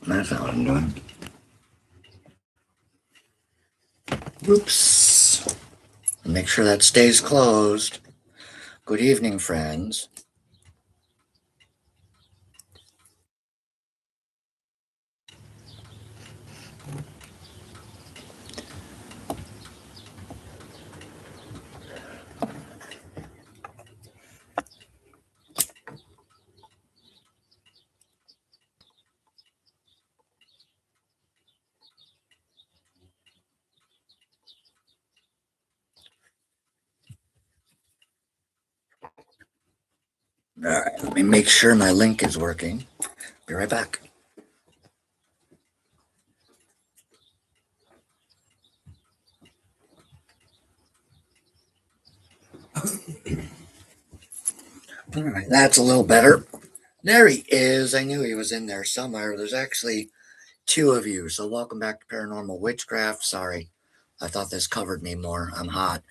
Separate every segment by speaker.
Speaker 1: That's not what I'm doing. Oops. Make sure that stays closed. Good evening, friends. All right, let me make sure my link is working. Be right back. All right, that's a little better. There he is. I knew he was in there somewhere. There's actually two of you. So welcome back to Paranormal Witchcraft. Sorry, I thought this covered me more. I'm hot.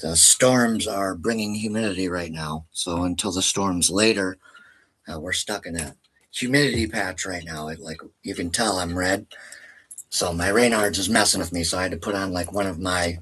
Speaker 1: The storms are bringing humidity right now. So until the storms later, we're stuck in a humidity patch right now. Like you can tell, I'm red. So my Reynards is messing with me. So I had to put on like one of my,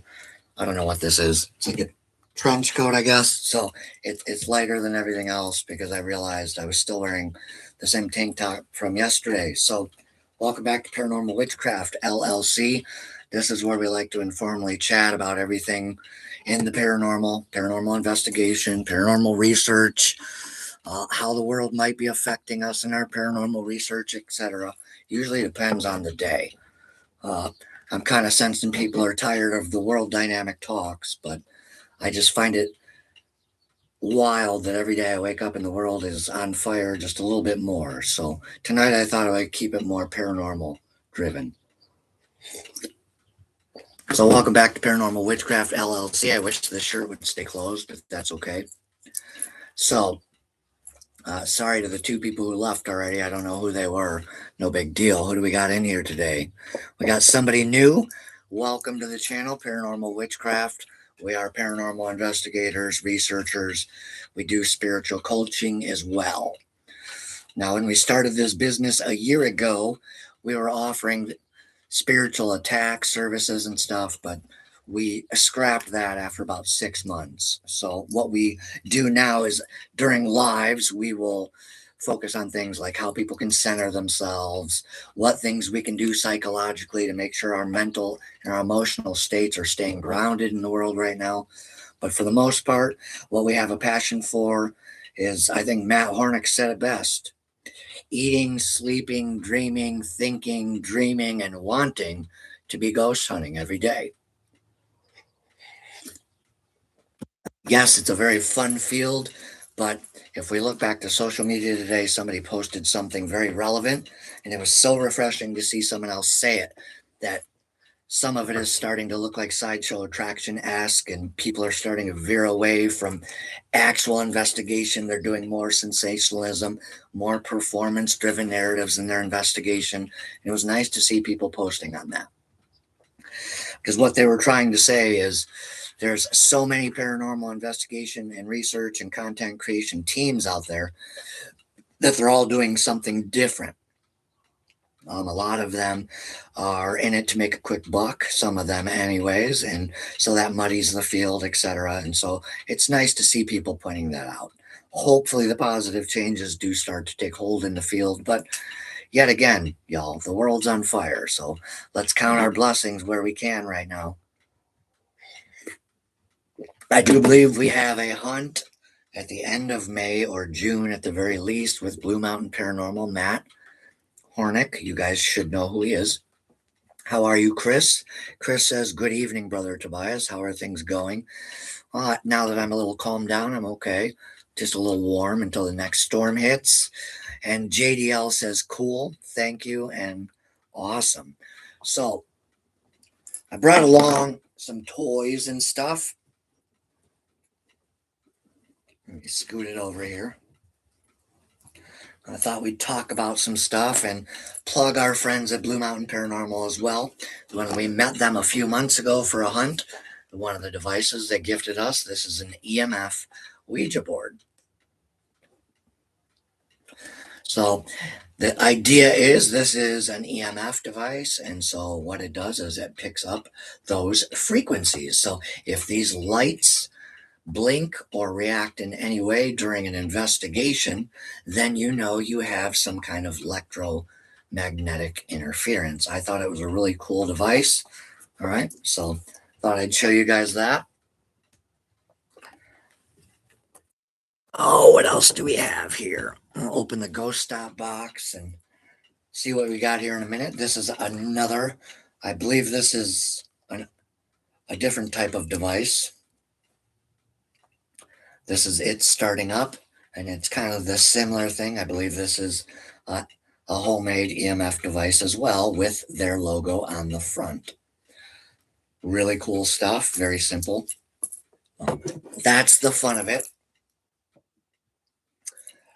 Speaker 1: I don't know what this is. It's like a trench coat, I guess. So it's lighter than everything else because I realized I was still wearing the same tank top from yesterday. So welcome back to Paranormal Witchcraft LLC. This is where we like to informally chat about everything in the paranormal, paranormal investigation, paranormal research, how the world might be affecting us in our paranormal research, etc. Usually depends on the day. Uh, I'm kind of sensing people are tired of the world dynamic talks, but I just find it wild that every day I wake up and the world is on fire just a little bit more. So tonight I thought I'd keep it more paranormal driven. So welcome back to Paranormal Witchcraft LLC. I wish this shirt would stay closed, but that's okay. So sorry to the two people who left already. I don't know who they were. No big deal. Who do we got in here today? We got somebody new. Welcome to the channel, Paranormal Witchcraft. We are paranormal investigators, researchers. We do spiritual coaching as well. Now, when we started this business a year ago, we were offering spiritual attack services and stuff, but we scrapped that after about 6 months. So what we do now is during lives, we will focus on things like how people can center themselves, what things we can do psychologically to make sure our mental and our emotional states are staying grounded in the world right now. But for the most part, what we have a passion for is, I think Matt Hornick said it best: eating, sleeping, dreaming, thinking, dreaming, and wanting to be ghost hunting every day. Yes, it's a very fun field, but if we look back to social media today, somebody posted something very relevant, and it was so refreshing to see someone else say it that some of it is starting to look like sideshow attraction-esque, and people are starting to veer away from actual investigation. They're doing more sensationalism, more performance-driven narratives in their investigation. And it was nice to see people posting on that. Because what they were trying to say is there's so many paranormal investigation and research and content creation teams out there that they're all doing something different. A lot of them are in it to make a quick buck, some of them anyways, and so that muddies the field, etc. And so it's nice to see people pointing that out. Hopefully the positive changes do start to take hold in the field, but yet again, y'all, the world's on fire, so let's count our blessings where we can right now. I do believe we have a hunt at the end of May or June at the very least with Blue Mountain Paranormal, Matt Hornick. You guys should know who he is. How are you, Chris? Chris says, good evening, Brother Tobias. How are things going? Now that I'm a little calmed down, I'm okay. Just a little warm until the next storm hits. And JDL says, cool, thank you, and awesome. So I brought along some toys and stuff. Let me scoot it over here. I thought we'd talk about some stuff and plug our friends at Blue Mountain Paranormal as well. When we met them a few months ago for a hunt, one of the devices they gifted us, this is an EMF Ouija board. So the idea is this is an EMF device, and so what it does is it picks up those frequencies. So if these lights blink or react in any way during an investigation, then you know you have some kind of electromagnetic interference. I thought it was a really cool device. All right, so thought I'd show you guys that. Oh, what else do we have here? I'll open the Ghost Stop box and see what we got here in a minute. This is another, I believe this is a different type of device. This is it starting up, and it's kind of the similar thing. I believe this is a homemade EMF device as well with their logo on the front. Really cool stuff, very simple. That's the fun of it.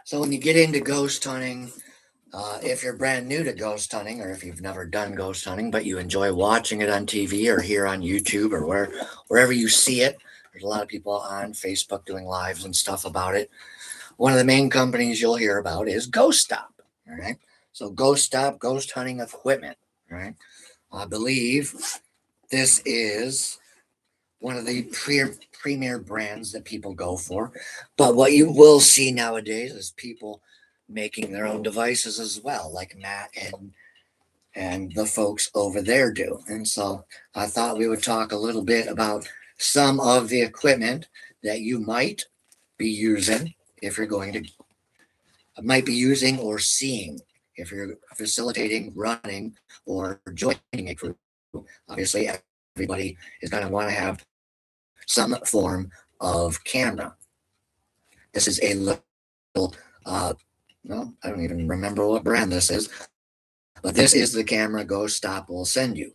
Speaker 1: So when you get into ghost hunting, if you're brand new to ghost hunting, or if you've never done ghost hunting, but you enjoy watching it on TV or here on YouTube or wherever you see it, there's a lot of people on Facebook doing lives and stuff about it. One of the main companies you'll hear about is Ghost Stop. All right. So Ghost Stop, ghost hunting equipment. All right. I believe this is one of the premier brands that people go for. But what you will see nowadays is people making their own devices as well, like Matt and the folks over there do. And so I thought we would talk a little bit about some of the equipment that you might be using if you're going to might be using or seeing if you're facilitating, running, or joining a crew. Obviously, everybody is going to want to have some form of camera. This is a little, well, I don't even remember what brand this is, but this is the camera Ghost Stop will send you.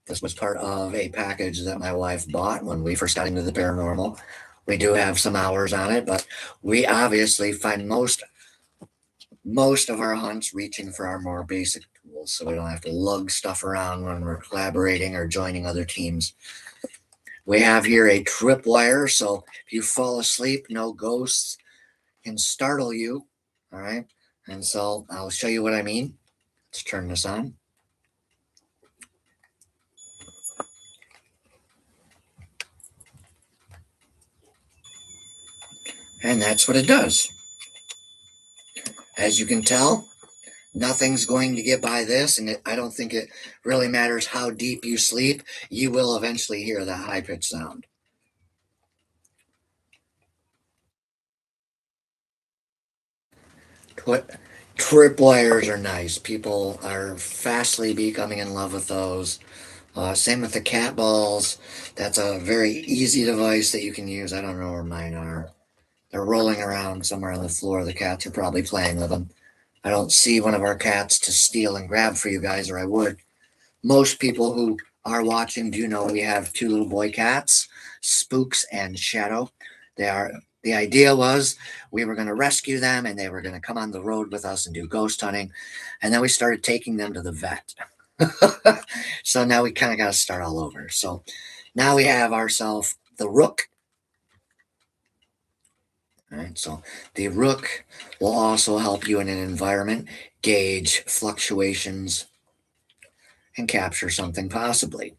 Speaker 1: This was part of a package that my wife bought when we first got into the paranormal. We do have some hours on it, but we obviously find most of our hunts reaching for our more basic tools, so we don't have to lug stuff around when we're collaborating or joining other teams. We have here a tripwire, so if you fall asleep, no ghosts can startle you. All right, and so I'll show you what I mean. Let's turn this on. And that's what it does. As you can tell, nothing's going to get by this, and I don't think it really matters how deep you sleep. You will eventually hear that high-pitched sound. Tripwires are nice. People are fastly becoming in love with those. Same with the cat balls. That's a very easy device that you can use. I don't know where mine are. They're rolling around somewhere on the floor. The cats are probably playing with them. I don't see one of our cats to steal and grab for you guys, or I would. Most people who are watching do know we have two little boy cats, Spooks and Shadow. The idea was we were going to rescue them and they were going to come on the road with us and do ghost hunting. And then we started taking them to the vet. So now we kind of got to start all over. So now we have ourselves the Rook. All right, so the Rook will also help you in an environment gauge fluctuations and capture something possibly.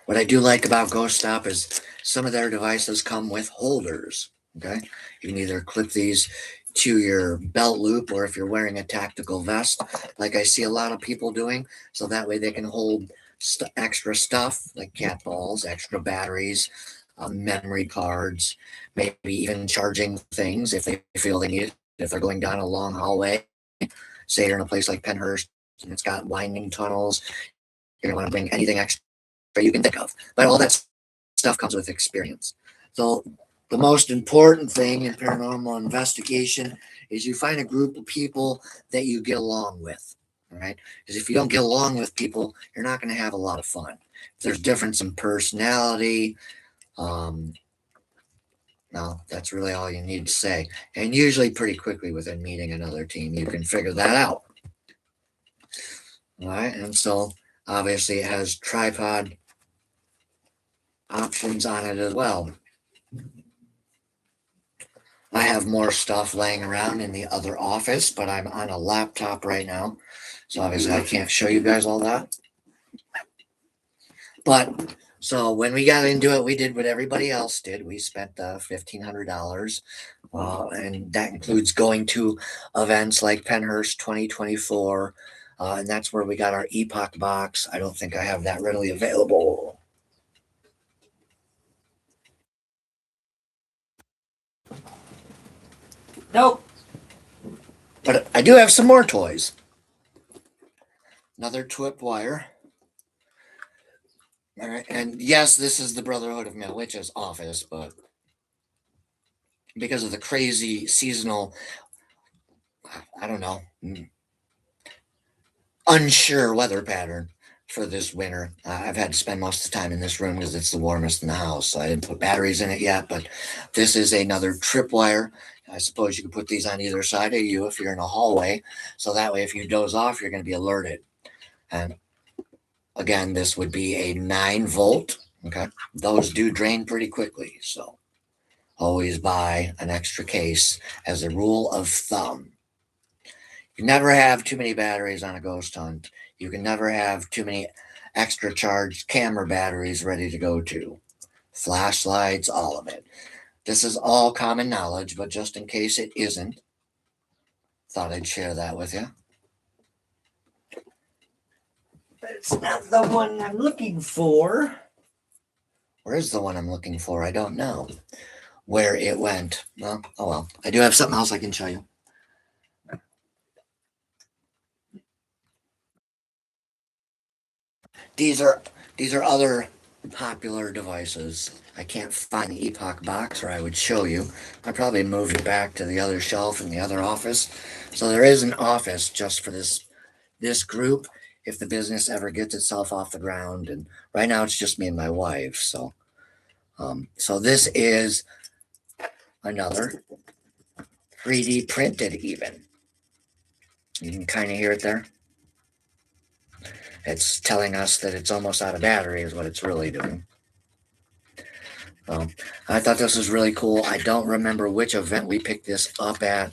Speaker 1: What I do like about Ghost Stop is some of their devices come with holders. Okay, you can either clip these to your belt loop, or if you're wearing a tactical vest, like I see a lot of people doing, so that way they can hold extra stuff like cat balls, extra batteries, memory cards, maybe even charging things if they feel they need it. If they're going down a long hallway, say you're in a place like Penhurst and it's got winding tunnels, you're going to want to bring anything extra you can think of. But all that stuff comes with experience. So the most important thing in paranormal investigation is you find a group of people that you get along with. All right. Because if you don't get along with people, you're not going to have a lot of fun. If there's difference in personality, no, that's really all you need to say. And usually pretty quickly within meeting another team, you can figure that out. All right. And so obviously it has tripod options on it as well. I have more stuff laying around in the other office, but I'm on a laptop right now. So obviously I can't show you guys all that. But so when we got into it, we did what everybody else did. We spent $1,500, and that includes going to events like Penhurst 2024, and that's where we got our Epoch box. I don't think I have that readily available. Nope. But I do have some more toys. Another TWIP wire. All right, and yes, this is the Brotherhood of Male Witches office, but because of the crazy seasonal, I don't know, unsure weather pattern for this winter, I've had to spend most of the time in this room because it's the warmest in the house. So I didn't put batteries in it yet, but this is another tripwire. I suppose you can put these on either side of you if you're in a hallway. So that way, if you doze off, you're going to be alerted. And again, this would be a 9 volt. Okay. Those do drain pretty quickly. So always buy an extra case as a rule of thumb. You never have too many batteries on a ghost hunt. You can never have too many extra charged camera batteries ready to go to. Flashlights, all of it. This is all common knowledge, but just in case it isn't, thought I'd share that with you. But it's not the one I'm looking for. Where's the one I'm looking for? I don't know where it went. Well, oh well. I do have something else I can show you. These are other popular devices. I can't find the Epoch box, or I would show you. I probably moved it back to the other shelf in the other office. So there is an office just for this group if the business ever gets itself off the ground. And right now it's just me and my wife. So this is another 3D printed even. You can kind of hear it there. It's telling us that it's almost out of battery is what it's really doing. I thought this was really cool. I don't remember which event we picked this up at,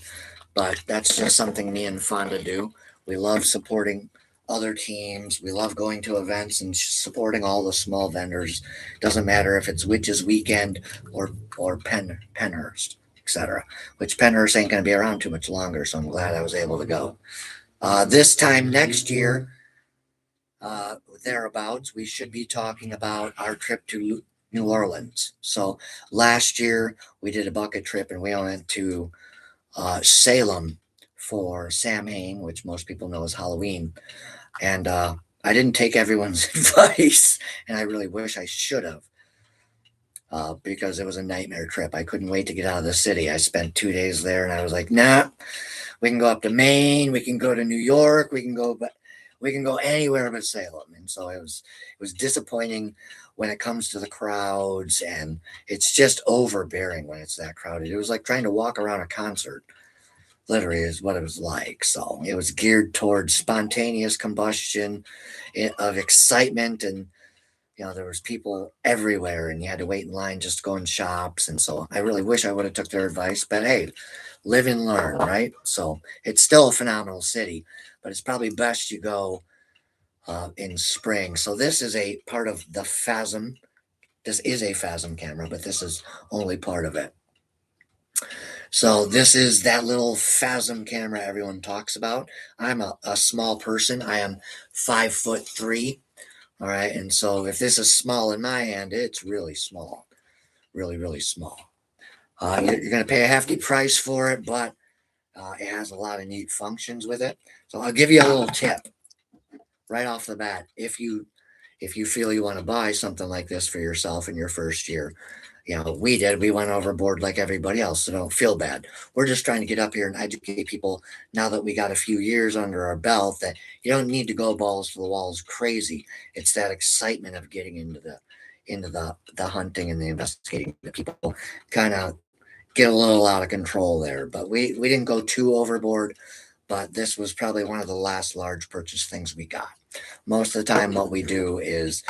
Speaker 1: but that's just something me and Fonda do. We love supporting other teams. We love going to events and supporting all the small vendors. Doesn't matter if it's Witches Weekend or Penhurst, etc. Which Penhurst ain't going to be around too much longer, so I'm glad I was able to go. This time next year, thereabouts, we should be talking about our trip to New Orleans. So last year we did a bucket trip and we went to Salem for Samhain, which most people know as Halloween. And I didn't take everyone's advice, and I really wish I should have. Because it was a nightmare trip. I couldn't wait to get out of the city. I spent 2 days there, and I was like, "Nah, we can go up to Maine, we can go to New York, we can go anywhere but Salem." And so it was disappointing when it comes to the crowds, and it's just overbearing when it's that crowded. It was like trying to walk around a concert, literally, is what it was like. So it was geared towards spontaneous combustion of excitement, and there was people everywhere, and you had to wait in line just to go in shops. And so I really wish I would have took their advice, but hey, live and learn, right? So it's still a phenomenal city, but it's probably best you go in spring. So this is a part of the Phasm. This is a Phasm camera, but this is only part of it. So this is that little Phasm camera everyone talks about. I'm a small person. I am 5'3". All right. And so if this is small in my hand, it's really small, really, really small. You're going to pay a hefty price for it, but it has a lot of neat functions with it. So I'll give you a little tip right off the bat. If you feel you want to buy something like this for yourself in your first year, we went overboard like everybody else, so don't feel bad. We're just trying to get up here and educate people now that we got a few years under our belt that you don't need to go balls to the walls crazy. It's that excitement of getting into the hunting and the investigating that people kind of get a little out of control there. But we didn't go too overboard, but this was probably one of the last large purchase things we got. Most of the time what we do is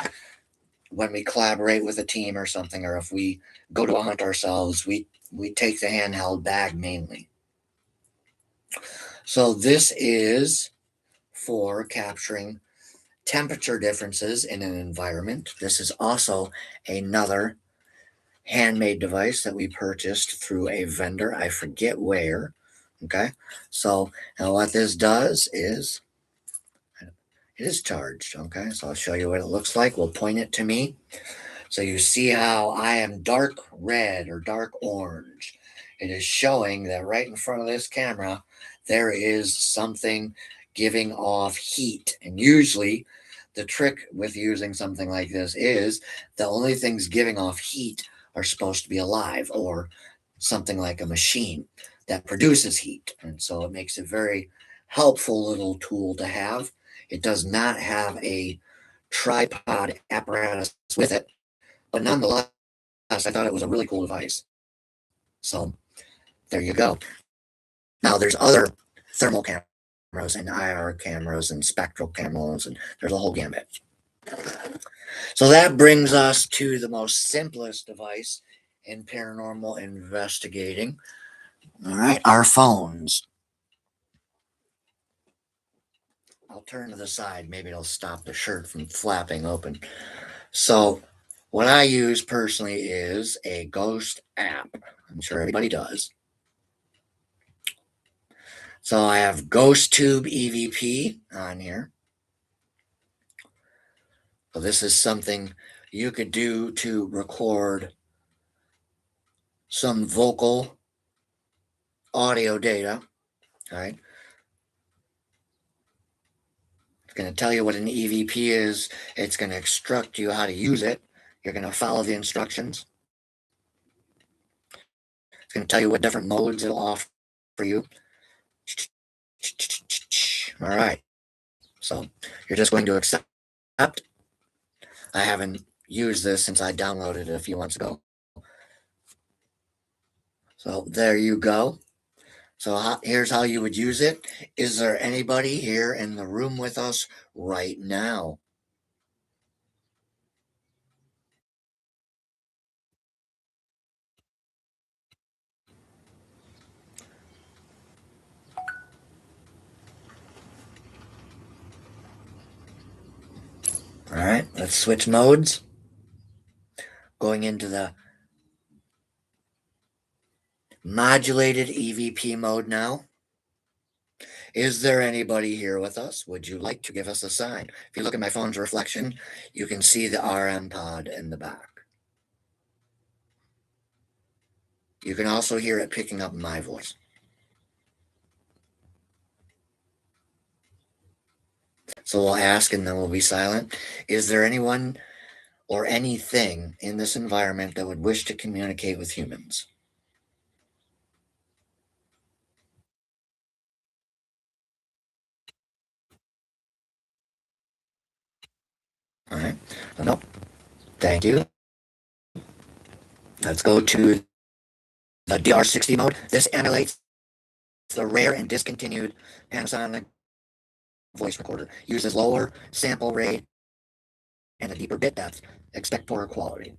Speaker 1: when we collaborate with a team or something, or if we go to a hunt ourselves, we we take the handheld bag mainly. So this is for capturing temperature differences in an environment. This is also another handmade device that we purchased through a vendor. I forget where. Okay. So now what this does is it is charged. Okay. So I'll show you what it looks like. We'll point it to me. So you see how I am dark red or dark orange. It is showing that right in front of this camera, there is something giving off heat. And usually the trick with using something like this is the only things giving off heat are supposed to be alive or something like a machine that produces heat. And so it makes a very helpful little tool to have. It does not have a tripod apparatus with it, but nonetheless, I thought it was a really cool device. So there you go. Now there's other thermal cameras and IR cameras and spectral cameras, and there's a whole gamut. So that brings us to the most simplest device in paranormal investigating. All right, our phones. I'll turn to the side. Maybe it'll stop the shirt from flapping open. So what I use personally is a ghost app. I'm sure everybody does. So I have GhostTube EVP on here. So this is something you could do to record some vocal audio data. All right. It's going to tell you what an EVP is. It's going to instruct you how to use it. You're going to follow the instructions. It's going to tell you what different modes it'll offer for you. All right. So you're just going to accept. I haven't used this since I downloaded it a few months ago. So there you go. So here's how you would use it. Is there anybody here in the room with us right now? All right, let's switch modes. Going into the modulated EVP mode now. Is there anybody here with us? Would you like to give us a sign? If you look at my phone's reflection, you can see the RM pod in the back. You can also hear it picking up my voice. So we'll ask and then we'll be silent. Is there anyone or anything in this environment that would wish to communicate with humans? All right. So, no. Thank you. Let's go to the DR60 mode. This emulates the rare and discontinued Panasonic voice recorder. Uses lower sample rate and a deeper bit depth. Expect poorer quality.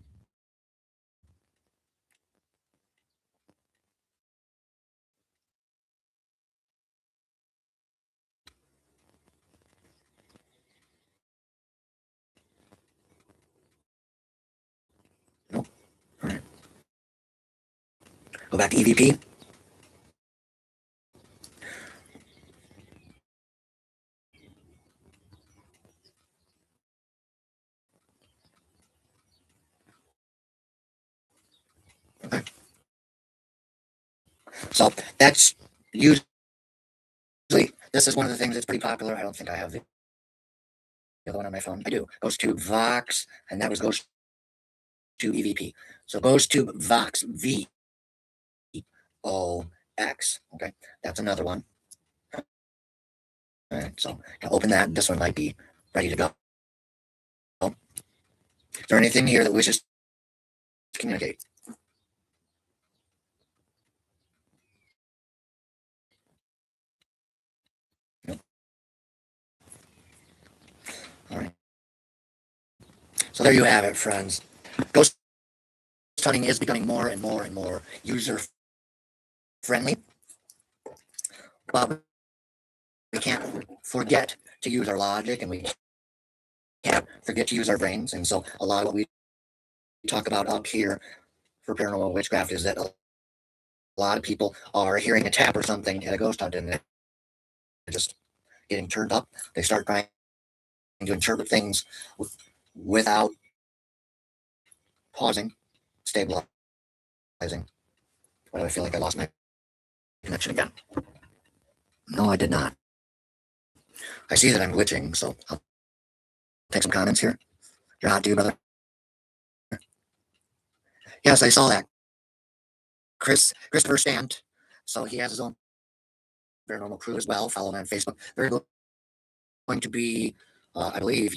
Speaker 1: Nope. All right. Go back to EVP. Okay. So that's usually, this is one of the things that's pretty popular. I don't think I have the other one on my phone. I do. Goes to Vox, and that was goes to EVP. So goes to Vox, VOX. Okay. That's another one. All right. So I'll open that. This one might be ready to go. Is there anything here that wishes to communicate? No. All right. So there you have it, friends. Ghost hunting is becoming more and more and more user friendly, but we can't forget to use our logic, and we can't forget to use our brains. And so a lot of what we talk about up here for paranormal witchcraft is that a lot of people are hearing a tap or something at a ghost hunt, and they're just getting turned up. They start trying to interpret things without pausing, stabilizing. Why do I feel like I lost my connection again? No, I did not. I see that I'm glitching, so I'll take some comments here. You're hot, dude, brother. Yes, I saw that. Christopher Stant. So he has his own paranormal crew as well. Follow him on Facebook. They're going to be, I believe,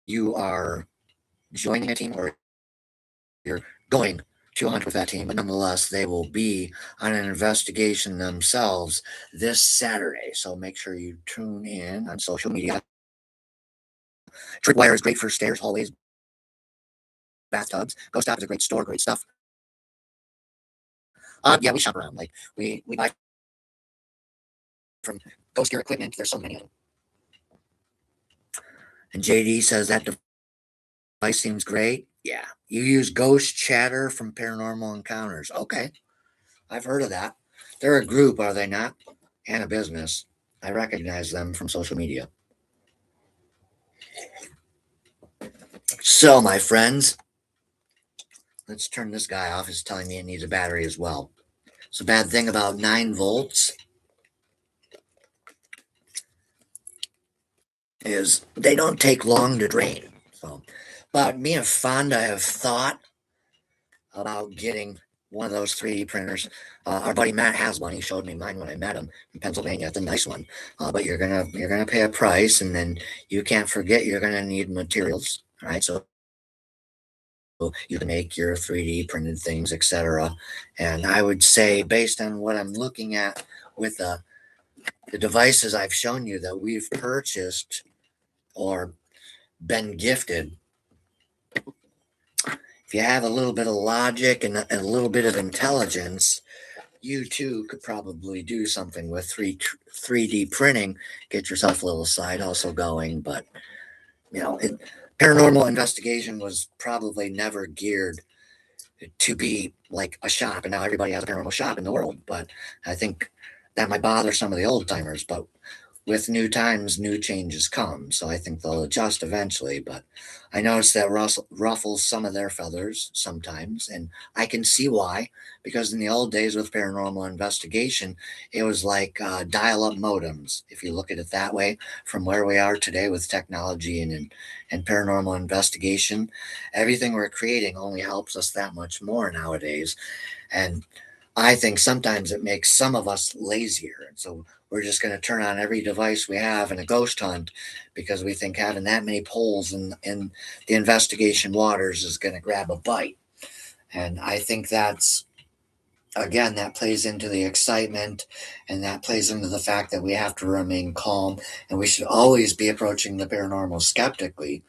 Speaker 1: you are joining a team or you're going to hunt with that team, but nonetheless, they will be on an investigation themselves this Saturday. So make sure you tune in on social media. Tripwire is great for stairs, hallways, bathtubs. Ghost Stop is a great store, great stuff. Yeah, we shop around. Like we buy from Ghost Gear Equipment. There's so many of them. And JD says that device seems great. Yeah, you use Ghost Chatter from Paranormal Encounters. Okay, I've heard of that. They're a group, are they not? And a business. I recognize them from social media. So, my friends, let's turn this guy off. It's telling me it needs a battery as well. So, bad thing about 9 volts is they don't take long to drain. So, but me and Fonda have thought about getting one of those 3D printers. Our buddy Matt has one. He showed me mine when I met him in Pennsylvania. It's a nice one, but you're gonna pay a price, and then you can't forget you're gonna need materials. All right, so you can make your 3D printed things, etc. And I would say, based on what I'm looking at with the devices I've shown you that we've purchased or been gifted, if you have a little bit of logic and a little bit of intelligence, you too could probably do something with 3D printing, get yourself a little side hustle going. But, paranormal investigation was probably never geared to be like a shop. And now everybody has a paranormal shop in the world. But I think that might bother some of the old timers. But with new times, new changes come. So I think they'll adjust eventually. But I notice that ruffles some of their feathers sometimes. And I can see why. Because in the old days with paranormal investigation, it was like dial up modems, if you look at it that way, from where we are today with technology and paranormal investigation. Everything we're creating only helps us that much more nowadays. And I think sometimes it makes some of us lazier. And so we're just going to turn on every device we have in a ghost hunt because we think having that many poles in the investigation waters is going to grab a bite. And I think that's, again, that plays into the excitement, and that plays into the fact that we have to remain calm, and we should always be approaching the paranormal skeptically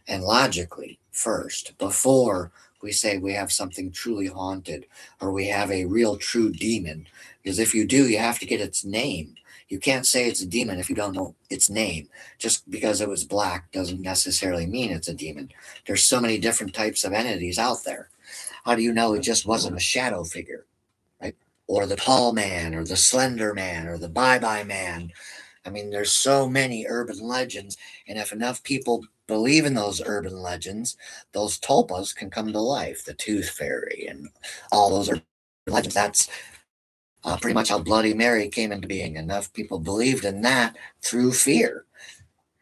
Speaker 1: and logically first before we say we have something truly haunted or we have a real true demon. Because if you do, you have to get its name. You can't say it's a demon if you don't know its name. Just because it was black doesn't necessarily mean it's a demon. There's so many different types of entities out there. How do you know it just wasn't a shadow figure, right? Or the tall man, or the slender man, or the bye-bye man. I mean, there's so many urban legends, and if enough people believe in those urban legends, those tulpas can come to life. The Tooth Fairy and all those urban legends. That's pretty much how Bloody Mary came into being. Enough people believed in that through fear,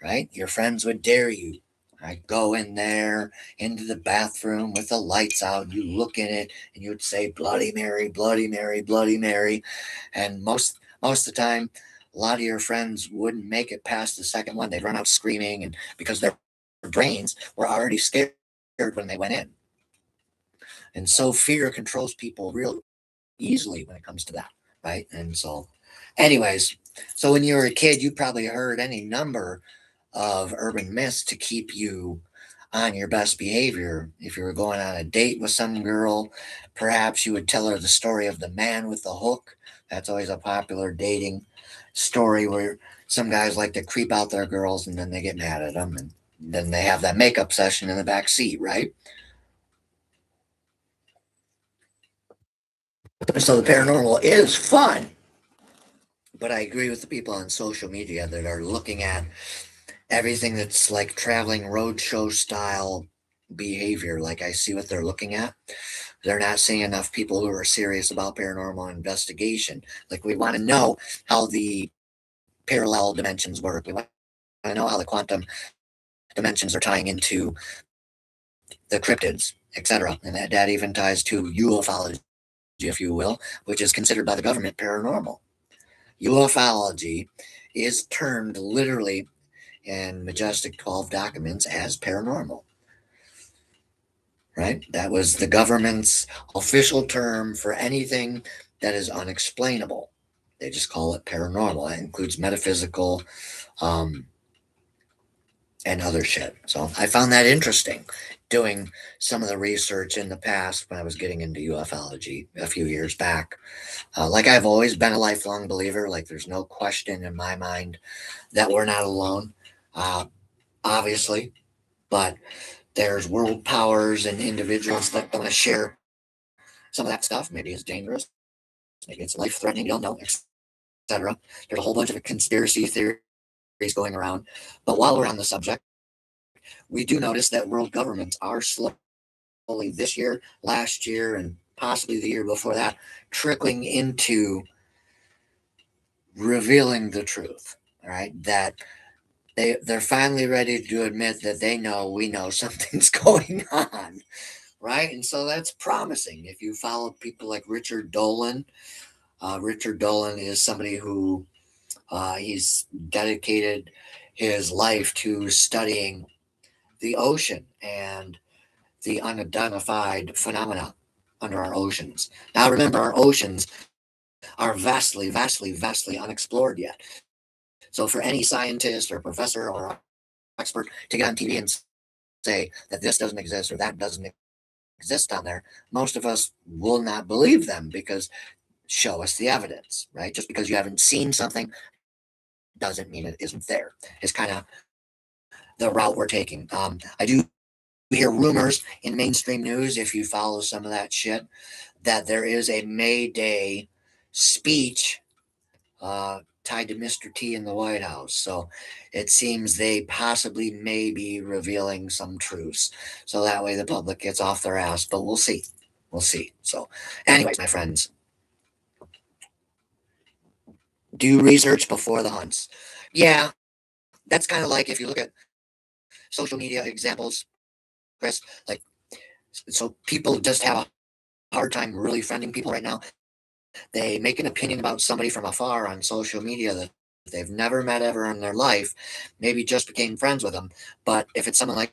Speaker 1: right? Your friends would dare you. I go in there into the bathroom with the lights out. You look in it, and you'd say Bloody Mary, Bloody Mary, Bloody Mary, and most of the time, a lot of your friends wouldn't make it past the second one. They'd run out screaming, and because their brains were already scared when they went in. And so fear controls people real easily when it comes to that, right? And so, anyways, so when you were a kid, you probably heard any number of urban myths to keep you on your best behavior. If you were going on a date with some girl, perhaps you would tell her the story of the man with the hook. That's always a popular dating story where some guys like to creep out their girls and then they get mad at them and then they have that makeup session in the back seat, right? So the paranormal is fun, but I agree with the people on social media that are looking at everything that's like traveling roadshow style behavior. Like I see what they're looking at. They're not seeing enough people who are serious about paranormal investigation. Like we want to know how the parallel dimensions work. We want to know how the quantum dimensions are tying into the cryptids, etc. And that even ties to ufology, if you will, which is considered by the government paranormal. Ufology is termed literally in Majestic 12 documents as paranormal, right? That was the government's official term for anything that is unexplainable. They just call it paranormal. It includes metaphysical um, and other shit. So I found that interesting doing some of the research in the past when I was getting into ufology a few years back. Like I've always been a lifelong believer, like there's no question in my mind that we're not alone, uh, obviously, but there's world powers and individuals that want to share some of that stuff. Maybe it's dangerous, maybe it's life threatening, you don't know, etc. There's a whole bunch of conspiracy theories going around. But while we're on the subject, we do notice that world governments are slowly this year, last year, and possibly the year before that, trickling into revealing the truth. All right, that they're finally ready to admit that they know we know something's going on, right? And so that's promising. If you follow people like Richard Dolan is somebody who he's dedicated his life to studying the ocean and the unidentified phenomena under our oceans. Now, remember, our oceans are vastly, vastly, vastly unexplored yet. So, for any scientist or professor or expert to get on TV and say that this doesn't exist or that doesn't exist down there, most of us will not believe them because show us the evidence, right? Just because you haven't seen something doesn't mean it isn't there. It's kind of the route we're taking. I do hear rumors in mainstream news, if you follow some of that shit, that there is a May Day speech tied to Mr. T in the White House. So it seems they possibly may be revealing some truths. So that way the public gets off their ass, but we'll see. We'll see. So, anyways, my friends, do research before the hunts. Yeah, that's kind of like if you look at social media examples, Chris, like, so people just have a hard time really friending people right now. They make an opinion about somebody from afar on social media that they've never met ever in their life, maybe just became friends with them. But if it's someone like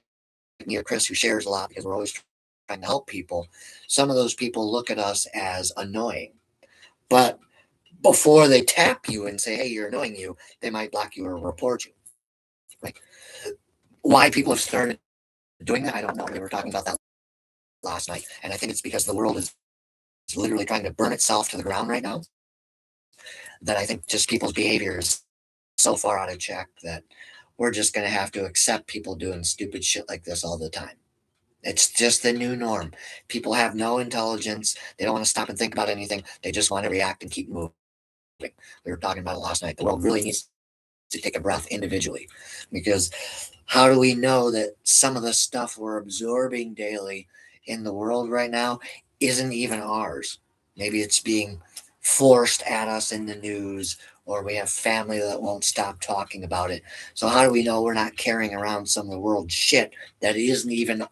Speaker 1: me or Chris who shares a lot because we're always trying to help people, some of those people look at us as annoying. But before they tap you and say, hey, you're annoying you, they might block you or report you. Like, why people have started doing that, I don't know. We were talking about that last night. And I think it's because the world is literally trying to burn itself to the ground right now. That I think just people's behavior is so far out of check that we're just going to have to accept people doing stupid shit like this all the time. It's just the new norm. People have no intelligence. They don't want to stop and think about anything. They just want to react and keep moving. We were talking about it last night. The world really needs to take a breath individually because how do we know that some of the stuff we're absorbing daily in the world right now isn't even ours? Maybe it's being forced at us in the news, or we have family that won't stop talking about it. So, how do we know we're not carrying around some of the world shit that isn't even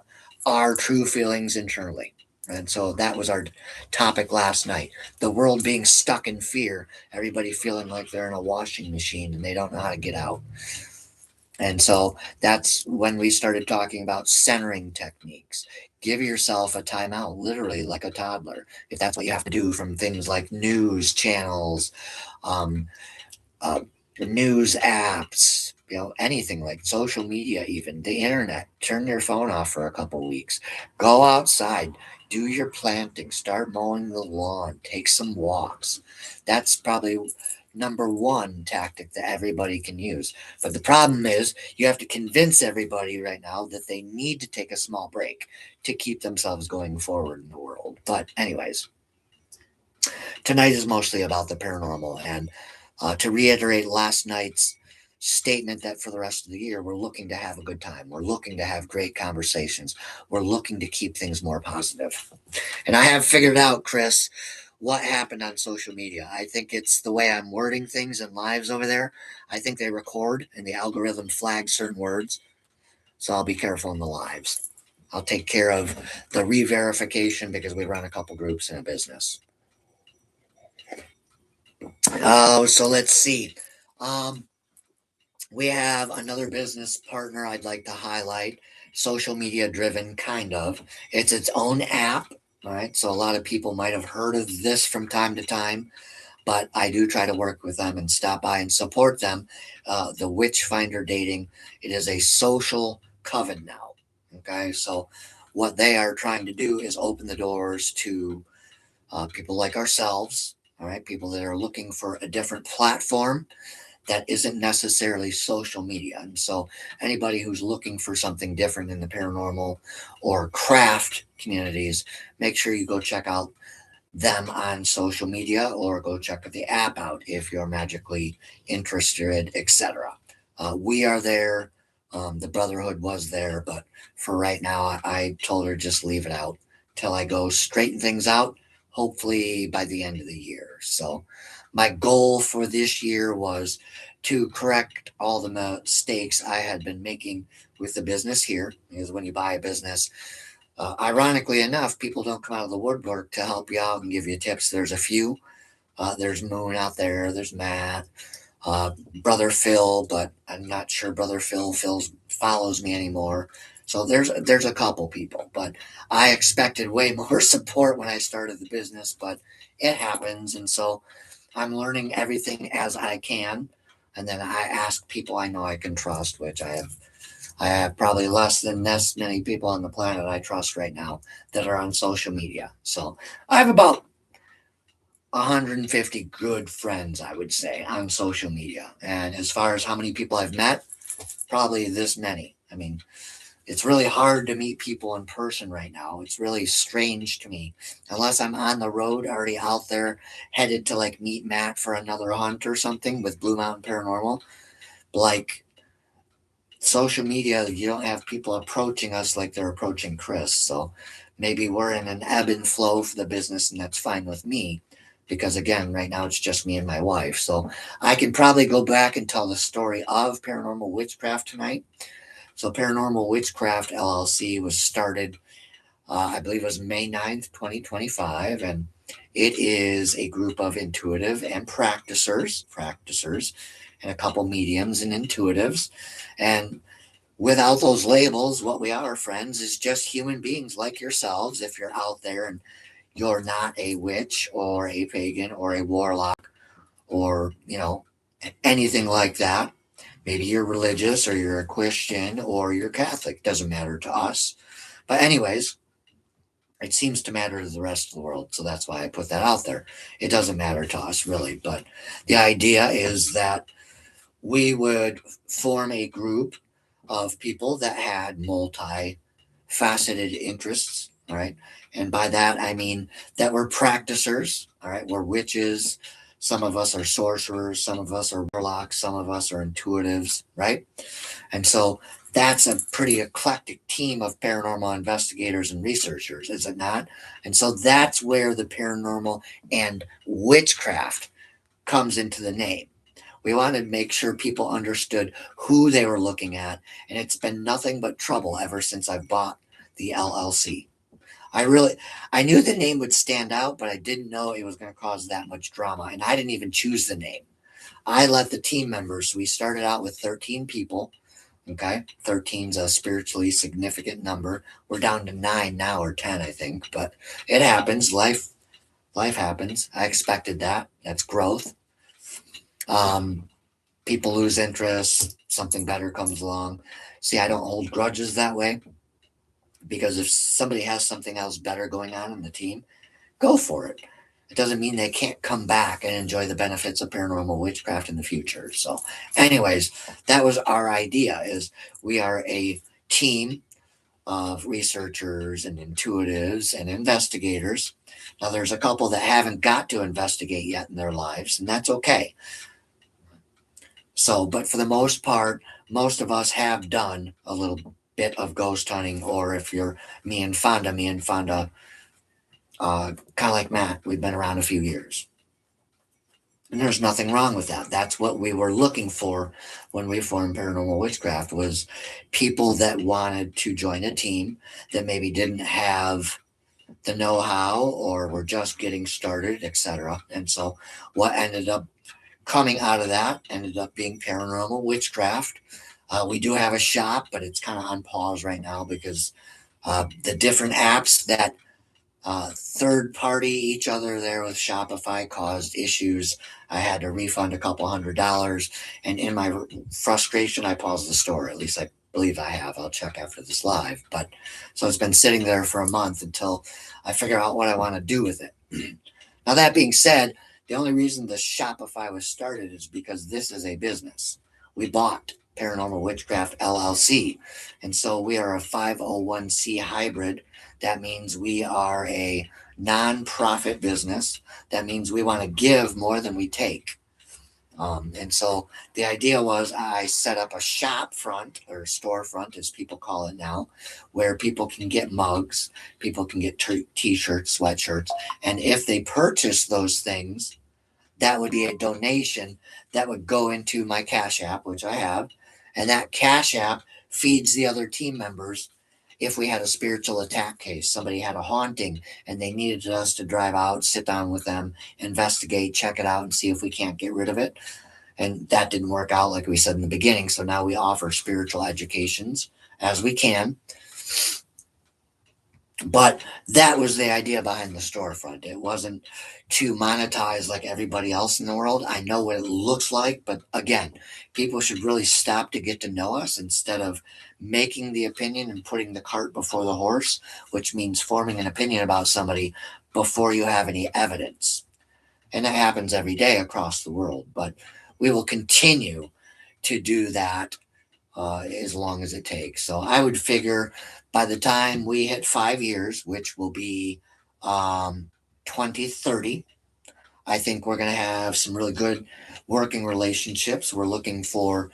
Speaker 1: our true feelings internally? And so that was our topic last night. The world being stuck in fear, everybody feeling like they're in a washing machine and they don't know how to get out. And so that's when we started talking about centering techniques. Give yourself a timeout, literally like a toddler, if that's what you have to do from things like news channels, um, uh, news apps, anything like social media, even the internet. Turn your phone off for a couple weeks. Go outside, do your planting, start mowing the lawn, take some walks. That's probably number one tactic that everybody can use. But the problem is you have to convince everybody right now that they need to take a small break to keep themselves going forward in the world. But anyways, tonight is mostly about the paranormal. And to reiterate last night's statement that for the rest of the year, we're looking to have a good time. We're looking to have great conversations. We're looking to keep things more positive. And I have figured out, Chris, what happened on social media. I think it's the way I'm wording things in lives over there. I think they record and the algorithm flags certain words. So I'll be careful in the lives. I'll take care of the re-verification because we run a couple groups in a business. Oh, so let's see. Um, we have another business partner I'd like to highlight, social media driven, kind of. It's its own app. All right. So a lot of people might have heard of this from time to time, but I do try to work with them and stop by and support them. The Witchfinder Dating, it is a social coven now. Okay. So what they are trying to do is open the doors to people like ourselves. All right. People that are looking for a different platform that isn't necessarily social media. And so anybody who's looking for something different in the paranormal or craft communities, make sure you go check out them on social media or go check the app out if you're magically interested, etc. We are there. The Brotherhood was there, but for right now, I told her just leave it out till I go straighten things out, hopefully by the end of the year. So my goal for this year was to correct all the mistakes I had been making with the business here. Because when you buy a business, ironically enough, people don't come out of the woodwork to help you out and give you tips. There's a few. There's Moon out there. There's Matt, Brother Phil, but I'm not sure Brother Phil follows me anymore. So there's a couple people, but I expected way more support when I started the business, but it happens, and so I'm learning everything as I can, and then I ask people I know I can trust, which I have probably less than this many people on the planet I trust right now that are on social media. So I have about 150 good friends, I would say, on social media. And as far as how many people I've met, probably this many. I mean, it's really hard to meet people in person right now. It's really strange to me. Unless I'm on the road, already out there, headed to like meet Matt for another hunt or something with Blue Mountain Paranormal. Like, social media, you don't have people approaching us like they're approaching Chris. So maybe we're in an ebb and flow for the business, and that's fine with me. Because again, right now it's just me and my wife. So I can probably go back and tell the story of Paranormal Witchcraft tonight. So Paranormal Witchcraft LLC was started, I believe it was May 9th, 2025. And it is a group of intuitive and practicers, and a couple mediums and intuitives. And without those labels, what we are, friends, is just human beings like yourselves. If you're out there and you're not a witch or a pagan or a warlock or, anything like that, maybe you're religious or you're a Christian or you're Catholic, doesn't matter to us. But, anyways, it seems to matter to the rest of the world. So that's why I put that out there. It doesn't matter to us, really. But the idea is that we would form a group of people that had multi-faceted interests, all right? And by that, I mean that we're practicers, all right? We're witches. Some of us are sorcerers. Some of us are warlocks. Some of us are intuitives, right? And so that's a pretty eclectic team of paranormal investigators and researchers, is it not? And so that's where the paranormal and witchcraft comes into the name. We wanted to make sure people understood who they were looking at, and it's been nothing but trouble ever since I bought the LLC. I knew the name would stand out, but I didn't know it was going to cause that much drama, and I didn't even choose the name. I let the team members. We started out with 13 people. Okay, 13's a spiritually significant number. We're down to 9 now, or 10, I think, but it happens. Life happens. I expected that. That's growth. Um, people lose interest, something better comes along. See, I don't hold grudges that way, because if somebody has something else better going on in the team, go for it. It doesn't mean they can't come back and enjoy the benefits of paranormal witchcraft in the future. So, anyways, that was our idea. Is we are a team of researchers and intuitives and investigators. Now, there's a couple that haven't got to investigate yet in their lives, and that's okay. So, but for the most part, most of us have done a little bit of ghost hunting, or if you're me and Fonda, kind of like Matt, we've been around a few years. And there's nothing wrong with that. That's what we were looking for when we formed Paranormal Witchcraft, was people that wanted to join a team that maybe didn't have the know-how or were just getting started, etc. And so what ended up coming out of that ended up being Paranormal Witchcraft. We do have a shop, but it's kind of on pause right now because the different apps that third party each other there with Shopify caused issues. I had to refund a couple $100, and in my frustration, I paused the store. At least I believe I have. I'll check after this live. But so it's been sitting there for a month until I figure out what I want to do with it. Now, that being said, the only reason the Shopify was started is because this is a business. We bought Paranormal Witchcraft LLC, and so we are a 501c hybrid. That means we are a nonprofit business. That means we want to give more than we take. And so the idea was I set up a shop front, or storefront as people call it now, where people can get mugs, people can get t-shirts, sweatshirts. And if they purchase those things, that would be a donation that would go into my Cash App, which I have. And that Cash App feeds the other team members. If we had a spiritual attack case, somebody had a haunting and they needed us to drive out, sit down with them, investigate, check it out, and see if we can't get rid of it. And that didn't work out like we said in the beginning. So now we offer spiritual educations as we can. But that was the idea behind the storefront. It wasn't to monetize like everybody else in the world. I know what it looks like, but again, people should really stop to get to know us instead of making the opinion and putting the cart before the horse, which means forming an opinion about somebody before you have any evidence. And that happens every day across the world, but we will continue to do that as long as it takes. So I would figure by the time we hit 5 years, which will be 2030, I think we're going to have some really good working relationships. We're looking for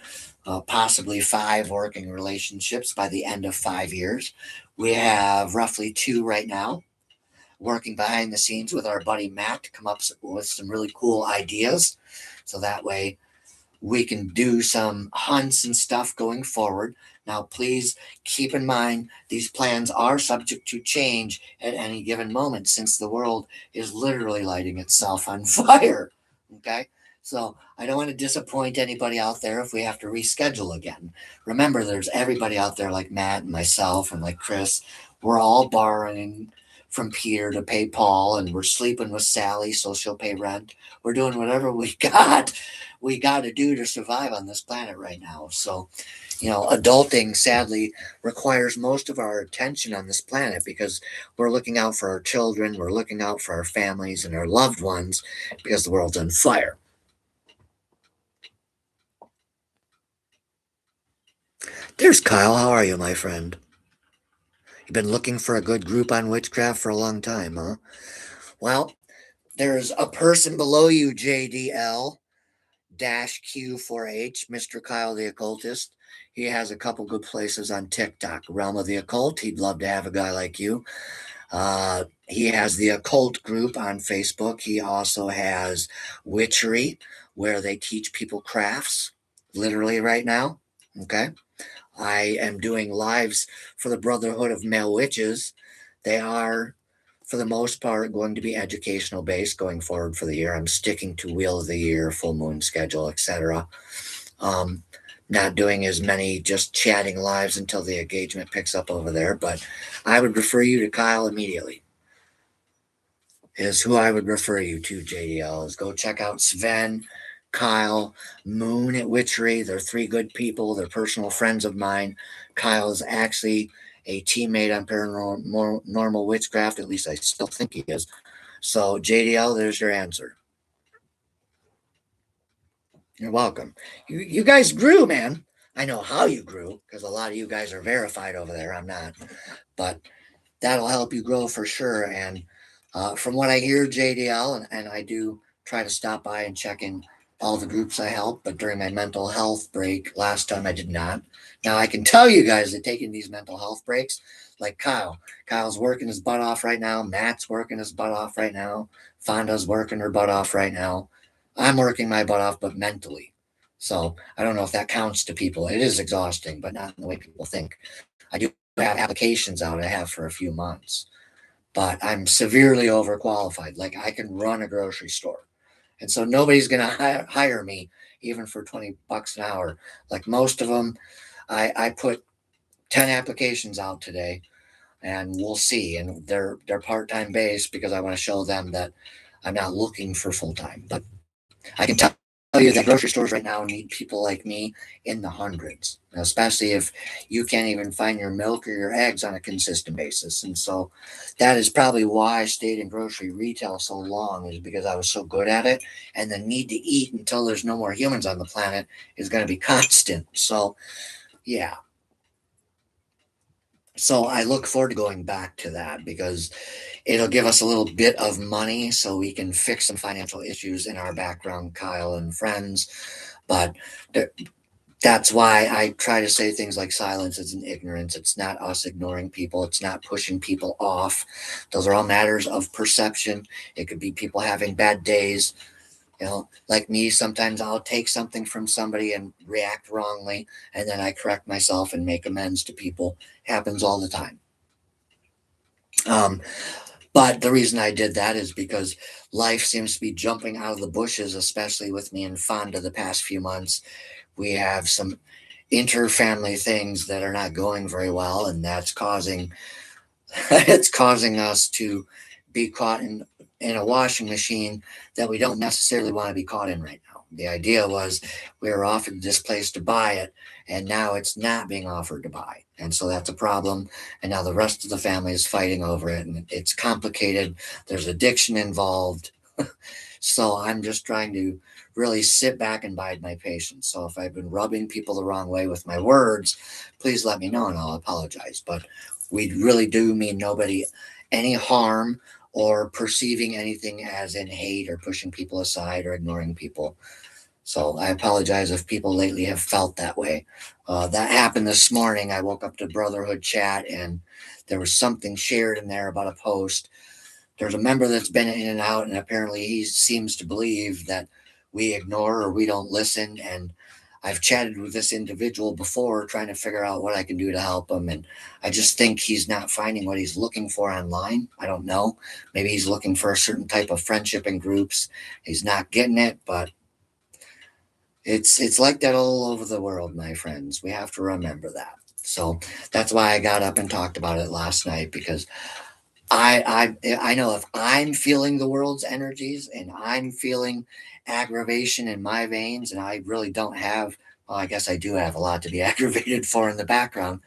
Speaker 1: possibly 5 working relationships by the end of 5 years. We have roughly 2 right now, working behind the scenes with our buddy Matt to come up with some really cool ideas. So that way we can do some hunts and stuff going forward. Now, please keep in mind, these plans are subject to change at any given moment since the world is literally lighting itself on fire. Okay? So I don't want to disappoint anybody out there if we have to reschedule again. Remember, there's everybody out there like Matt and myself and like Chris. We're all borrowing from Peter to pay Paul, and we're sleeping with Sally so she'll pay rent. We're doing whatever we got to do to survive on this planet right now. So, adulting sadly requires most of our attention on this planet because we're looking out for our children, we're looking out for our families and our loved ones because the world's on fire. There's Kyle. How are you, my friend? You've been looking for a good group on witchcraft for a long time, huh? Well, there's a person below you, JDL Q4H, Mr. Kyle the Occultist. He has a couple good places on TikTok. Realm of the Occult. He'd love to have a guy like you. He has the Occult group on Facebook. He also has Witchery, where they teach people crafts, literally right now. Okay. I am doing lives for the Brotherhood of Male Witches. They are, for the most part, going to be educational based going forward for the year. I'm sticking to Wheel of the Year, full moon schedule, etc. Not doing as many just chatting lives until the engagement picks up over there, but I would refer you to Kyle immediately. Is who I would refer you to, JDL. Is go check out Sven, Kyle, Moon at Witchery. They're three good people. They're personal friends of mine. Kyle is actually a teammate on Paranormal Witchcraft. At least I still think he is. So, JDL, there's your answer. You're welcome. You guys grew, man. I know how you grew because a lot of you guys are verified over there. I'm not. But that'll help you grow for sure. And from what I hear, JDL, and I do try to stop by and check in all the groups I help, but during my mental health break last time I did not. Now I can tell you guys that taking these mental health breaks, like Kyle's working his butt off right now. Matt's working his butt off right now. Fonda's working her butt off right now. I'm working my butt off, but mentally. So I don't know if that counts to people. It is exhausting, but not in the way people think. I do have applications out I have for a few months, but I'm severely overqualified. Like I can run a grocery store. And so nobody's going to hire me even for $20 an hour. Like most of them, I put 10 applications out today and we'll see. And they're part-time based because I want to show them that I'm not looking for full-time. But I can tell you that grocery stores right now need people like me in the hundreds, especially if you can't even find your milk or your eggs on a consistent basis. And so that is probably why I stayed in grocery retail so long, is because I was so good at it. And the need to eat until there's no more humans on the planet is going to be constant. So, yeah. So I look forward to going back to that because it'll give us a little bit of money so we can fix some financial issues in our background, Kyle and friends. But that's why I try to say things like silence isn't ignorance. It's not us ignoring people. It's not pushing people off. Those are all matters of perception. It could be people having bad days. Like me, sometimes I'll take something from somebody and react wrongly, and then I correct myself and make amends to people. Happens all the time. Um, but the reason I did that is because life seems to be jumping out of the bushes, especially with me and Fonda the past few months. We have some inter-family things that are not going very well, and that's causing it's causing us to be caught in a washing machine that we don't necessarily want to be caught in right now. The idea was we were offered this place to buy it, and now it's not being offered to buy. And so that's a problem. And now the rest of the family is fighting over it, and it's complicated. There's addiction involved. So I'm just trying to really sit back and bide my patience. So if I've been rubbing people the wrong way with my words, please let me know and I'll apologize. But we really do mean nobody any harm or perceiving anything as in hate or pushing people aside or ignoring people. So I apologize if people lately have felt that way. That happened this morning. I woke up to Brotherhood chat and there was something shared in there about a post. There's a member that's been in and out, and apparently he seems to believe that we ignore or we don't listen. And I've chatted with this individual before trying to figure out what I can do to help him. And I just think he's not finding what he's looking for online. I don't know. Maybe he's looking for a certain type of friendship in groups. He's not getting it, but it's like that all over the world, my friends. We have to remember that. So that's why I got up and talked about it last night, because I know if I'm feeling the world's energies and I'm feeling aggravation in my veins, and I really don't have, well, I guess I do have a lot to be aggravated for in the background.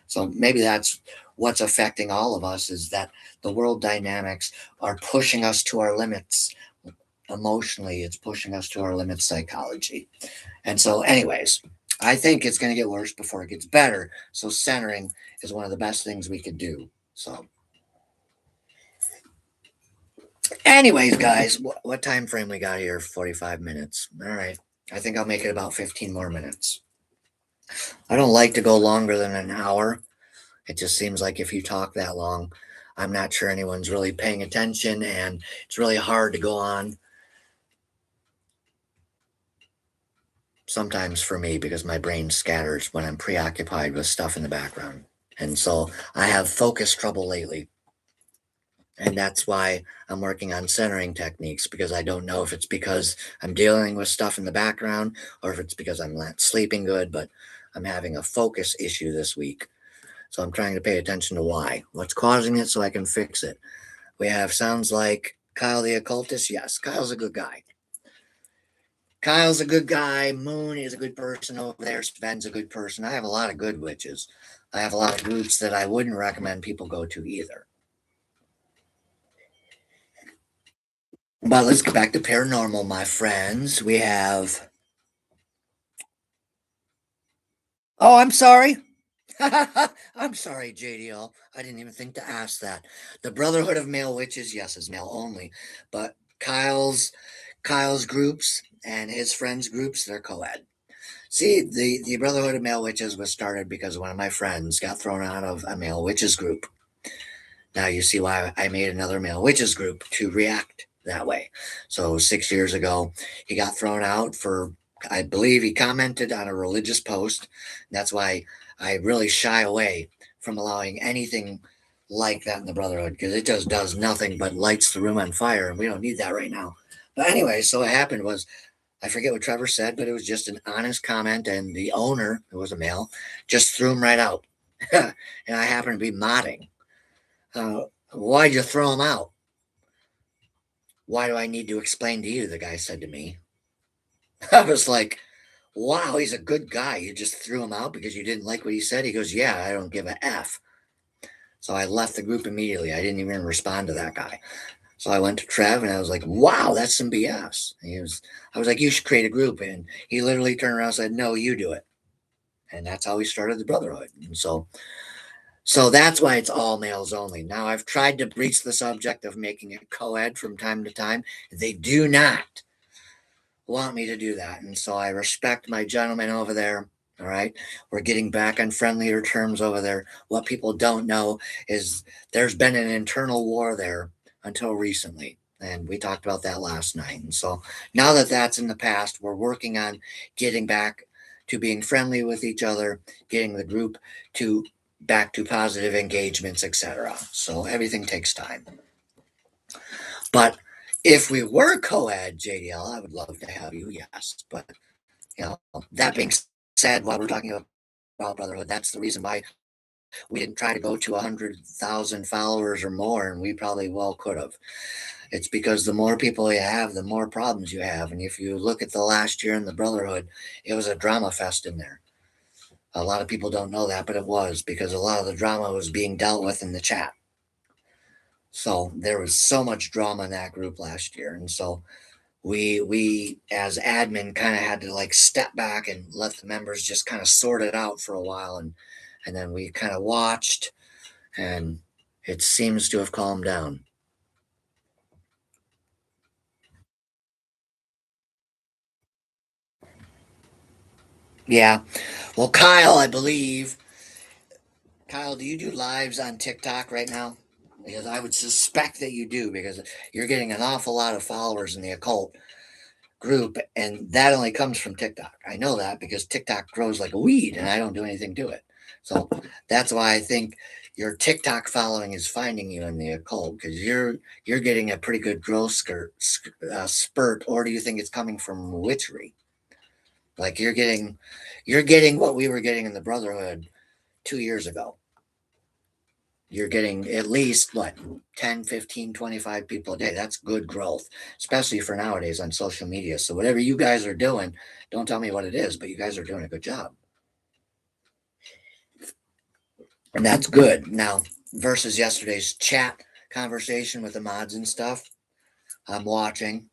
Speaker 1: So maybe that's what's affecting all of us, is that the world dynamics are pushing us to our limits emotionally. It's pushing us to our limits psychology. And so, anyways, I think it's going to get worse before it gets better. So centering is one of the best things we could do. So anyways, guys, what time frame we got here? 45 minutes. All right. I think I'll make it about 15 more minutes. I don't like to go longer than an hour. It just seems like if you talk that long, I'm not sure anyone's really paying attention, and it's really hard to go on sometimes for me because my brain scatters when I'm preoccupied with stuff in the background. And so I have focus trouble lately. And that's why I'm working on centering techniques, because I don't know if it's because I'm dealing with stuff in the background or if it's because I'm not sleeping good, but I'm having a focus issue this week. So I'm trying to pay attention to what's causing it so I can fix it. We have sounds like Kyle the occultist. Yes, Kyle's a good guy. Kyle's a good guy. Moon is a good person over there. Sven's a good person. I have a lot of good witches. I have a lot of groups that I wouldn't recommend people go to either. But let's get back to paranormal, my friends. We have. Oh, I'm sorry. I'm sorry, JDL. I didn't even think to ask that. The Brotherhood of Male Witches, yes, is male only, but Kyle's groups and his friends' groups, they're co-ed. See, the Brotherhood of Male Witches was started because one of my friends got thrown out of a male witches group. Now you see why I made another male witches group to react that way. So 6 years ago, he got thrown out for, I believe he commented on a religious post. That's why I really shy away from allowing anything like that in the Brotherhood because it just does nothing but lights the room on fire, and we don't need that right now. But anyway, so what happened was I forget what Trevor said, but it was just an honest comment, and the owner, who was a male, just threw him right out. And I happened to be modding. Why'd you throw him out? Why do I need to explain to you? The guy said to me. I was like, wow, he's a good guy. You just threw him out because you didn't like what he said? He goes, yeah, I don't give a F. So I left the group immediately. I didn't even respond to that guy. So I went to Trev and I was like, wow, that's some BS. I was like, you should create a group. And he literally turned around and said, no, you do it. And that's how we started the Brotherhood. And so that's why it's all males only. Now, I've tried to breach the subject of making it co-ed from time to time. They do not want me to do that. And so I respect my gentleman over there. All right. We're getting back on friendlier terms over there. What people don't know is there's been an internal war there until recently. And we talked about that last night. And so now that that's in the past, we're working on getting back to being friendly with each other, getting the group to back to positive engagements, etc. So everything takes time. But if we were co-ed, JDL, I would love to have you, yes. But you know, that being said, while we're talking about Brotherhood, that's the reason why we didn't try to go to 100,000 followers or more, and we probably well could have. It's because the more people you have, the more problems you have. And if you look at the last year in the Brotherhood, it was a drama fest in there. A lot of people don't know that, but it was because a lot of the drama was being dealt with in the chat. So there was so much drama in that group last year. And so we as admin kind of had to like step back and let the members just kind of sort it out for a while, and then we kind of watched, and it seems to have calmed down. Yeah. Well, Kyle, I believe. Kyle, do you do lives on TikTok right now? Because I would suspect that you do, because you're getting an awful lot of followers in the occult group, and that only comes from TikTok. I know that because TikTok grows like a weed, and I don't do anything to it. So that's why I think your TikTok following is finding you in the occult, because you're getting a pretty good growth spurt. Or do you think it's coming from witchery? Like you're getting what we were getting in the Brotherhood 2 years ago. You're getting at least what, 10, 15, 25 people a day. That's good growth, especially for nowadays on social media. So whatever you guys are doing, don't tell me what it is, but you guys are doing a good job. And that's good. Now, versus yesterday's chat conversation with the mods and stuff, I'm watching.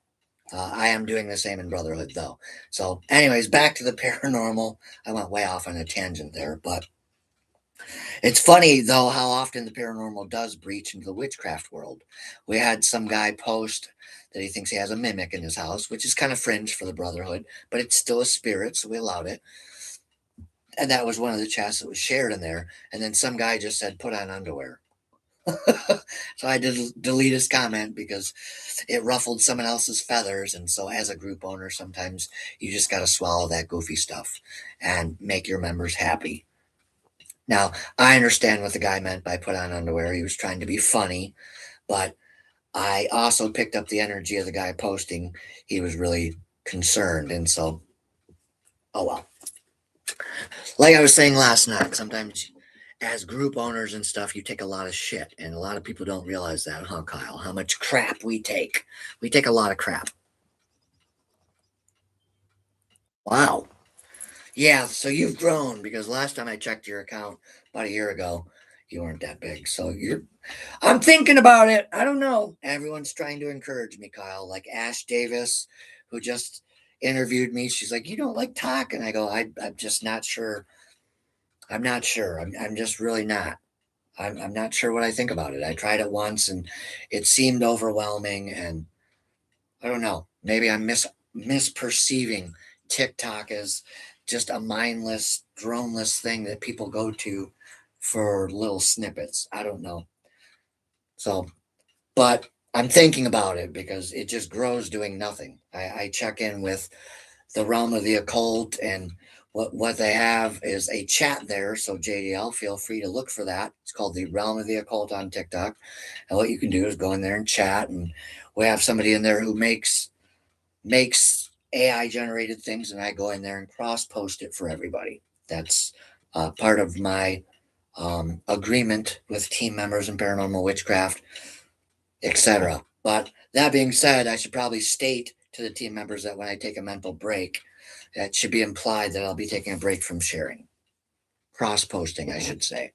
Speaker 1: I am doing the same in Brotherhood, though. So, anyways, back to the paranormal. I went way off on a tangent there, but it's funny, though, how often the paranormal does breach into the witchcraft world. We had some guy post that he thinks he has a mimic in his house, which is kind of fringe for the Brotherhood, but it's still a spirit, so we allowed it. And that was one of the chats that was shared in there. And then some guy just said, put on underwear. So I did delete his comment because it ruffled someone else's feathers. And so, as a group owner, sometimes you just got to swallow that goofy stuff and make your members happy. Now, I understand what the guy meant by put on underwear. He was trying to be funny, but I also picked up the energy of the guy posting. He was really concerned. And so, oh well. Like I was saying last night, sometimes as group owners and stuff, you take a lot of shit. And a lot of people don't realize that, huh, Kyle? How much crap we take. We take a lot of crap. Wow. Yeah, so you've grown because last time I checked your account about a year ago, you weren't that big. So you're I'm thinking about it. I don't know. Everyone's trying to encourage me, Kyle. Like Ash Davis, who just interviewed me. She's like, "You don't like talking." I go, I'm just not sure. I'm not sure. I'm just really not. I'm not sure what I think about it. I tried it once and it seemed overwhelming. And I don't know. Maybe I'm misperceiving TikTok as just a mindless, droneless thing that people go to for little snippets. I don't know. So, but I'm thinking about it because it just grows doing nothing. I check in with the realm of the occult, and what they have is a chat there. So JDL, feel free to look for that. It's called the realm of the occult on TikTok. And what you can do is go in there and chat, and we have somebody in there who makes AI generated things, and I go in there and cross post it for everybody. That's part of my agreement with team members in paranormal witchcraft, etc. But that being said, I should probably state to the team members that when I take a mental break, that should be implied that I'll be taking a break from sharing, cross posting, I should say.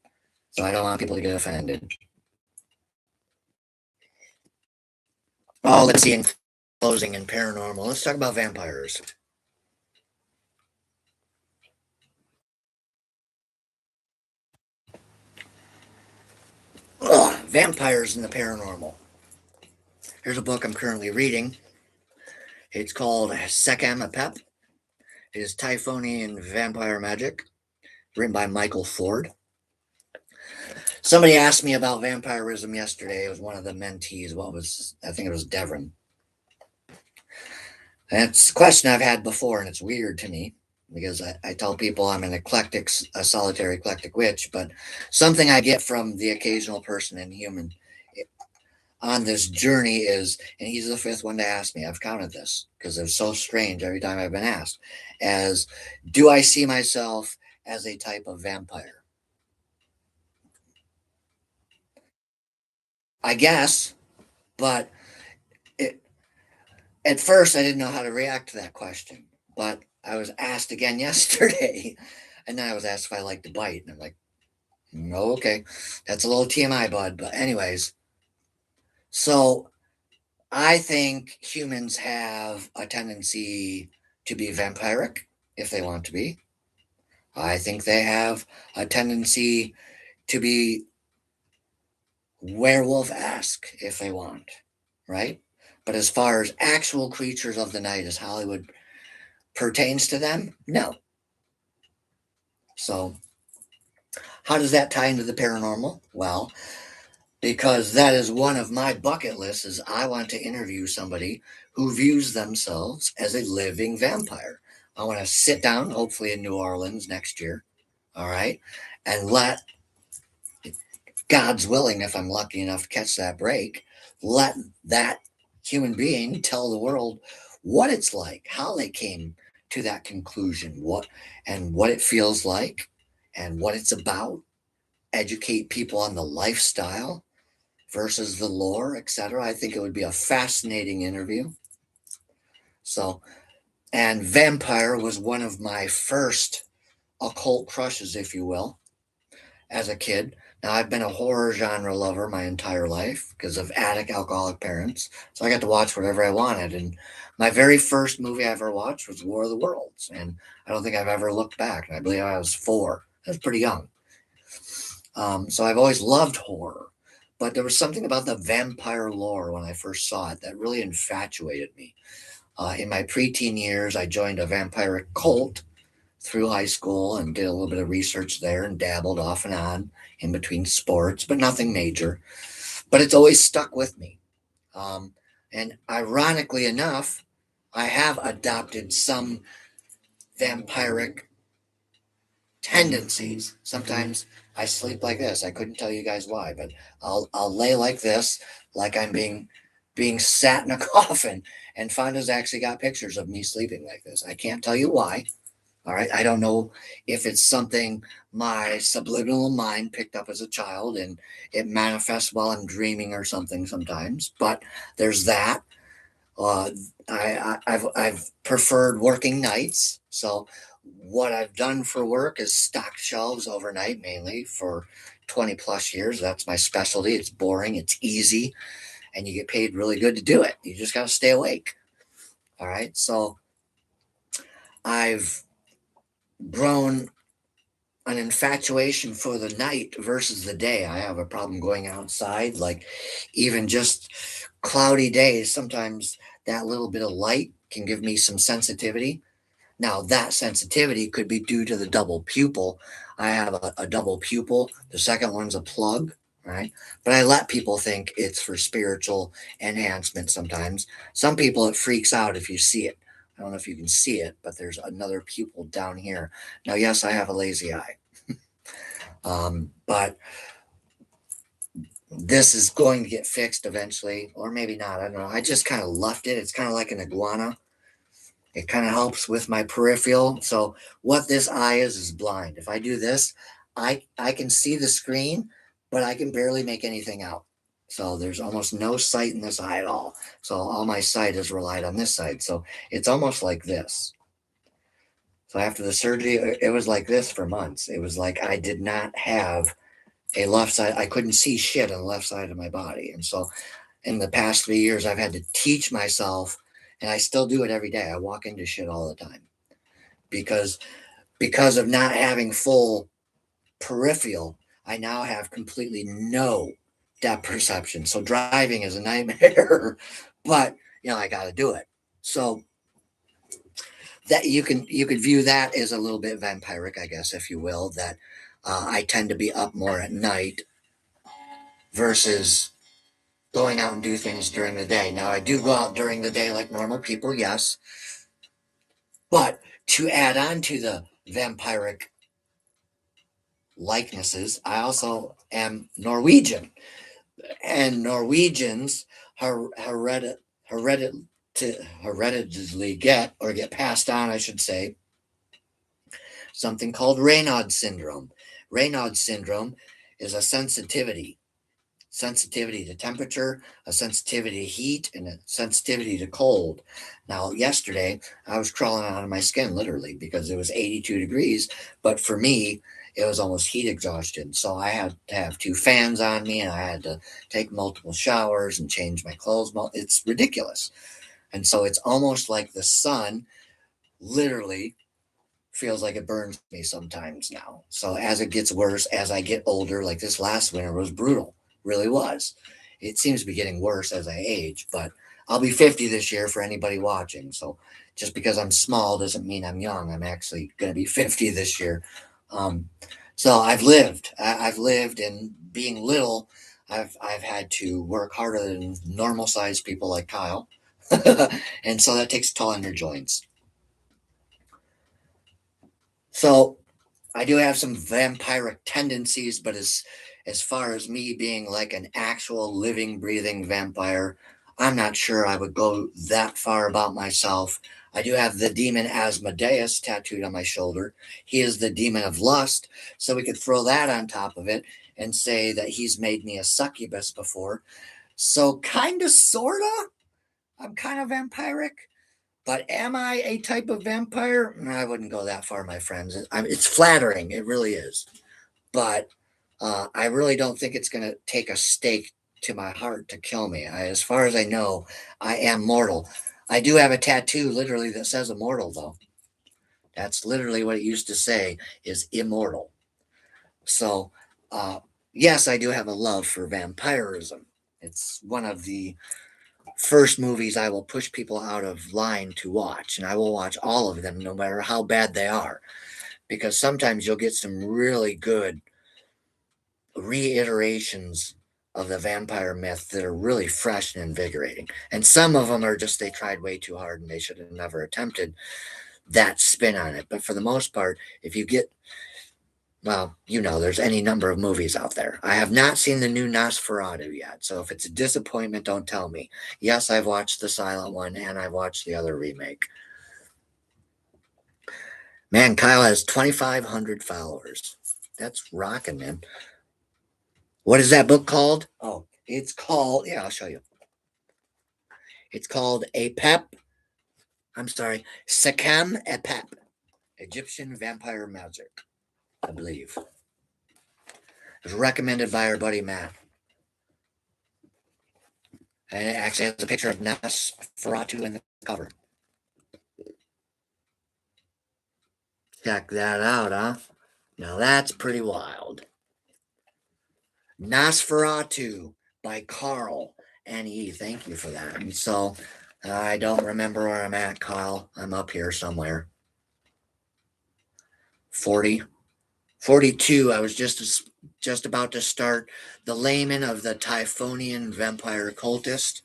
Speaker 1: So I don't want people to get offended. Oh, let's see. In closing, in paranormal, let's talk about vampires. Ugh, vampires in the paranormal. Here's a book I'm currently reading. It's called Sekam Apep. It is Typhonian Vampire Magic, written by Michael Ford. Somebody asked me about vampirism yesterday. It was one of the mentees. I think it was Devon. And it's a question I've had before, and it's weird to me because I tell people I'm a solitary eclectic witch, but something I get from the occasional person and human on this journey is, and he's the fifth one to ask me, I've counted this because it's so strange every time I've been asked, as do I see myself as a type of vampire? I guess, but it, at first I didn't know how to react to that question, but I was asked again yesterday, and then I was asked if I like to bite, and I'm like, "No, okay, that's a little TMI, bud." But anyways, so I think humans have a tendency to be vampiric if they want to be. I think they have a tendency to be werewolf-esque if they want, right? But as far as actual creatures of the night as Hollywood pertains to them, no. So how does that tie into the paranormal? Well, because that is one of my bucket lists is I want to interview somebody who views themselves as a living vampire. I want to sit down, hopefully in New Orleans next year, all right, and let God's willing, if I'm lucky enough to catch that break, let that human being tell the world what it's like, how they came to that conclusion, what it feels like, and what it's about. Educate people on the lifestyle versus the lore, etc. I think it would be a fascinating interview. So, and vampire was one of my first occult crushes, if you will, as a kid. Now, I've been a horror genre lover my entire life because of addict alcoholic parents. So I got to watch whatever I wanted. And my very first movie I ever watched was War of the Worlds. And I don't think I've ever looked back. And I believe I was 4. I was pretty young. So I've always loved horror. But there was something about the vampire lore when I first saw it that really infatuated me. In my preteen years, I joined a vampiric cult through high school and did a little bit of research there and dabbled off and on in between sports, but nothing major. But it's always stuck with me. And ironically enough, I have adopted some vampiric tendencies. Sometimes I sleep like this. I couldn't tell you guys why, but I'll lay like this, like I'm being sat in a coffin. And Fonda's actually got pictures of me sleeping like this. I can't tell you why. All right. I don't know if it's something my subliminal mind picked up as a child and it manifests while I'm dreaming or something sometimes, but there's that. Uh, I've preferred working nights. So what I've done for work is stocked shelves overnight, mainly for 20 plus years. That's my specialty. It's boring, it's easy, and you get paid really good to do it. You just got to stay awake. All right. So I've grown an infatuation for the night versus the day. I have a problem going outside, like even just cloudy days. Sometimes that little bit of light can give me some sensitivity. Now, that sensitivity could be due to the double pupil. I have a double pupil. The second one's a plug, right? But I let people think it's for spiritual enhancement sometimes. Some people, it freaks out if you see it. I don't know if you can see it, but there's another pupil down here. Now, yes, I have a lazy eye. But this is going to get fixed eventually, or maybe not. I don't know. I just kind of left it. It's kind of like an iguana. It kind of helps with my peripheral. So what this eye is blind. If I do this, I can see the screen, but I can barely make anything out. So there's almost no sight in this eye at all. So all my sight is relied on this side. So it's almost like this. So after the surgery, it was like this for months. It was like I did not have a left side. I couldn't see shit on the left side of my body. And so in the past 3 years, I've had to teach myself, and I still do it every day. I walk into shit all the time because because of not having full peripheral, I now have completely no depth perception. So driving is a nightmare, but I got to do it. So that you could view that as a little bit vampiric, I guess, if you will. That I tend to be up more at night versus going out and do things during the day. Now I do go out during the day like normal people, yes, but to add on to the vampiric likenesses, I also am Norwegian, and Norwegians hereditarily get passed on, I should say, something called Raynaud's syndrome. Raynaud's syndrome is a sensitivity to temperature, a sensitivity to heat, and a sensitivity to cold. Now, yesterday, I was crawling out of my skin literally because it was 82 degrees, but for me, it was almost heat exhaustion. So I had to have two fans on me, and I had to take multiple showers and change my clothes. It's ridiculous. And so it's almost like the sun literally feels like it burns me sometimes now. So as it gets worse, as I get older, like this last winter was brutal, really was. It seems to be getting worse as I age, but I'll be 50 this year for anybody watching. So just because I'm small doesn't mean I'm young. I'm actually going to be 50 this year. Um, so I've lived. I've lived, and being little, I've had to work harder than normal sized people like Kyle, and so that takes a toll on your joints. So I do have some vampiric tendencies, but as far as me being like an actual living, breathing vampire, I'm not sure I would go that far about myself. I do have the demon Asmodeus tattooed on my shoulder. He is the demon of lust, so we could throw that on top of it and say that he's made me a succubus before. So kind of, sorta, I'm kind of vampiric. But am I a type of vampire? No, I wouldn't go that far, my friends. It's flattering, it really is. But I really don't think it's going to take a stake to my heart to kill me. As far as I know, I am mortal. I do have a tattoo literally that says immortal, though. That's literally what it used to say, is immortal. So, yes, I do have a love for vampirism. It's one of the first movies I will push people out of line to watch, and I will watch all of them no matter how bad they are, because sometimes you'll get some really good reiterations of the vampire myth that are really fresh and invigorating. And some of them are just they tried way too hard and they should have never attempted that spin on it. But for the most part, if you get, well, there's any number of movies out there. I have not seen the new Nosferatu yet, so if it's a disappointment, don't tell me. Yes, I've watched the silent one, and I've watched the other remake. Man, Kyle has 2,500 followers. That's rocking, man. What is that book called? Oh, it's called, yeah, I'll show you. It's called Sekam Epep, Egyptian Vampire Magic, I believe. It was recommended by our buddy Matt. And it actually has a picture of Nosferatu in the cover. Check that out, huh? Now that's pretty wild. Nosferatu by Carl N.E. Thank you for that. And so I don't remember where I'm at, Kyle. I'm up here somewhere. 40. 42. I was just about to start The Layman of the Typhonian Vampire Cultist.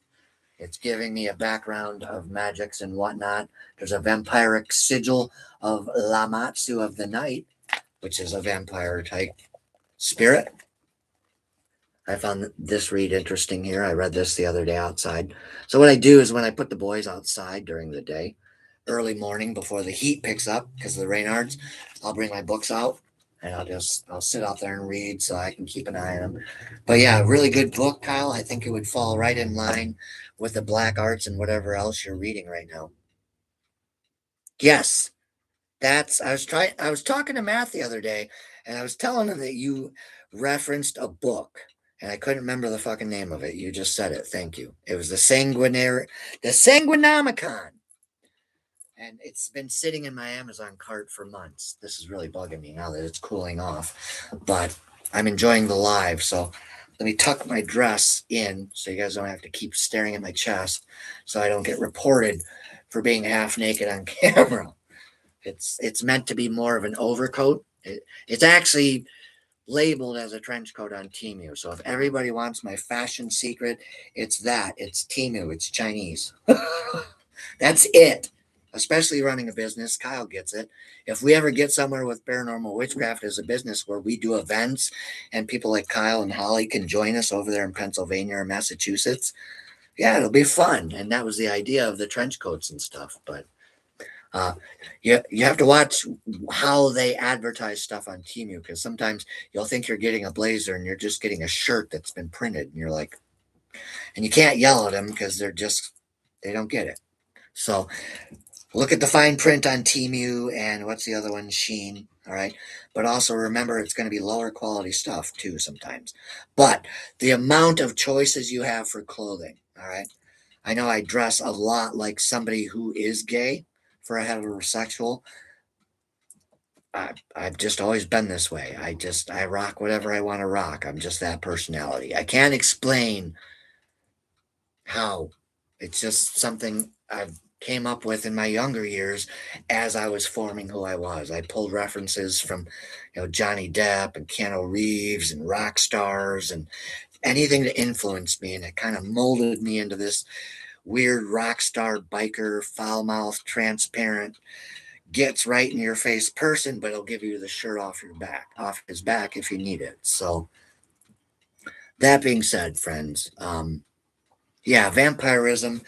Speaker 1: It's giving me a background of magics and whatnot. There's a vampiric sigil of Lamatsu of the Night, which is a vampire type spirit. I found this read interesting here. I read this the other day outside. So what I do is when I put the boys outside during the day, early morning before the heat picks up because of the Reynards, I'll bring my books out and I'll sit out there and read so I can keep an eye on them. But yeah, really good book, Kyle. I think it would fall right in line with the black arts and whatever else you're reading right now. Yes, I was talking to Matt the other day and I was telling him that you referenced a book and I couldn't remember the fucking name of it. You just said it. Thank you. It was the Sanguinomicon. And it's been sitting in my Amazon cart for months. This is really bugging me now that it's cooling off, but I'm enjoying the live. So let me tuck my dress in so you guys don't have to keep staring at my chest so I don't get reported for being half naked on camera. It's meant to be more of an overcoat. It's actually labeled as a trench coat on Temu. So if everybody wants my fashion secret, it's that. It's Temu. It's Chinese. That's it. Especially running a business, Kyle gets it. If we ever get somewhere with Paranormal Witchcraft as a business where we do events and people like Kyle and Holly can join us over there in Pennsylvania or Massachusetts, yeah, it'll be fun. And that was the idea of the trench coats and stuff. But you have to watch how they advertise stuff on Temu because sometimes you'll think you're getting a blazer and you're just getting a shirt that's been printed. And you're like, and you can't yell at them because they don't get it. So look at the fine print on Temu and what's the other one? Sheen. All right. But also remember it's going to be lower quality stuff too sometimes. But the amount of choices you have for clothing. All right. I know I dress a lot like somebody who is gay for a heterosexual. I've just always been this way. I rock whatever I want to rock. I'm just that personality. I can't explain how. It's just something I've came up with in my younger years as I was forming who I was. I pulled references from, Johnny Depp and Keanu Reeves and rock stars and anything that influenced me, and it kind of molded me into this weird rock star biker, foul mouthed, transparent, gets right in your face person, but he'll give you the shirt off his back if you need it. So that being said, friends, yeah, vampirism,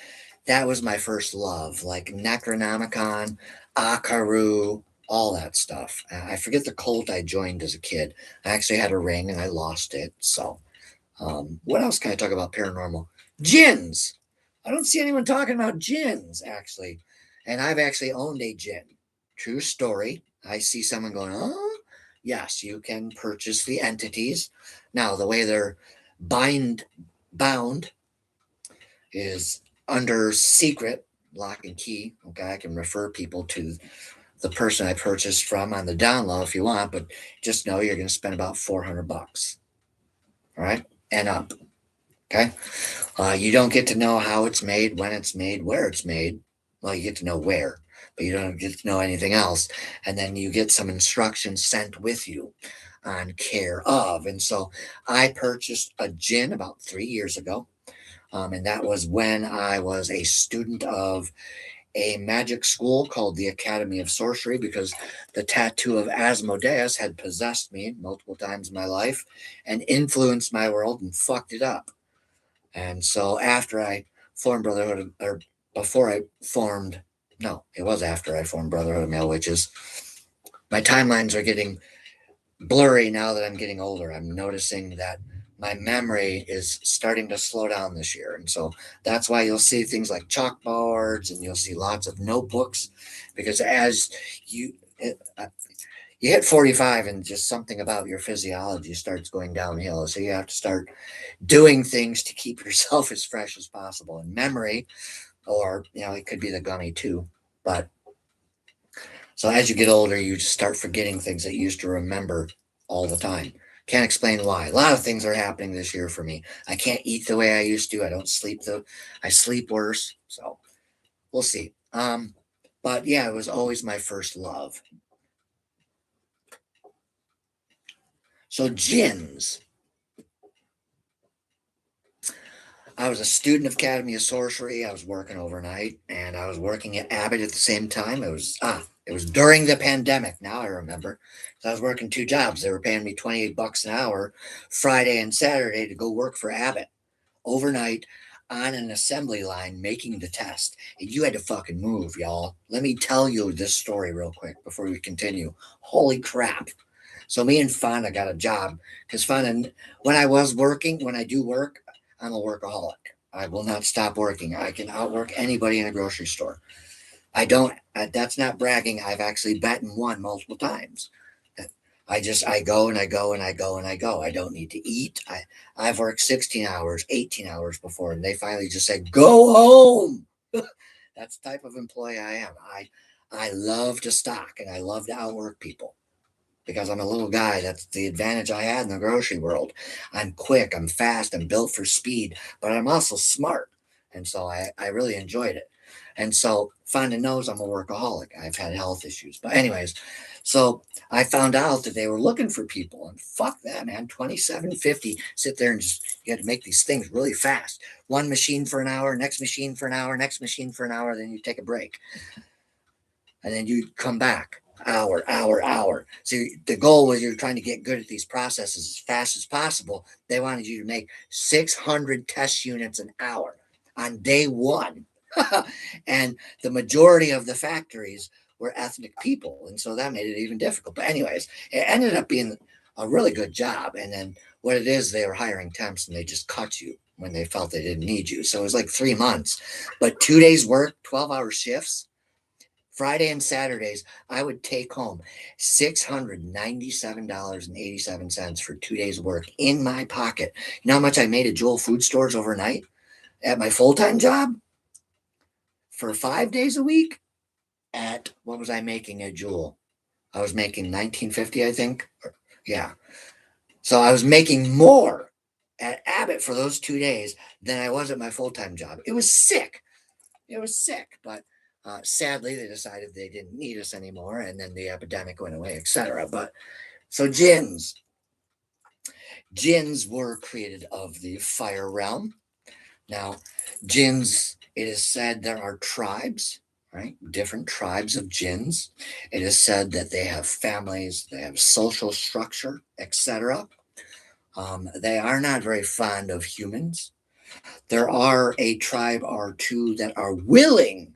Speaker 1: that was my first love, like Necronomicon, Akaru, all that stuff. I forget the cult I joined as a kid. I actually had a ring and I lost it. So, what else can I talk about paranormal? Gins. I don't see anyone talking about gins, actually. And I've actually owned a gin. True story. I see someone going, oh, yes, you can purchase the entities. Now, the way they're bound is under secret lock and key. Okay, I can refer people to the person I purchased from on the down low if you want, but just know you're going to spend about $400. All right, and up. Okay, you don't get to know how it's made, when it's made, where it's made. Well, you get to know where, but you don't get to know anything else. And then you get some instructions sent with you on care of. And so I purchased a gin about 3 years ago. And that was when I was a student of a magic school called the Academy of Sorcery because the tattoo of Asmodeus had possessed me multiple times in my life and influenced my world and fucked it up. And so after I formed Brotherhood, or before I formed, no, it was after I formed Brotherhood of Male Witches, my timelines are getting blurry now that I'm getting older. I'm noticing that my memory is starting to slow down this year. And so that's why you'll see things like chalkboards and you'll see lots of notebooks because as you, you hit 45 and just something about your physiology starts going downhill. So you have to start doing things to keep yourself as fresh as possible. And memory, or, it could be the gummy too. But so as you get older, you just start forgetting things that you used to remember all the time. Can't explain why. A lot of things are happening this year for me. I can't eat the way I used to. I don't sleep I sleep worse. So we'll see. But yeah, it was always my first love. So gins. I was a student of Academy of Sorcery. I was working overnight, and I was working at Abbott at the same time. It was during the pandemic. Now I remember. So I was working two jobs. They were paying me $28 an hour, Friday and Saturday, to go work for Abbott overnight on an assembly line making the test. And you had to fucking move, y'all. Let me tell you this story real quick before we continue. Holy crap! So me and Fonda got a job because Fonda, when I do work, I'm a workaholic. I will not stop working. I can outwork anybody in a grocery store. I don't. That's not bragging. I've actually bet and won multiple times. I go and I go and I go and I go. I don't need to eat. I've worked 16 hours, 18 hours before, and they finally just said, "Go home." That's the type of employee I am. I love to stock and I love to outwork people because I'm a little guy. That's the advantage I had in the grocery world. I'm quick, I'm fast, I'm built for speed, but I'm also smart. And so I really enjoyed it. And so Fonda knows I'm a workaholic. I've had health issues. But anyways, so I found out that they were looking for people and fuck that, man. 27.50. Sit there and just you got to make these things really fast. One machine for an hour, next machine for an hour, next machine for an hour, then you take a break. And then you come back hour. So the goal was you're trying to get good at these processes as fast as possible. They wanted you to make 600 test units an hour on day one. And the majority of the factories were ethnic people. And so that made it even difficult. But, anyways, it ended up being a really good job. And then what it is, they were hiring temps and they just cut you when they felt they didn't need you. So it was like 3 months, but 2 days work, 12-hour shifts. Friday and Saturdays, I would take home $697.87 for 2 days of work in my pocket. You know how much I made at Jewel Food Stores overnight at my full-time job for 5 days a week? At what was I making at Jewel? I was making 1950, I think. Yeah. So I was making more at Abbott for those 2 days than I was at my full-time job. It was sick. But sadly, they decided they didn't need us anymore, and then the epidemic went away, etc. But so jinns were created of the fire realm. Now, jinns, it is said there are tribes, right? Different tribes of jinns. It is said that they have families, they have social structure, etc. They are not very fond of humans. There are a tribe or two that are willing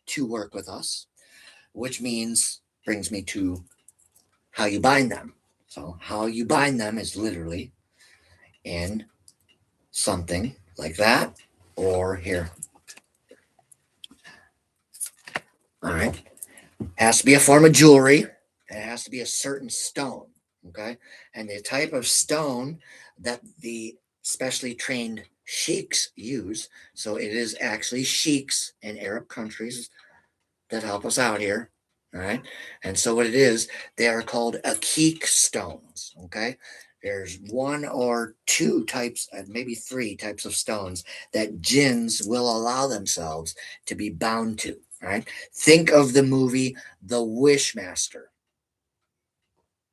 Speaker 1: to work with us, which brings me to how you bind them. So, how you bind them is literally in something like that, or here. All right. Has to be a form of jewelry. It has to be a certain stone. Okay. And the type of stone that the specially trained sheiks use. So it is actually sheiks in Arab countries that help us out here. All right. And so what it is, they are called aqiq stones. Okay. There's one or two types, maybe three types of stones that jinns will allow themselves to be bound to. All right. Think of the movie The Wishmaster.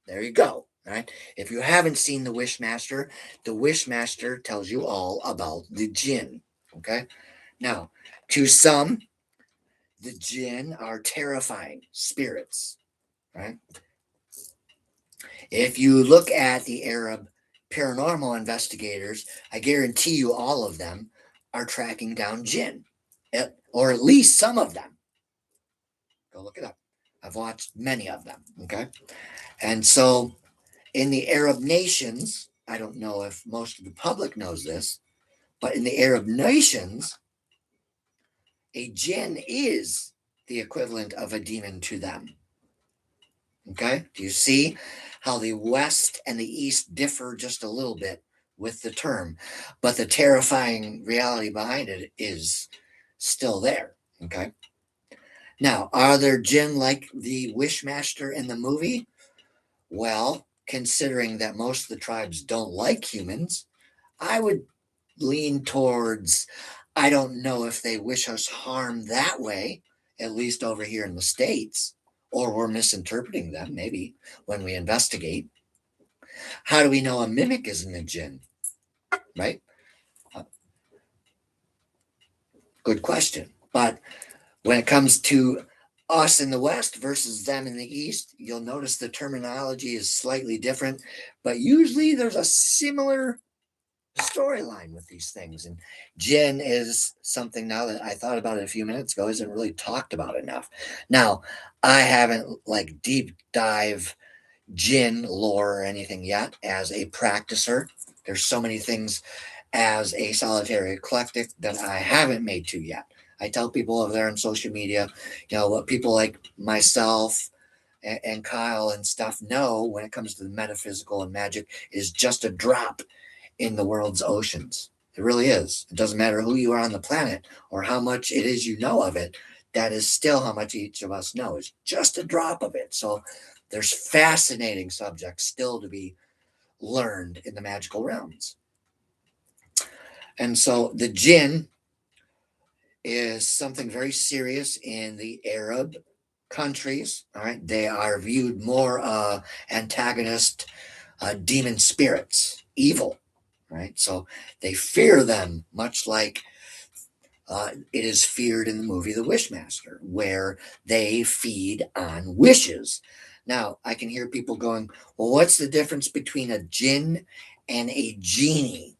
Speaker 1: There you go. All right. If you haven't seen The Wishmaster tells you all about the jinn. Okay. Now, to some, the jinn are terrifying spirits, right? If you look at the Arab paranormal investigators, I guarantee you all of them are tracking down jinn, or at least some of them. Go look it up. I've watched many of them, okay? And so in the Arab nations, I don't know if most of the public knows this, but in the Arab nations, a jinn is the equivalent of a demon to them. Okay? Do you see how the West and the East differ just a little bit with the term? But the terrifying reality behind it is still there. Okay? Now, are there jinn like the Wishmaster in the movie? Well, considering that most of the tribes don't like humans, I would lean towards I don't know if they wish us harm that way, at least over here in the States, or we're misinterpreting them maybe when we investigate. How do we know a mimic isn't a jinn? Right? Uh, Good question. But when it comes to us in the West versus them in the East, you'll notice the terminology is slightly different, but usually there's a similar storyline with these things. And jinn is something, now that I thought about it a few minutes ago, isn't really talked about enough. Now, I haven't like deep dive jinn lore or anything yet as a practicer. There's so many things as a solitary eclectic that I haven't made to yet. I tell people over there on social media, what people like myself and Kyle and stuff know when it comes to the metaphysical and magic is just a drop in the world's oceans. It really is. It doesn't matter who you are on the planet or how much it is you know of it. That is still how much each of us know. It's just a drop of it. So there's fascinating subjects still to be learned in the magical realms. And so the jinn is something very serious in the Arab countries. All right. They are viewed more antagonist, demon spirits, evil. Right. So they fear them much like it is feared in the movie The Wishmaster, where they feed on wishes. Now, I can hear people going, well, what's the difference between a jinn and a genie?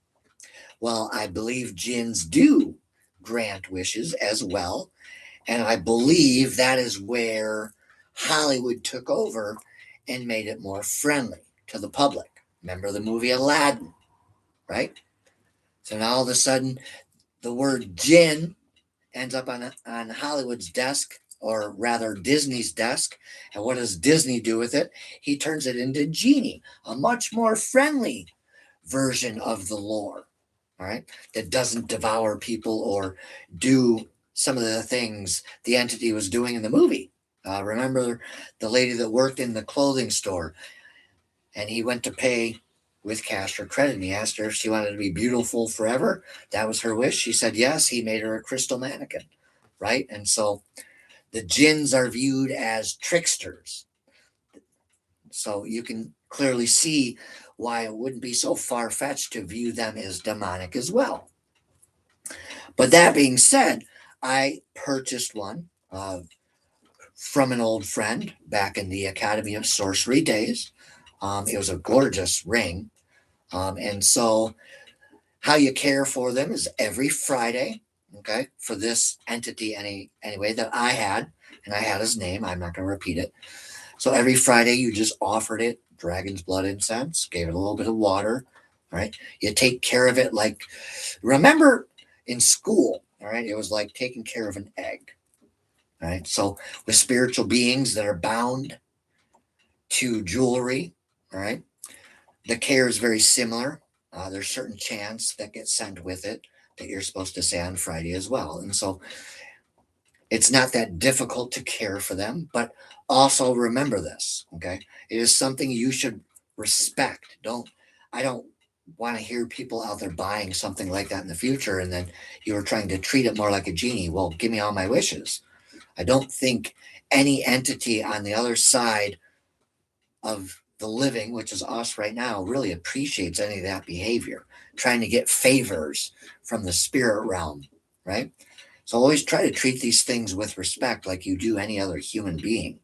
Speaker 1: Well, I believe jinns do grant wishes as well. And I believe that is where Hollywood took over and made it more friendly to the public. Remember the movie Aladdin, right? So now all of a sudden, the word jinn ends up on Hollywood's desk, or rather Disney's desk. And what does Disney do with it? He turns it into genie, a much more friendly version of the lore, all right, that doesn't devour people or do some of the things the entity was doing in the movie. Remember the lady that worked in the clothing store, and he went to pay with cash or credit, and he asked her if she wanted to be beautiful forever. That was her wish. She said yes. He made her a crystal mannequin, right? And so the jinns are viewed as tricksters. So you can clearly see why it wouldn't be so far-fetched to view them as demonic as well. But that being said, I purchased one from an old friend back in the Academy of Sorcery days. It was a gorgeous ring. And so how you care for them is every Friday, okay, for this entity anyway that I had, and I had his name. I'm not going to repeat it. So every Friday you just offered it dragon's blood incense, gave it a little bit of water, all right? You take care of it like, remember in school, all right, it was like taking care of an egg, all right? So with spiritual beings that are bound to jewelry, all right, the care is very similar. There's certain chants that get sent with it that you're supposed to say on Friday as well. And so it's not that difficult to care for them, but also remember this, okay? It is something you should respect. I don't want to hear people out there buying something like that in the future and then you're trying to treat it more like a genie. Well, give me all my wishes. I don't think any entity on the other side of the living, which is us right now, really appreciates any of that behavior, trying to get favors from the spirit realm, right? So always try to treat these things with respect like you do any other human being.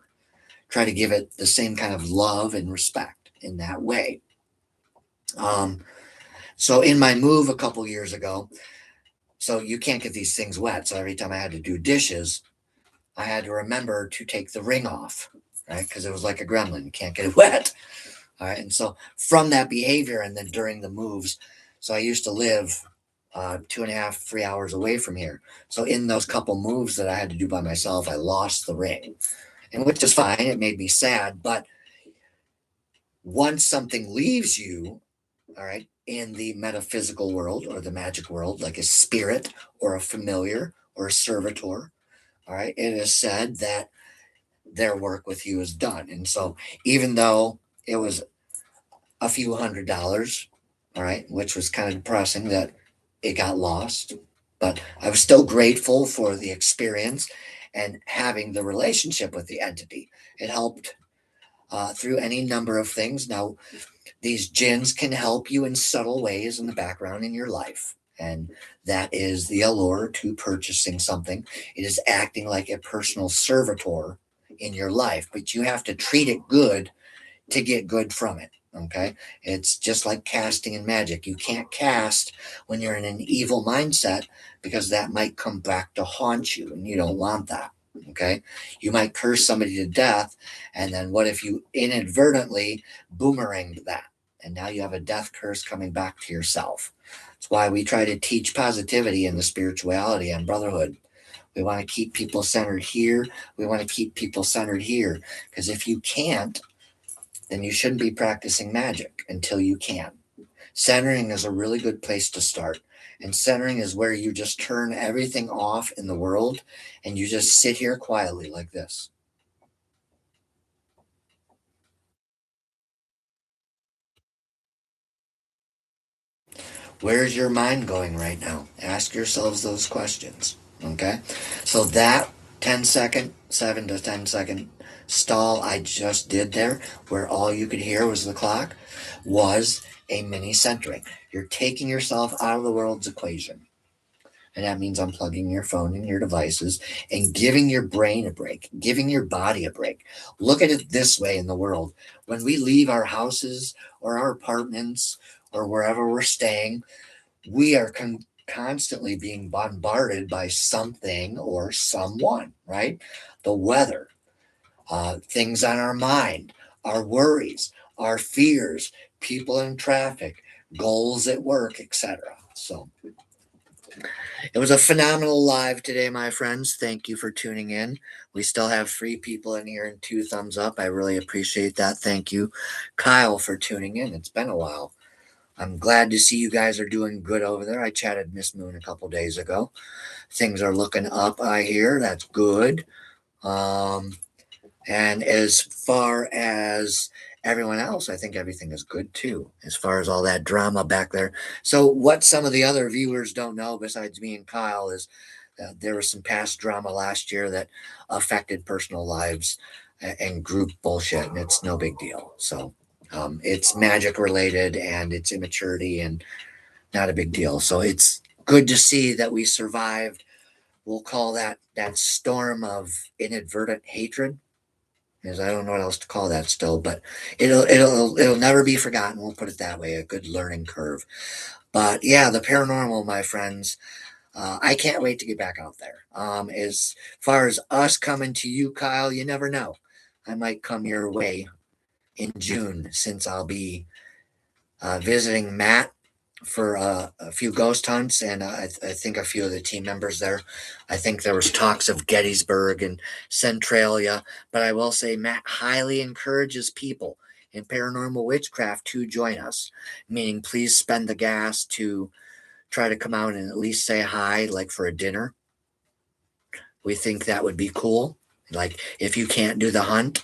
Speaker 1: Try to give it the same kind of love and respect in that way. So in my move a couple years ago, so you can't get these things wet. So every time I had to do dishes, I had to remember to take the ring off, right? Because it was like a gremlin. You can't get it wet. All right. And so from that behavior and then during the moves, so I used to live 2.5, 3 hours away from here. So in those couple moves that I had to do by myself, I lost the ring, and which is fine. It made me sad. But once something leaves you, all right, in the metaphysical world or the magic world, like a spirit or a familiar or a servitor, all right, it is said that their work with you is done. And so even though it was a few $100s, all right, which was kind of depressing that it got lost, but I was still grateful for the experience and having the relationship with the entity. It helped through any number of things. Now, these jinns can help you in subtle ways in the background in your life. And that is the allure to purchasing something. It is acting like a personal servitor in your life, but you have to treat it good to get good from it. Okay. It's just like casting and magic. You can't cast when you're in an evil mindset because that might come back to haunt you and you don't want that. Okay. You might curse somebody to death. And then what if you inadvertently boomeranged that? And now you have a death curse coming back to yourself. That's why we try to teach positivity and the spirituality and brotherhood. We want to keep people centered here. We want to keep people centered here. Because if you can't, then you shouldn't be practicing magic until you can. Centering is a really good place to start. And centering is where you just turn everything off in the world and you just sit here quietly like this. Where's your mind going right now? Ask yourselves those questions. Okay? So that 10-second, 7 to 10-second stall I just did there, where all you could hear was the clock, was a mini centering. You're taking yourself out of the world's equation. And that means unplugging your phone and your devices and giving your brain a break, giving your body a break. Look at it this way in the world. When we leave our houses or our apartments or wherever we're staying, we are constantly being bombarded by something or someone, right? The weather, things on our mind, our worries, our fears, people in traffic, goals at work, etc. So it was a phenomenal live today, my friends. Thank you for tuning in. We still have 3 people in here and 2 thumbs up. I really appreciate that. Thank you, Kyle, for tuning in. It's been a while. I'm glad to see you guys are doing good over there. I chatted Miss Moon a couple days ago. Things are looking up, I hear. That's good. Um, and as far as everyone else, I think everything is good too, as far as all that drama back there. So, what some of the other viewers don't know, besides me and Kyle, is there was some past drama last year that affected personal lives and group bullshit, and it's no big deal. So, it's magic related and it's immaturity and not a big deal. So, it's good to see that we survived. We'll call that storm of inadvertent hatred, because I don't know what else to call that still, but it'll never be forgotten. We'll put it that way. A good learning curve. But yeah, the paranormal, my friends. I can't wait to get back out there. As far as us coming to you, Kyle, you never know. I might come your way in June, since I'll be visiting Matt for a few ghost hunts, and I think a few of the team members there. I think there was talks of Gettysburg and Centralia, but I will say Matt highly encourages people in paranormal witchcraft to join us, meaning please spend the gas to try to come out and at least say hi, like for a dinner. We think that would be cool. Like if you can't do the hunt,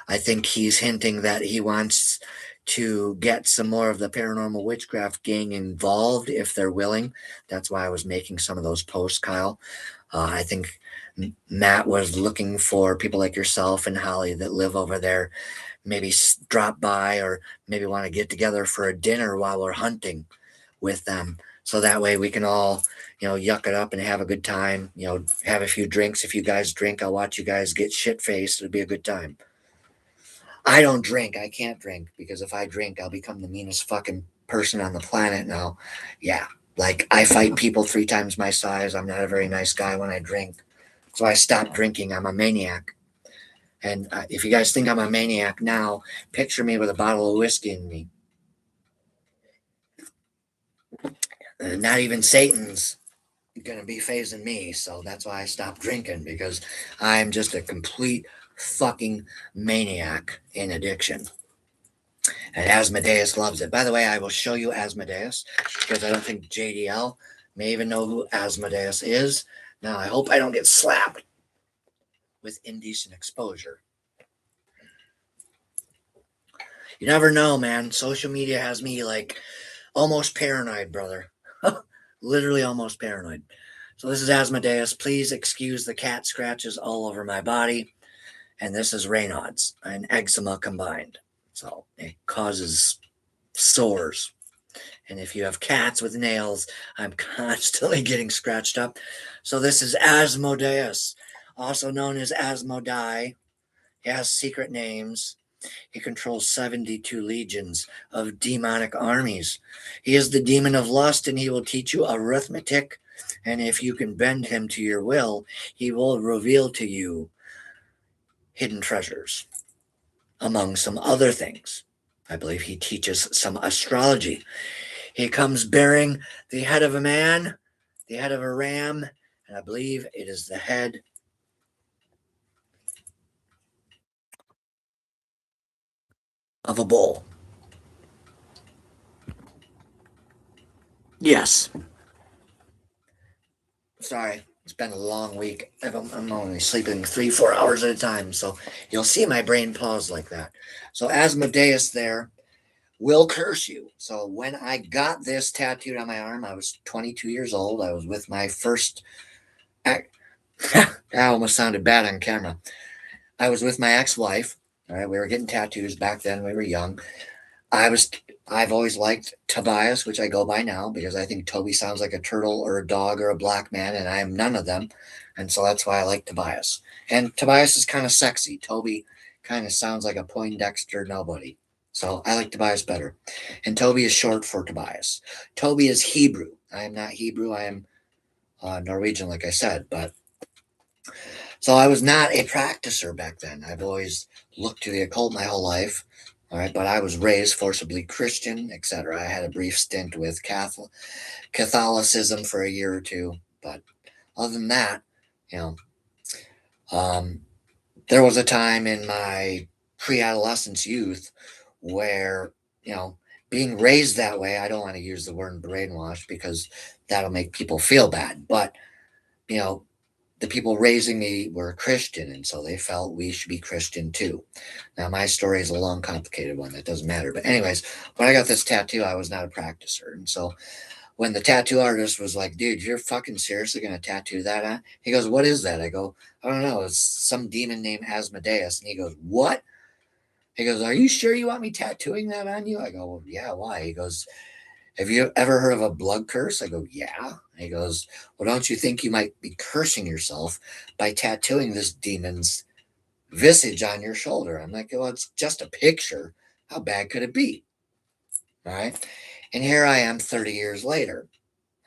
Speaker 1: I think he's hinting that he wants to get some more of the paranormal witchcraft gang involved if they're willing. That's why I was making some of those posts, Kyle. I think Matt was looking for people like yourself and Holly that live over there, maybe drop by or maybe want to get together for a dinner while we're hunting with them. So that way we can all, yuck it up and have a good time, have a few drinks. If you guys drink, I'll watch you guys get shit faced. It'll be a good time. I don't drink. I can't drink because if I drink, I'll become the meanest fucking person on the planet now. Yeah. Like I fight people 3 times my size. I'm not a very nice guy when I drink. So I stopped drinking. I'm a maniac. And if you guys think I'm a maniac now, picture me with a bottle of whiskey in me. Not even Satan's going to be phasing me. So that's why I stopped drinking, because I'm just a complete fucking maniac in addiction. And Asmodeus loves it. By the way, I will show you Asmodeus, because I don't think JDL may even know who Asmodeus is. Now, I hope I don't get slapped with indecent exposure. You never know, man. Social media has me like almost paranoid, brother. Literally almost paranoid. So this is Asmodeus. Please excuse the cat scratches all over my body. And this is Raynaud's and eczema combined. So it causes sores. And if you have cats with nails, I'm constantly getting scratched up. So this is Asmodeus, also known as Asmodai. He has secret names. He controls 72 legions of demonic armies. He is the demon of lust, and he will teach you arithmetic. And if you can bend him to your will, he will reveal to you hidden treasures, among some other things. I believe he teaches some astrology. He comes bearing the head of a man, the head of a ram, and I believe it is the head of a bull. Yes. Sorry, it's been a long week. I'm only sleeping 3-4 hours at a time, so you'll see my brain pause like that. So Asmodeus there will curse you. So when I got this tattooed on my arm, I was 22 years old. I was with my first. That almost sounded bad on camera. I was with my ex-wife. All right, we were getting tattoos back then. We were young. I was I've always liked Tobias, which I go by now, because I think Toby sounds like a turtle or a dog or a black man, and I am none of them. And so that's why I like Tobias. And Tobias is kind of sexy. Toby kind of sounds like a Poindexter nobody. So I like Tobias better. And Toby is short for Tobias. Toby is Hebrew. I am not Hebrew. I am Norwegian, like I said. But so I was not a practicer back then. I've always looked to the occult my whole life. All right, but I was raised forcibly Christian, etc. I had a brief stint with Catholicism for a year or two, but other than that, you know, um, there was a time in my pre-adolescence youth where, you know, being raised that way, I don't want to use the word brainwash because that'll make people feel bad, but you know, the people raising me were Christian, and so they felt we should be Christian too. Now, my story is a long, complicated one. That doesn't matter. But, anyways, when I got this tattoo, I was not a practicer. And so when the tattoo artist was like, dude, you're fucking seriously going to tattoo that on? He goes, what is that? I go, I don't know. It's some demon named Asmodeus. And he goes, what? He goes, are you sure you want me tattooing that on you? I go, well, yeah, why? He goes, have you ever heard of a blood curse? I go, yeah. He goes, well, don't you think you might be cursing yourself by tattooing this demon's visage on your shoulder? I'm like, well, it's just a picture. How bad could it be? All right. And here I am 30 years later.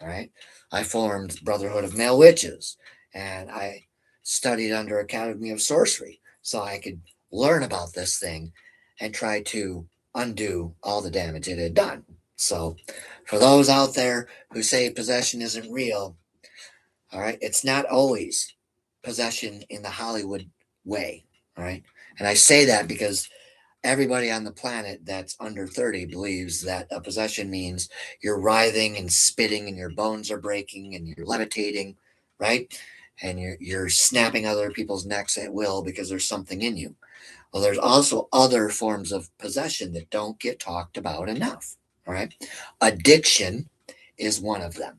Speaker 1: All right. I formed Brotherhood of Male Witches, and I studied under Academy of Sorcery so I could learn about this thing and try to undo all the damage it had done. So, for those out there who say possession isn't real, all right, it's not always possession in the Hollywood way. All right. And I say that because everybody on the planet that's under 30 believes that a possession means you're writhing and spitting and your bones are breaking and you're levitating, right? And you're snapping other people's necks at will because there's something in you. Well, there's also other forms of possession that don't get talked about enough. All right. Addiction is one of them.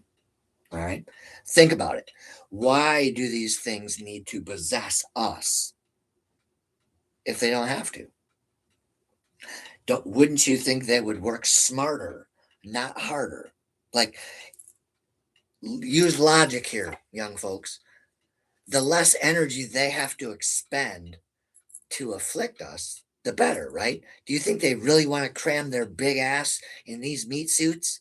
Speaker 1: All right. Think about it. Why do these things need to possess us if they don't have to? Wouldn't you think they would work smarter, not harder? Like, use logic here, young folks. The less energy they have to expend to afflict us, the better, right? Do you think they really want to cram their big ass in these meat suits?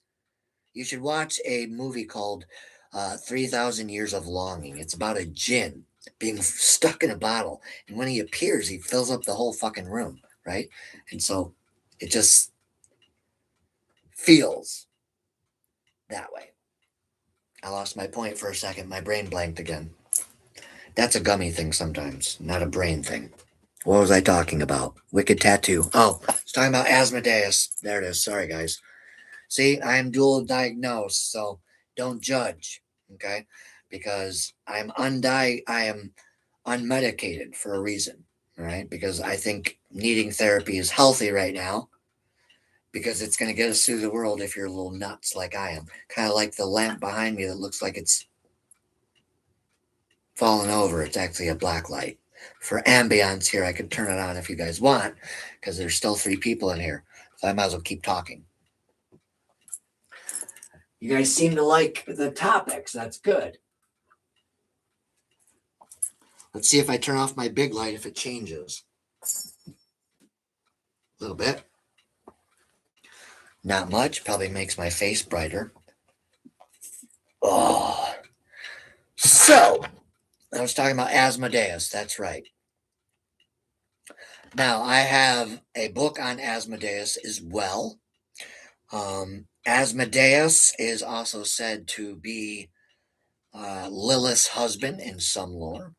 Speaker 1: You should watch a movie called 3,000 Years of Longing. It's about a jinn. being stuck in a bottle. And when he appears, he fills up the whole fucking room, right? And so it just feels that way. I lost my point for a second. My brain blanked again. That's a gummy thing sometimes, not a brain thing. What was I talking about? Wicked tattoo. Oh, I was talking about Asmodeus. There it is. Sorry, guys. See, I am dual diagnosed, so don't judge, okay? Because I am unmedicated for a reason, all right? Because I think needing therapy is healthy right now because it's going to get us through the world if you're a little nuts like I am. Kind of like the lamp behind me that looks like it's fallen over. It's actually a black light. For ambiance here, I could turn it on if you guys want because there's still 3 people in here. So I might as well keep talking. You guys seem to like the topics. That's good. Let's see if I turn off my big light if it changes. A little bit. Not much. Probably makes my face brighter. Oh. So, I was talking about Asmodeus. That's right. Now, I have a book on Asmodeus as well. Asmodeus is also said to be Lilith's husband in some lore.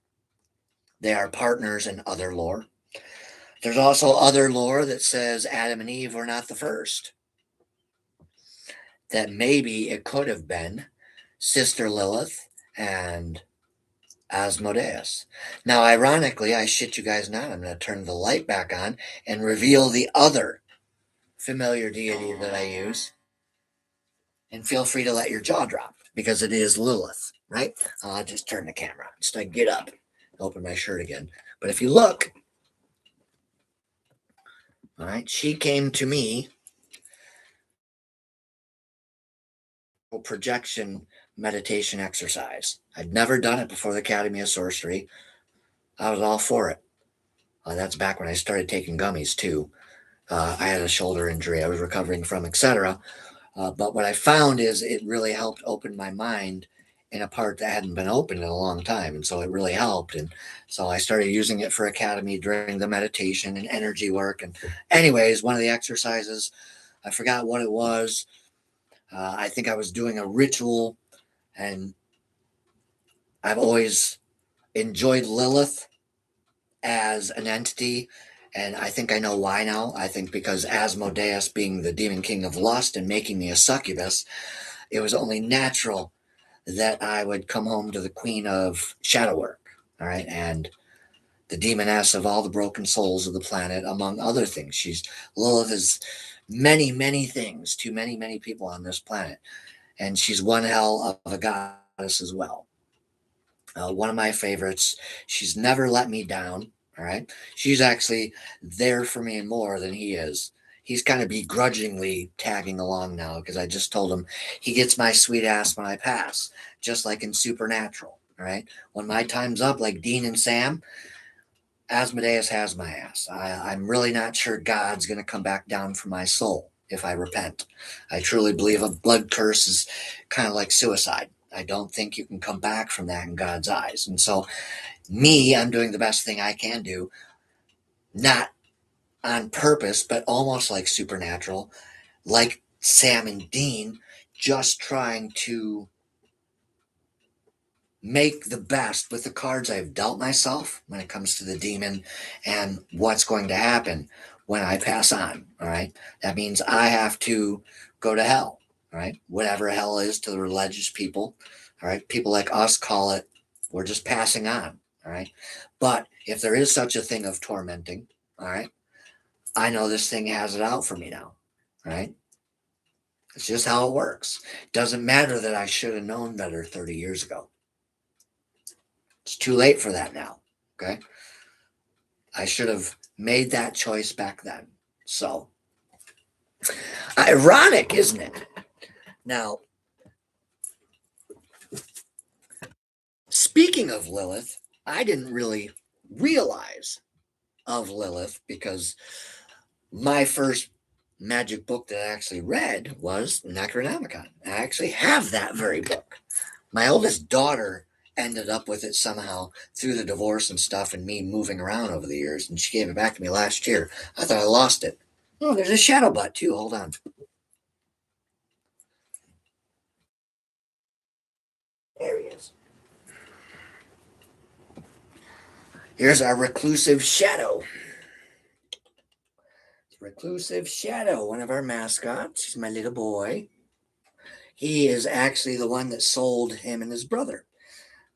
Speaker 1: They are partners in other lore. There's also other lore that says Adam and Eve were not the first. That maybe it could have been Sister Lilith and Asmodeus. Now, ironically, I shit you guys not, I'm going to turn the light back on and reveal the other familiar deity that I use. And feel free to let your jaw drop because it is Lilith, right? I'll just turn the camera. Just I get up, open my shirt again. But if you look, all right, she came to me projection meditation exercise. I'd never done it before the Academy of Sorcery. I was all for it. That's back when I started taking gummies too. I had a shoulder injury I was recovering from, etc. But what I found is it really helped open my mind in a part that hadn't been open in a long time. And so it really helped. And so I started using it for Academy during the meditation and energy work. And anyways, one of the exercises, I forgot what it was. I think I was doing a ritual, and I've always enjoyed Lilith as an entity, and I think I know why now. I think because Asmodeus being the demon king of lust and making me a succubus, it was only natural that I would come home to the queen of shadow work, all right, and the demoness of all the broken souls of the planet, among other things. Lilith is many, many things to many, many people on this planet. And she's one hell of a goddess as well. One of my favorites. She's never let me down. All right. She's actually there for me more than he is. He's kind of begrudgingly tagging along now because I just told him he gets my sweet ass when I pass, just like in Supernatural. All right. When my time's up, like Dean and Sam, Asmodeus has my ass. I'm really not sure God's going to come back down for my soul if I repent. I truly believe a blood curse is kind of like suicide. I don't think you can come back from that in God's eyes. And so, I'm doing the best thing I can do, not on purpose, but almost like Supernatural, like Sam and Dean, just trying to make the best with the cards I've dealt myself when it comes to the demon and what's going to happen when I pass on. All right. That means I have to go to hell. All right. Whatever hell is to the religious people. All right. People like us call it, we're just passing on. All right. But if there is such a thing of tormenting, all right, I know this thing has it out for me now. All right. It's just how it works. Doesn't matter that I should have known better 30 years ago. It's too late for that now. Okay. I should have made that choice back then. So, ironic, isn't it? Now, speaking of Lilith, I didn't really realize of Lilith because my first magic book that I actually read was Necronomicon. I actually have that very book. My oldest daughter ended up with it somehow through the divorce and stuff and me moving around over the years. And she gave it back to me last year. I thought I lost it. Oh, there's a shadow bot too. Hold on. There he is. Here's our reclusive shadow. Reclusive Shadow, one of our mascots. He's my little boy. He is actually the one that sold him and his brother.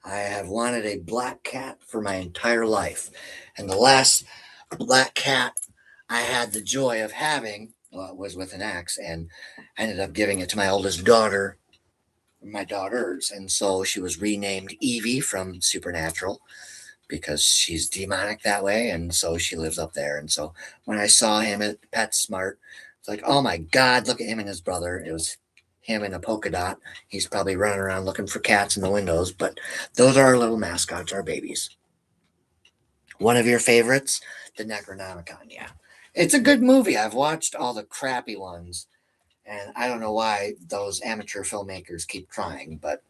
Speaker 1: I have wanted a black cat for my entire life. And the last black cat I had the joy of having was with an ex, and I ended up giving it to my oldest daughter, my daughters. And so she was renamed Evie from Supernatural, because she's demonic that way, and so she lives up there. And so when I saw him at PetSmart, it's like, oh my God, look at him and his brother. It was him and a polka dot. He's probably running around looking for cats in the windows, but those are our little mascots, our babies. One of your favorites, the Necronomicon. Yeah, it's a good movie. I've watched all the crappy ones, and I don't know why those amateur filmmakers keep trying, but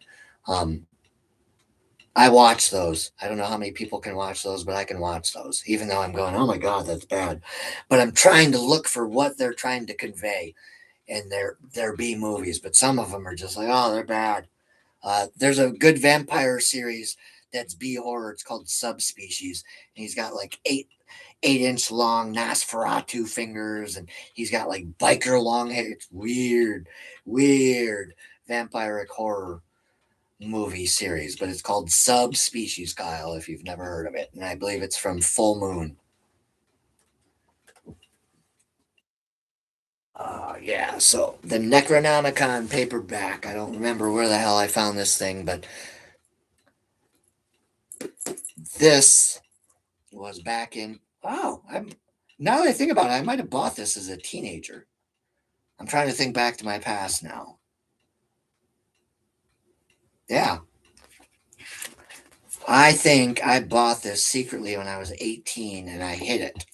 Speaker 1: I watch those. I don't know how many people can watch those, but I can watch those, even though I'm going, oh my God, that's bad. But I'm trying to look for what they're trying to convey in their B movies. But some of them are just like, oh, they're bad. There's a good vampire series that's B horror. It's called Subspecies. And he's got like 8-inch long Nosferatu fingers, and he's got like biker long hair. It's weird vampiric horror movie series, but it's called Subspecies, Kyle, if you've never heard of it. And I believe it's from Full Moon. Yeah, so the Necronomicon paperback. I don't remember where the hell I found this thing, but this was back in. Oh, now that I think about it, I might have bought this as a teenager. I'm trying to think back to my past now. Yeah. I think I bought this secretly when I was 18 and I hid it.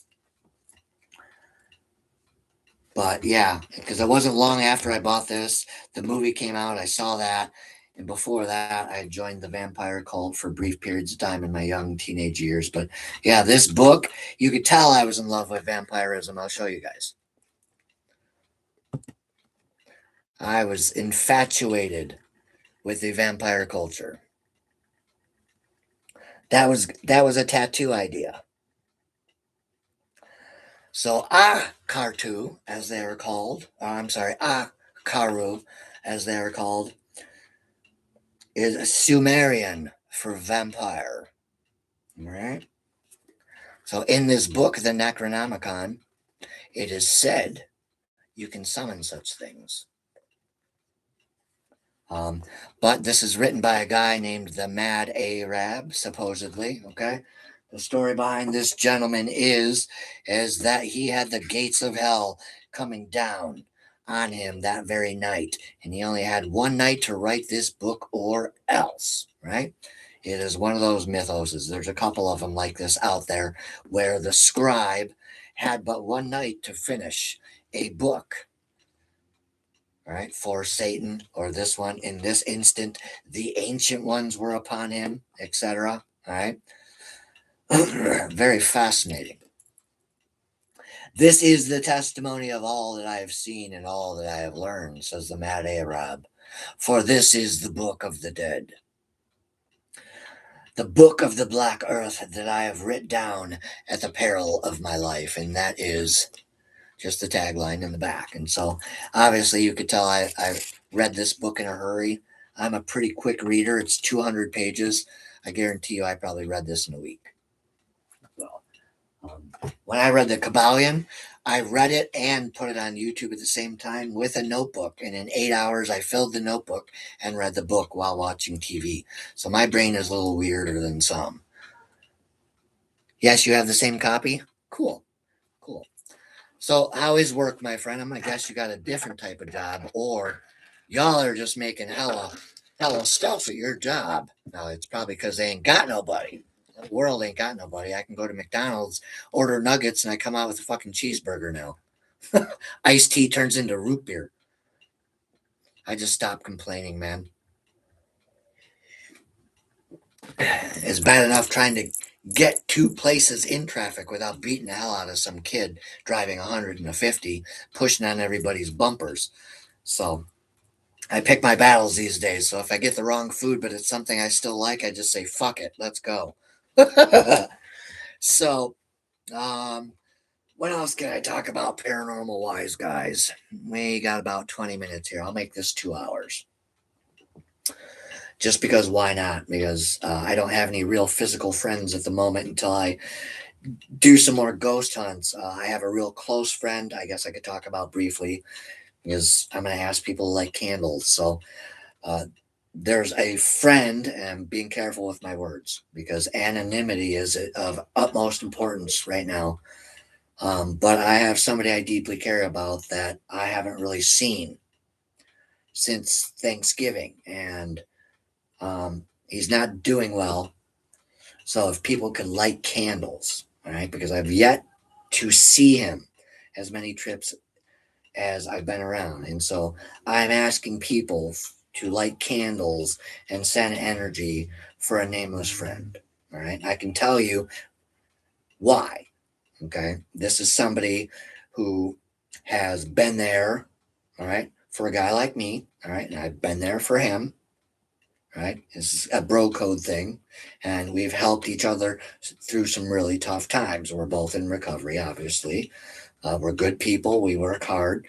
Speaker 1: But yeah, because it wasn't long after I bought this, the movie came out. I saw that. And before that, I joined the vampire cult for brief periods of time in my young teenage years. But yeah, this book, you could tell I was in love with vampirism. I'll show you guys. I was infatuated with the vampire culture. That was a tattoo idea. So Kartu, as they are called, I'm sorry, Karu, as they are called, is Sumerian for vampire. All right. So in this book, the Necronomicon, it is said you can summon such things. But this is written by a guy named the Mad Arab, supposedly. Okay. The story behind this gentleman is that he had the gates of hell coming down on him that very night, and he only had one night to write this book or else. Right? It is one of those mythoses. There's a couple of them like this out there where the scribe had but one night to finish a book, right, for Satan, or this one. In this instant, the ancient ones were upon him, etc. All right. Very fascinating. This is the testimony of all that I have seen and all that I have learned, says the Mad Arab. For this is the book of the dead, the book of the black earth that I have writ down at the peril of my life. And that is just the tagline in the back. And so obviously you could tell I read this book in a hurry. I'm a pretty quick reader. It's 200 pages. I guarantee you I probably read this in a week. Well, when I read the Kabbalion, I read it and put it on YouTube at the same time with a notebook. And in 8 hours, I filled the notebook and read the book while watching TV. So my brain is a little weirder than some. Yes, you have the same copy? Cool. So how is work, my friend? I'm going to guess you got a different type of job, or y'all are just making hella stuff at your job. Now, it's probably because they ain't got nobody. The world ain't got nobody. I can go to McDonald's, order nuggets, and I come out with a fucking cheeseburger now. Iced tea turns into root beer. I just stopped complaining, man. It's bad enough trying to get two places in traffic without beating the hell out of some kid driving 150, pushing on everybody's bumpers. So I pick my battles these days. So if I get the wrong food, but it's something I still like, I just say, fuck it, let's go. So, um, what else can I talk about paranormal wise, guys? We got about 20 minutes here. I'll make this 2 hours. Just because why not? Because I don't have any real physical friends at the moment until I do some more ghost hunts. I have a real close friend, I guess I could talk about briefly, because I'm going to ask people to light candles. So uh, there's a friend, and I'm being careful with my words because anonymity is of utmost importance right now. But I have somebody I deeply care about that I haven't really seen since Thanksgiving, and he's not doing well. So if people could light candles, all right, because I've yet to see him as many trips as I've been around. And so I'm asking people to light candles and send energy for a nameless friend. All right. I can tell you why. Okay. This is somebody who has been there. All right. For a guy like me. All right. And I've been there for him. Right. It's a bro code thing. And we've helped each other through some really tough times. We're both in recovery, obviously. We're good people. We work hard.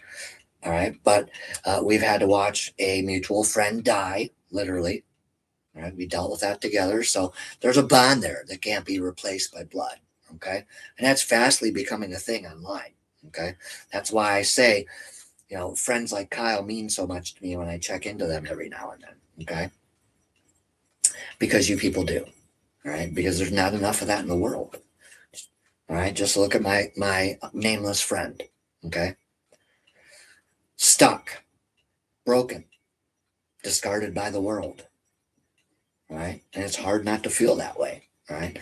Speaker 1: All right. But we've had to watch a mutual friend die, literally. All right. We dealt with that together. So there's a bond there that can't be replaced by blood. Okay. And that's fastly becoming a thing online. Okay. That's why I say, friends like Kyle mean so much to me when I check into them every now and then. Okay. Because you people do. All right. Because there's not enough of that in the world. All right. Just look at my nameless friend. Okay. Stuck, broken, discarded by the world. Right? And it's hard not to feel that way. Right?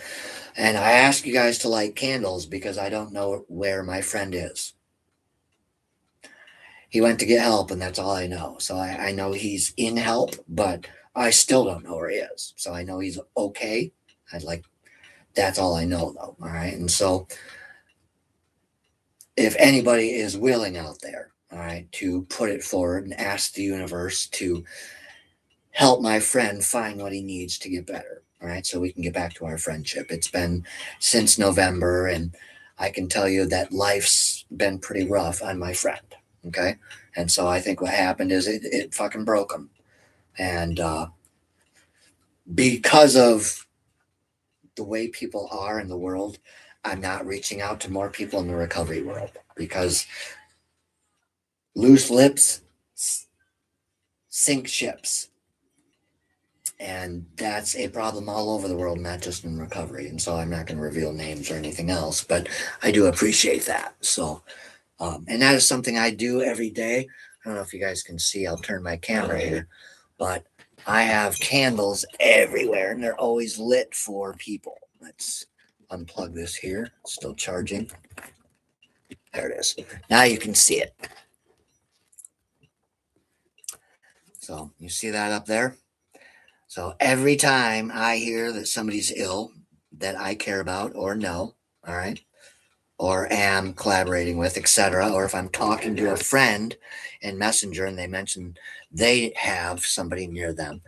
Speaker 1: And I ask you guys to light candles because I don't know where my friend is. He went to get help, and that's all I know. So I know he's in help, but I still don't know where he is. So I know he's okay. That's all I know, though. All right. And so if anybody is willing out there, all right, to put it forward and ask the universe to help my friend find what he needs to get better. All right. So we can get back to our friendship. It's been since November, and I can tell you that life's been pretty rough on my friend. Okay. And so I think what happened is it fucking broke him. And because of the way people are in the world, I'm not reaching out to more people in the recovery world because loose lips sink ships. And that's a problem all over the world, not just in recovery. And so I'm not going to reveal names or anything else, but I do appreciate that. So, and that is something I do every day. I don't know if you guys can see, I'll turn my camera here, but I have candles everywhere and they're always lit for people. Let's unplug this here. It's still charging. There it is. Now you can see it. So you see that up there? So every time I hear that somebody's ill that I care about or know, all right, or am collaborating with, etc., or if I'm talking to a friend in Messenger and they mention they have somebody near them,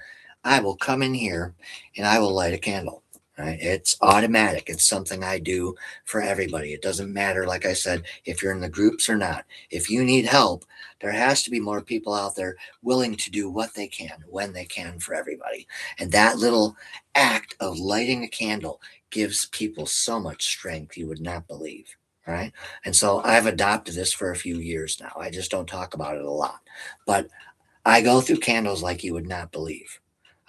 Speaker 1: I will come in here and I will light a candle. Right? It's automatic. It's something I do for everybody. It doesn't matter, like I said, if you're in the groups or not. If you need help, there has to be more people out there willing to do what they can when they can for everybody. And that little act of lighting a candle gives people so much strength you would not believe. Right. And so I've adopted this for a few years now. I just don't talk about it a lot. But I go through candles like you would not believe.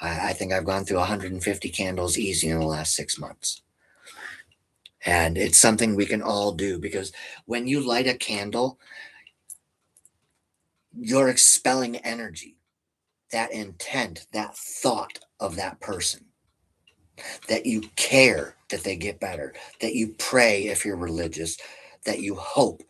Speaker 1: I think I've gone through 150 candles easy in the last 6 months. And it's something we can all do because when you light a candle, you're expelling energy, that intent, that thought of that person, that you care that they get better, that you pray if you're religious, that you hope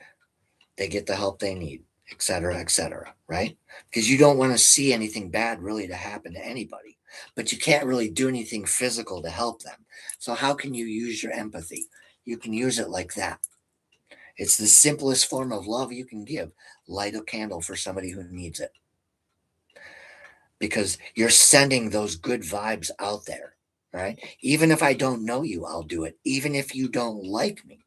Speaker 1: they get the help they need, etc., etc., right? Because you don't want to see anything bad really to happen to anybody. but you can't really do anything physical to help them. So how can you use your empathy? You can use it like that. It's the simplest form of love you can give. Light a candle for somebody who needs it. Because you're sending those good vibes out there, right? Even if I don't know you, I'll do it. Even if you don't like me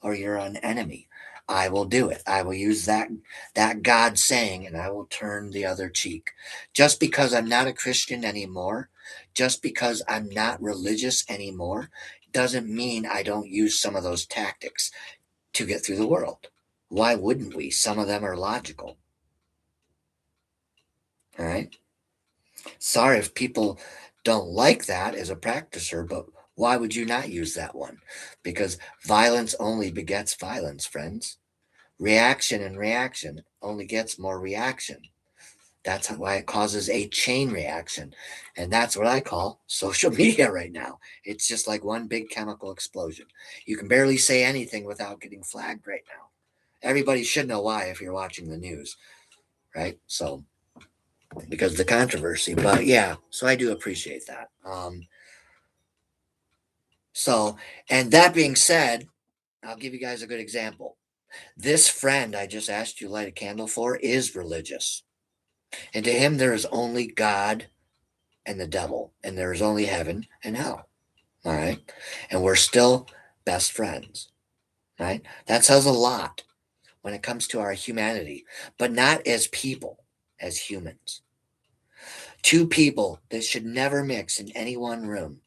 Speaker 1: or you're an enemy, I will do it. I will use that God saying, and I will turn the other cheek. Just because I'm not a Christian anymore, just because I'm not religious anymore, doesn't mean I don't use some of those tactics to get through the world. Why wouldn't we? Some of them are logical. All right. Sorry if people don't like that as a practicer, but why would you not use that one? Because violence only begets violence, friends. Reaction and reaction only gets more reaction. That's why it causes a chain reaction. And that's what I call social media right now. It's just like one big chemical explosion. You can barely say anything without getting flagged right now. Everybody should know why if you're watching the news, right? So, because of the controversy. But yeah, so I do appreciate that. So, and that being said, I'll give you guys a good example. This friend I just asked you to light a candle for is religious. And to him, there is only God and the devil, and there is only heaven and hell. All right. And we're still best friends. Right. That says a lot when it comes to our humanity, but not as people, as humans. Two people that should never mix in any one room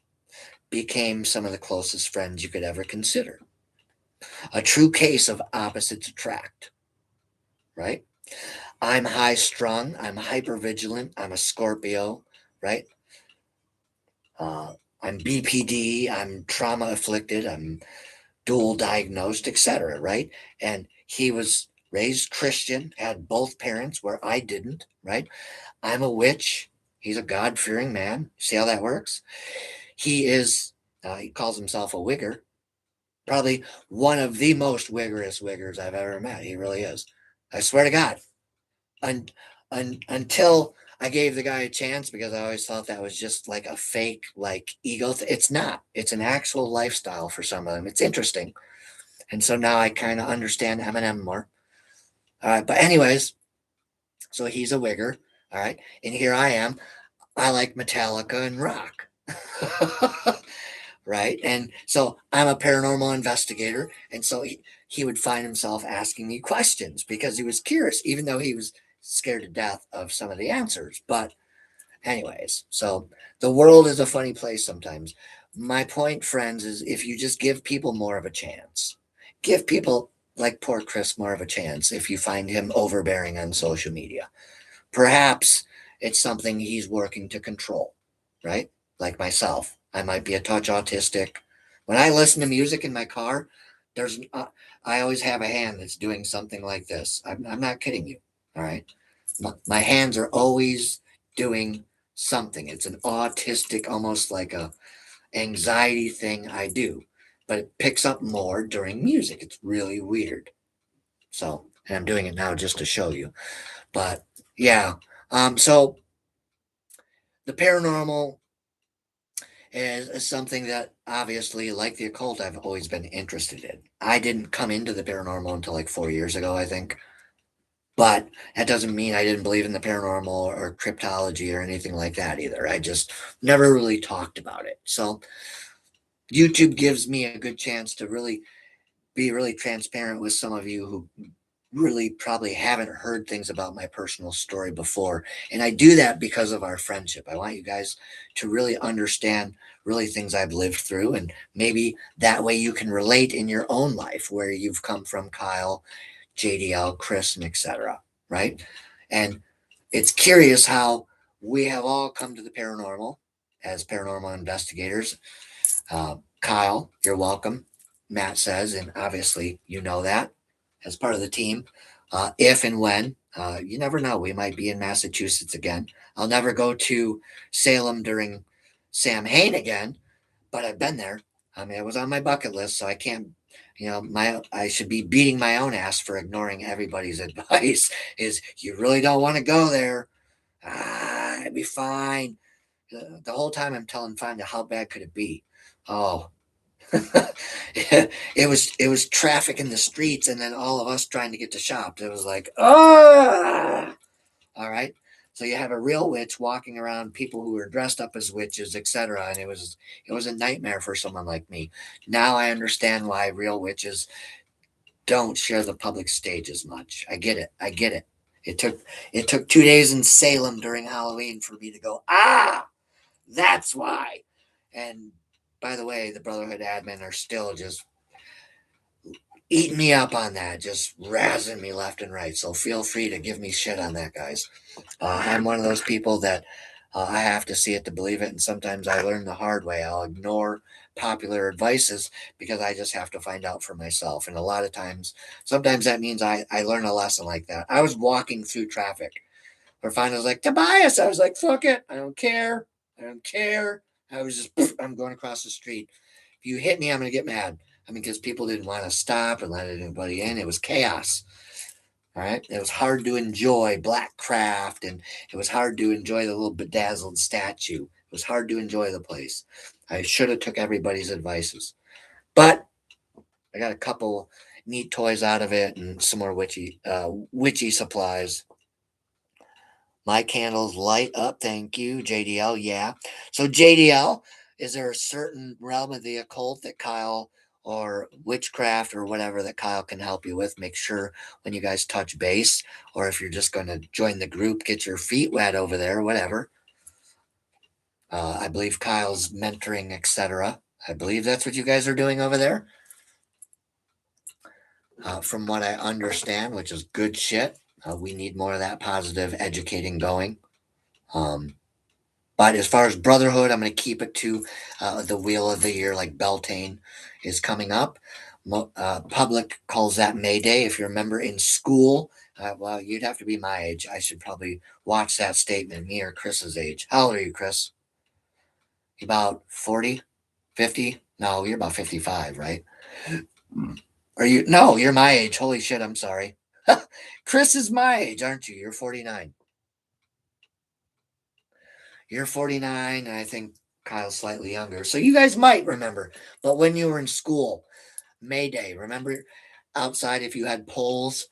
Speaker 1: became some of the closest friends you could ever consider. A true case of opposites attract, right? I'm high strung, I'm hyper vigilant, I'm a Scorpio, right? I'm BPD, I'm trauma afflicted, I'm dual diagnosed, etc., right? And he was raised Christian, had both parents where I didn't, right? I'm a witch. He's a God fearing man. See how that works? He calls himself a wigger, probably one of the most vigorous wiggers I've ever met. He really is. I swear to God. Until I gave the guy a chance because I always thought that was just like a fake, like ego. It's not. It's an actual lifestyle for some of them. It's interesting. And so now I kind of understand Eminem more. All right. But, anyways, so he's a wigger. All right. And here I am. I like Metallica and rock. Right? And so I'm a paranormal investigator. And so he would find himself asking me questions because he was curious, even though he was scared to death of some of the answers. But, anyways, so the world is a funny place sometimes. My point, friends, is if you just give people more of a chance, give people like poor Chris more of a chance if you find him overbearing on social media. Perhaps it's something he's working to control, right? Like myself. I might be a touch autistic. When I listen to music in my car, I always have a hand that's doing something like this. I'm not kidding you. All right. My hands are always doing something. It's an autistic, almost like a anxiety thing I do, but it picks up more during music. It's really weird. So, and I'm doing it now just to show you. But yeah. So the paranormal is something that obviously, like the occult, I've always been interested in. I didn't come into the paranormal until like 4 years ago, I think. But that doesn't mean I didn't believe in the paranormal or cryptology or anything like that either. I just never really talked about it. So YouTube gives me a good chance to really be really transparent with some of you who really probably haven't heard things about my personal story before. And I do that because of our friendship. I want you guys to really understand really things I've lived through. And maybe that way you can relate in your own life where you've come from, Kyle, JDL, Chris, and etc. Right? And it's curious how we have all come to the paranormal as paranormal investigators. Kyle, you're welcome. Matt says, and obviously you know that as part of the team. If and when, you never know, we might be in Massachusetts again. I'll never go to Salem during Sam Hain again, but I've been there. I mean, it was on my bucket list, so I can't, I should be beating my own ass for ignoring everybody's advice. Is you really don't want to go there? It'd be fine. The whole time I'm telling Fonda, how bad could it be? Oh, it was traffic in the streets, and then all of us trying to get to shops. It was like, ah, all right. So you have a real witch walking around, people who were dressed up as witches, etc. And it was a nightmare for someone like me. Now I understand why real witches don't share the public stage as much. I get it. I get it. It took it took 2 days in Salem during Halloween for me to go, that's why. And by the way, the Brotherhood admin are still just eating me up on that, just razzing me left and right. So feel free to give me shit on that, guys. I'm one of those people that I have to see it to believe it, and sometimes I learn the hard way. I'll ignore popular advices because I just have to find out for myself. And a lot of times, sometimes that means I learn a lesson like that. I was walking through traffic where Fine was like, Tobias. I was like, fuck it. I don't care. I don't care. I was just, I'm going across the street. If you hit me, I'm going to get mad. I mean, because people didn't want to stop and let anybody in. It was chaos. All right. It was hard to enjoy black craft, and it was hard to enjoy the little bedazzled statue. It was hard to enjoy the place. I should have took everybody's advices. But I got a couple neat toys out of it and some more witchy supplies. My candles light up. Thank you, JDL. Yeah. So, JDL, is there a certain realm of the occult that Kyle or witchcraft or whatever that Kyle can help you with? Make sure when you guys touch base, or if you're just going to join the group, get your feet wet over there, whatever. I believe Kyle's mentoring, etc. I believe that's what you guys are doing over there. From what I understand, which is good shit. We need more of that positive educating going. Um, But as far as Brotherhood, I'm going to keep it to the Wheel of the Year, like Beltane is coming up. Public calls that May Day. If you remember in school, well, you'd have to be my age. I should probably watch that statement, me or Chris's age. How old are you, Chris? You about 40, 50? No, you're about 55, right? Are you? No, you're my age. Holy shit, I'm sorry. Chris is my age, aren't you? You're 49. You're 49, and I think Kyle's slightly younger. So you guys might remember. But when you were in school, May Day, remember outside if you had poles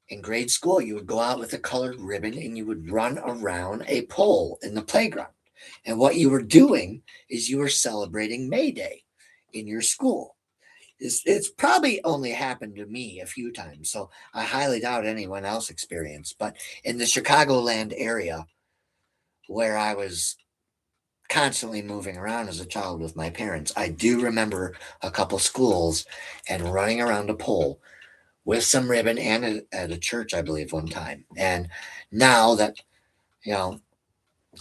Speaker 1: in grade school, you would go out with a colored ribbon and you would run around a pole in the playground. And what you were doing is you were celebrating May Day in your school. It's probably only happened to me a few times, so I highly doubt anyone else experienced. But in the Chicagoland area, where I was constantly moving around as a child with my parents, I do remember a couple schools and running around a pole with some ribbon and at a church, I believe, one time. And now that, you know,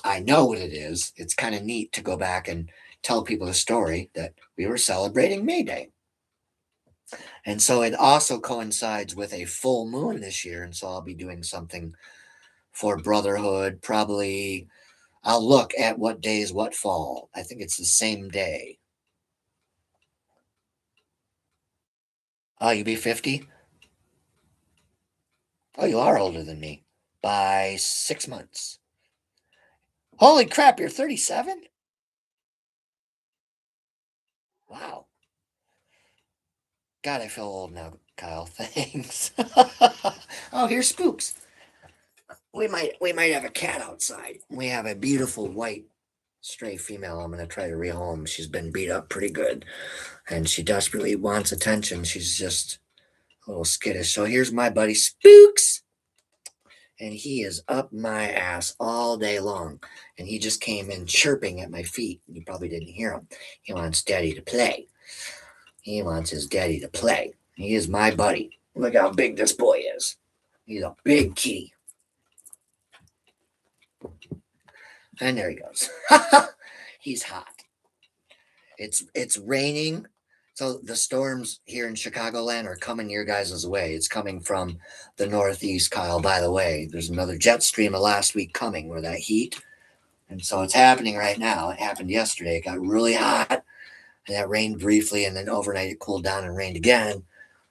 Speaker 1: I know what it is, it's kind of neat to go back and tell people the story that we were celebrating May Day. And so it also coincides with a full moon this year. And so I'll be doing something for Brotherhood. Probably I'll look at what days what fall. I think it's the same day. Oh, you be 50? Oh, you are older than me by 6 months. Holy crap, you're 37? Wow. God, I feel old now, Kyle. Thanks. Oh, here's Spooks. We might have a cat outside. We have a beautiful white stray female I'm gonna try to rehome. She's been beat up pretty good, and she desperately wants attention. She's just a little skittish. So here's my buddy Spooks, and he is up my ass all day long. And he just came in chirping at my feet. You probably didn't hear him. He wants daddy to play. He wants his daddy to play. He is my buddy. Look how big this boy is. He's a big kitty. And there he goes. He's hot. It's raining. So the storms here in Chicagoland are coming your guys' way. It's coming from the northeast, Kyle. By the way, there's another jet stream of last week coming where that heat. And so it's happening right now. It happened yesterday. It got really hot, and that rained briefly, and then overnight it cooled down and rained again.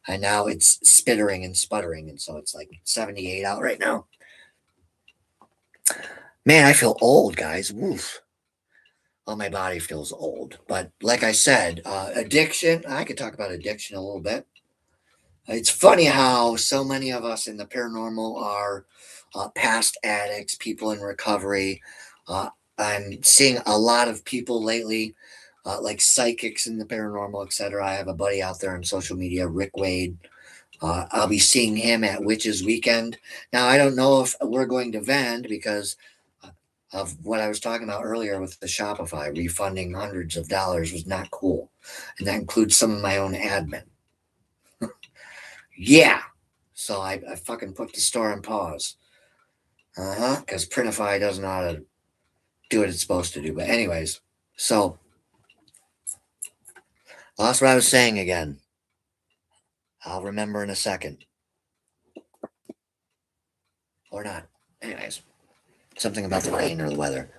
Speaker 1: And now it's spittering and sputtering. And so it's like 78 out right now. Man, I feel old, guys. Woof. Well, my body feels old. But like I said, addiction, I could talk about addiction a little bit. It's funny how so many of us in the paranormal are past addicts, people in recovery. Uh, I'm seeing a lot of people lately, like psychics in the paranormal, etc. I have a buddy out there on social media, Rick Wade. I'll be seeing him at Witches Weekend. Now, I don't know if we're going to vend because of what I was talking about earlier with the Shopify refunding hundreds of dollars was not cool. And that includes some of my own admin. Yeah. So I fucking put the store on pause. Because Printify doesn't know how to do what it's supposed to do. But, anyways, so that's what I was saying again. I'll remember in a second. Or not. Anyways, something about the rain or the weather.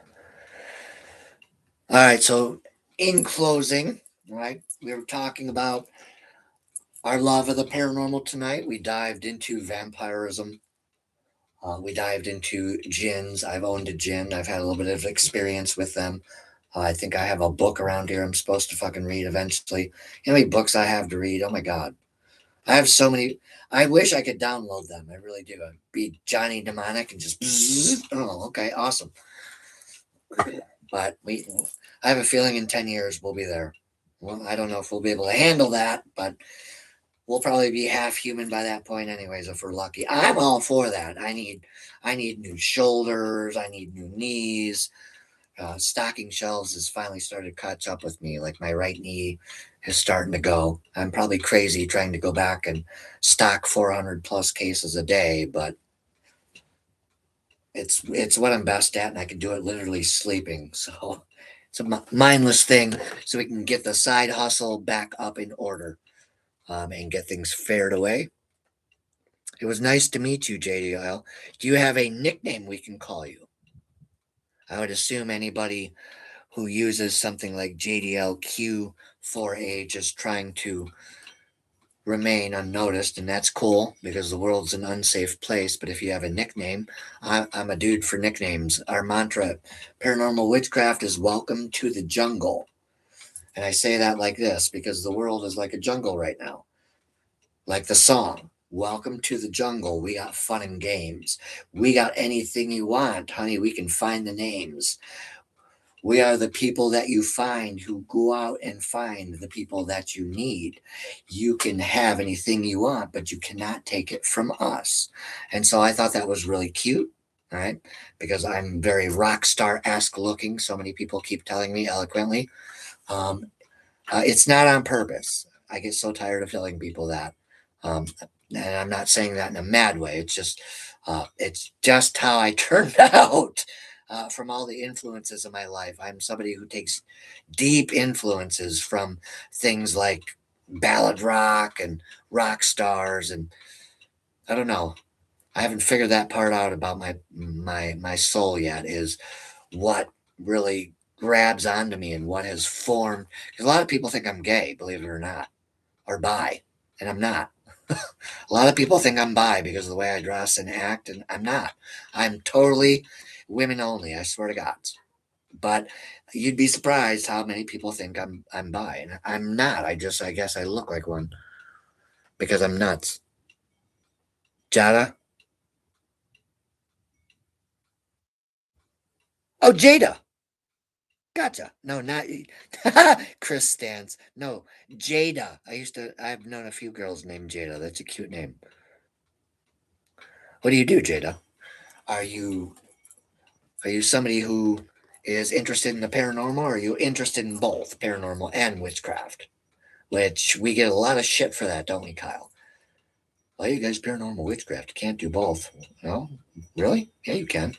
Speaker 1: All right. So, in closing, right, we were talking about our love of the paranormal tonight. We dived into vampirism. We dived into gins. I've owned a gin. I've had a little bit of experience with them. I think I have a book around here I'm supposed to fucking read eventually. You know how many books I have to read? Oh my God. I have so many. I wish I could download them. I really do. I'd be Johnny Demonic and just. Bzzz. Oh, okay. Awesome. But I have a feeling in 10 years we'll be there. Well, I don't know if we'll be able to handle that, but we'll probably be half human by that point anyways if we're lucky. I'm all for that. I need new shoulders, I need new knees. Stocking shelves has finally started to catch up with me. Like my right knee is starting to go. I'm probably crazy trying to go back and stock 400 plus cases a day, but it's what I'm best at, and I can do it literally sleeping. So it's a mindless thing, so we can get the side hustle back up in order, and get things fared away. It was nice to meet you, JDL. Do you have a nickname we can call you? I would assume anybody who uses something like JDLQ4A just trying to remain unnoticed, and that's cool because the world's an unsafe place. But if you have a nickname, I'm a dude for nicknames. Our mantra, Paranormal Witchcraft, is welcome to the jungle. And I say that like this because the world is like a jungle right now. Like the song, Welcome to the Jungle. We got fun and games. We got anything you want, honey. We can find the names. We are the people that you find who go out and find the people that you need. You can have anything you want, but you cannot take it from us. And so I thought that was really cute, right? Because I'm very rock star esque looking. So many people keep telling me eloquently. Um, it's not on purpose. I get so tired of telling people that. Um, and I'm not saying that in a mad way. It's just how I turned out from all the influences of my life. I'm somebody who takes deep influences from things like ballad rock and rock stars, and I don't know. I haven't figured that part out about my soul yet. Is what really grabs onto me and what has formed. Because a lot of people think I'm gay, believe it or not, or bi, and I'm not. A lot of people think I'm bi because of the way I dress and act, and I'm not. I'm totally women only. I swear to God. But you'd be surprised how many people think I'm bi, and I'm not. I guess I look like one because I'm nuts. Jada. Oh, Jada. Gotcha. No, not Chris Stans. No, Jada. I've known a few girls named Jada. That's a cute name. What do you do, Jada? Are you are you somebody who is interested in the paranormal, or are you interested in both paranormal and witchcraft? Which we get a lot of shit for that, don't we, Kyle? Well, you guys paranormal witchcraft. You can't do both. No? Really? Yeah, you can.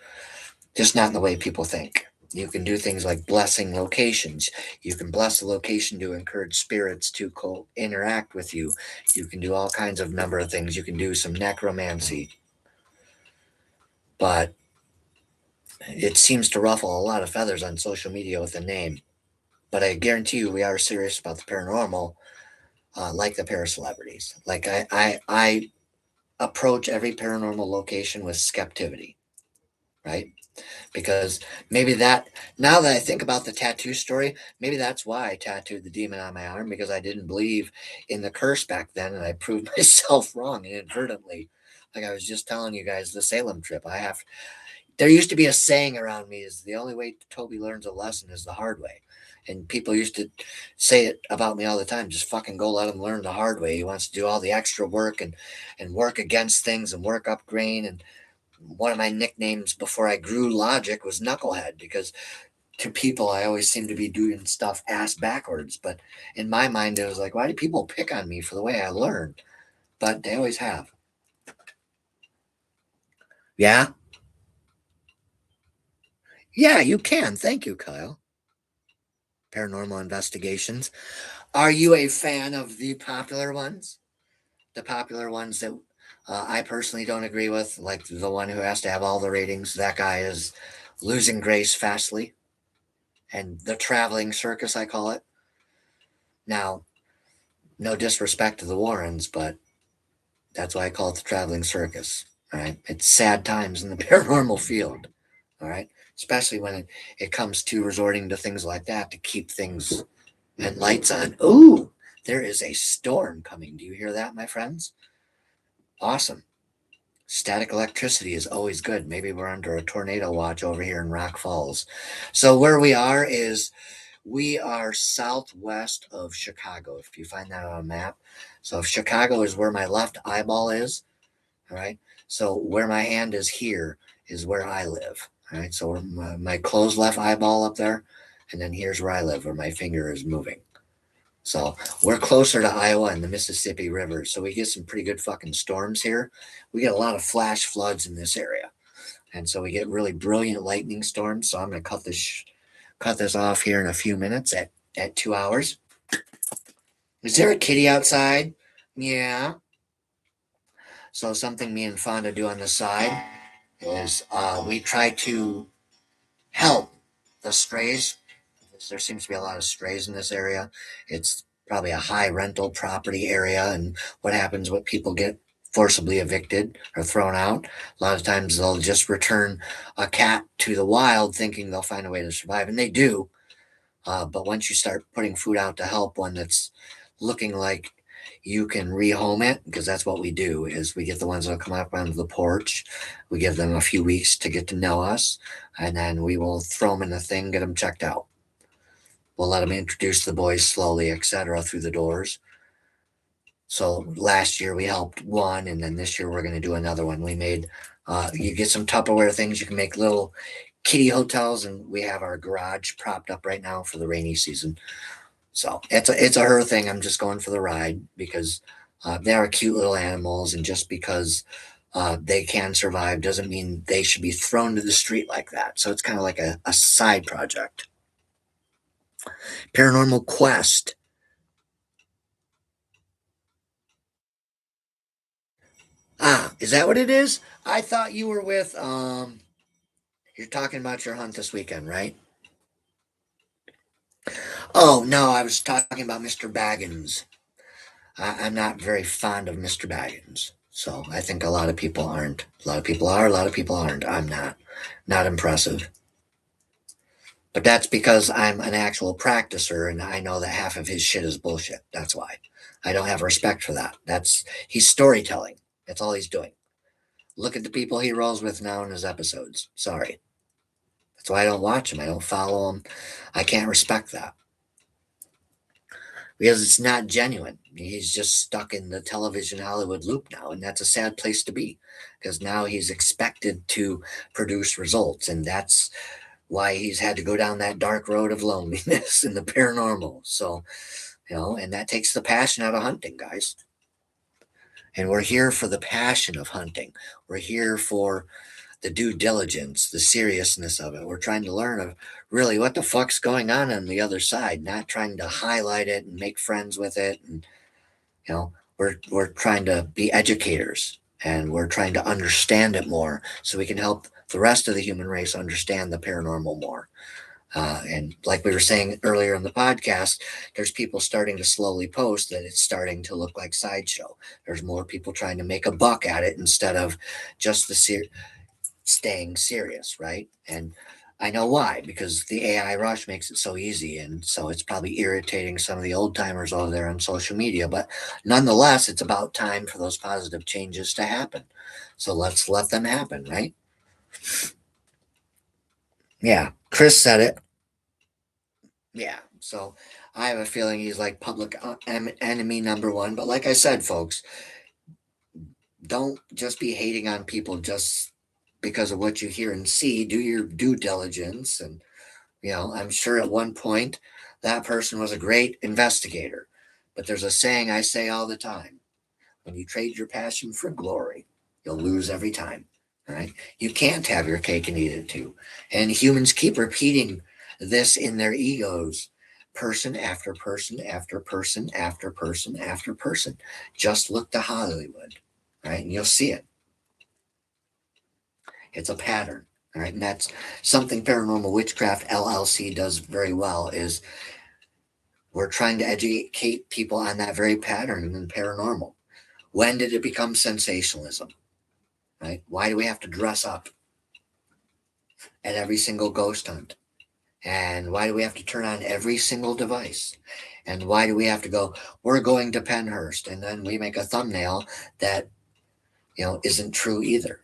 Speaker 1: Just not in the way people think. You can do things like blessing locations. You can bless a location to encourage spirits to interact with you. You can do all kinds of number of things. You can do some necromancy, but it seems to ruffle a lot of feathers on social media with the name. But I guarantee you, we are serious about the paranormal, like the paracelebrities. Like I approach every paranormal location with skepticity, right? Because maybe that, now that I think about the tattoo story, maybe that's why I tattooed the demon on my arm, because I didn't believe in the curse back then, and I proved myself wrong inadvertently. Like I was just telling you guys, the Salem trip. There used to be a saying around me: is the only way Toby learns a lesson is the hard way. And people used to say it about me all the time: just fucking go let him learn the hard way. He wants to do all the extra work and work against things and work up grain. And one of my nicknames before I grew logic was Knucklehead, because to people I always seem to be doing stuff ass backwards. But in my mind, it was like, why do people pick on me for the way I learn? But they always have. Yeah? Yeah, you can. Thank you, Kyle. Paranormal investigations. Are you a fan of the popular ones? The popular ones that I personally don't agree with, like the one who has to have all the ratings. That guy is losing grace fastly. And the traveling circus, I call it. Now, no disrespect to the Warrens, but that's why I call it the traveling circus. All right. It's sad times in the paranormal field. All right. Especially when it comes to resorting to things like that to keep things and lights on. Ooh, there is a storm coming. Do you hear that, my friends? Awesome. Static electricity is always good. Maybe we're under a tornado watch over here in Rock Falls. So where we are is we are southwest of Chicago, if you find that on a map. So if Chicago is where my left eyeball is, all right. So where my hand is here is where I live. All right. So my closed left eyeball up there, and then here's where I live, where my finger is moving. So we're closer to Iowa and the Mississippi River. So we get some pretty good fucking storms here. We get a lot of flash floods in this area. And so we get really brilliant lightning storms. So I'm going to cut this off here in a few minutes at 2 hours. Is there a kitty outside? Yeah. So something me and Fonda do on the side is we try to help the strays. There seems to be a lot of strays in this area. It's probably a high rental property area, and what happens when people get forcibly evicted or thrown out, a lot of times they'll just return a cat to the wild thinking they'll find a way to survive, and they do. But once you start putting food out to help one that's looking like you can rehome it, because that's what we do, is we get the ones that come up onto the porch, we give them a few weeks to get to know us, and then we will throw them in the thing, get them checked out. We'll let them introduce the boys slowly, etc., through the doors. So last year we helped one, and then this year we're going to do another one. We made, you get some Tupperware things, you can make little kitty hotels, and we have our garage propped up right now for the rainy season. So it's a her thing. I'm just going for the ride because they are cute little animals, and just because they can survive doesn't mean they should be thrown to the street like that. So it's kind of like a side project. Paranormal Quest. Ah, is that what it is? I thought you were with you're talking about your hunt this weekend, right? Oh no, I was talking about Mr. Baggins. I'm not very fond of Mr. Baggins. So I think a lot of people aren't. A lot of people are, a lot of people aren't. I'm not. Not impressive. But that's because I'm an actual practicer and I know that half of his shit is bullshit. That's why. I don't have respect for that. He's storytelling. That's all he's doing. Look at the people he rolls with now in his episodes. Sorry. That's why I don't watch him. I don't follow him. I can't respect that. Because it's not genuine. He's just stuck in the television Hollywood loop now, and that's a sad place to be, because now he's expected to produce results, and that's why he's had to go down that dark road of loneliness and the paranormal. So, and that takes the passion out of hunting, guys. And we're here for the passion of hunting. We're here for the due diligence, the seriousness of it. We're trying to learn of really what the fuck's going on the other side, not trying to highlight it and make friends with it. And we're trying to be educators, and we're trying to understand it more so we can help the rest of the human race understand the paranormal more. And like we were saying earlier in the podcast, there's people starting to slowly post that it's starting to look like sideshow. There's more people trying to make a buck at it instead of just the staying serious, right? And I know why, because the AI rush makes it so easy. And so it's probably irritating some of the old timers over there on social media. But nonetheless, it's about time for those positive changes to happen. So let's let them happen, right? Yeah. Chris said it. Yeah. So I have a feeling he's like public enemy number one. But like I said, folks, don't just be hating on people just because of what you hear and see. Do your due diligence. And, I'm sure at one point that person was a great investigator. But there's a saying I say all the time: when you trade your passion for glory, you'll lose every time. Right? You can't have your cake and eat it too. And humans keep repeating this in their egos, person after person after person after person after person. Just look to Hollywood, right? And you'll see it. It's a pattern. All right. And that's something Paranormal Witchcraft LLC does very well, is we're trying to educate people on that very pattern in paranormal. When did it become sensationalism? Right? Why do we have to dress up at every single ghost hunt? And why do we have to turn on every single device? And why do we have to go, we're going to Penhurst, and then we make a thumbnail that, isn't true either?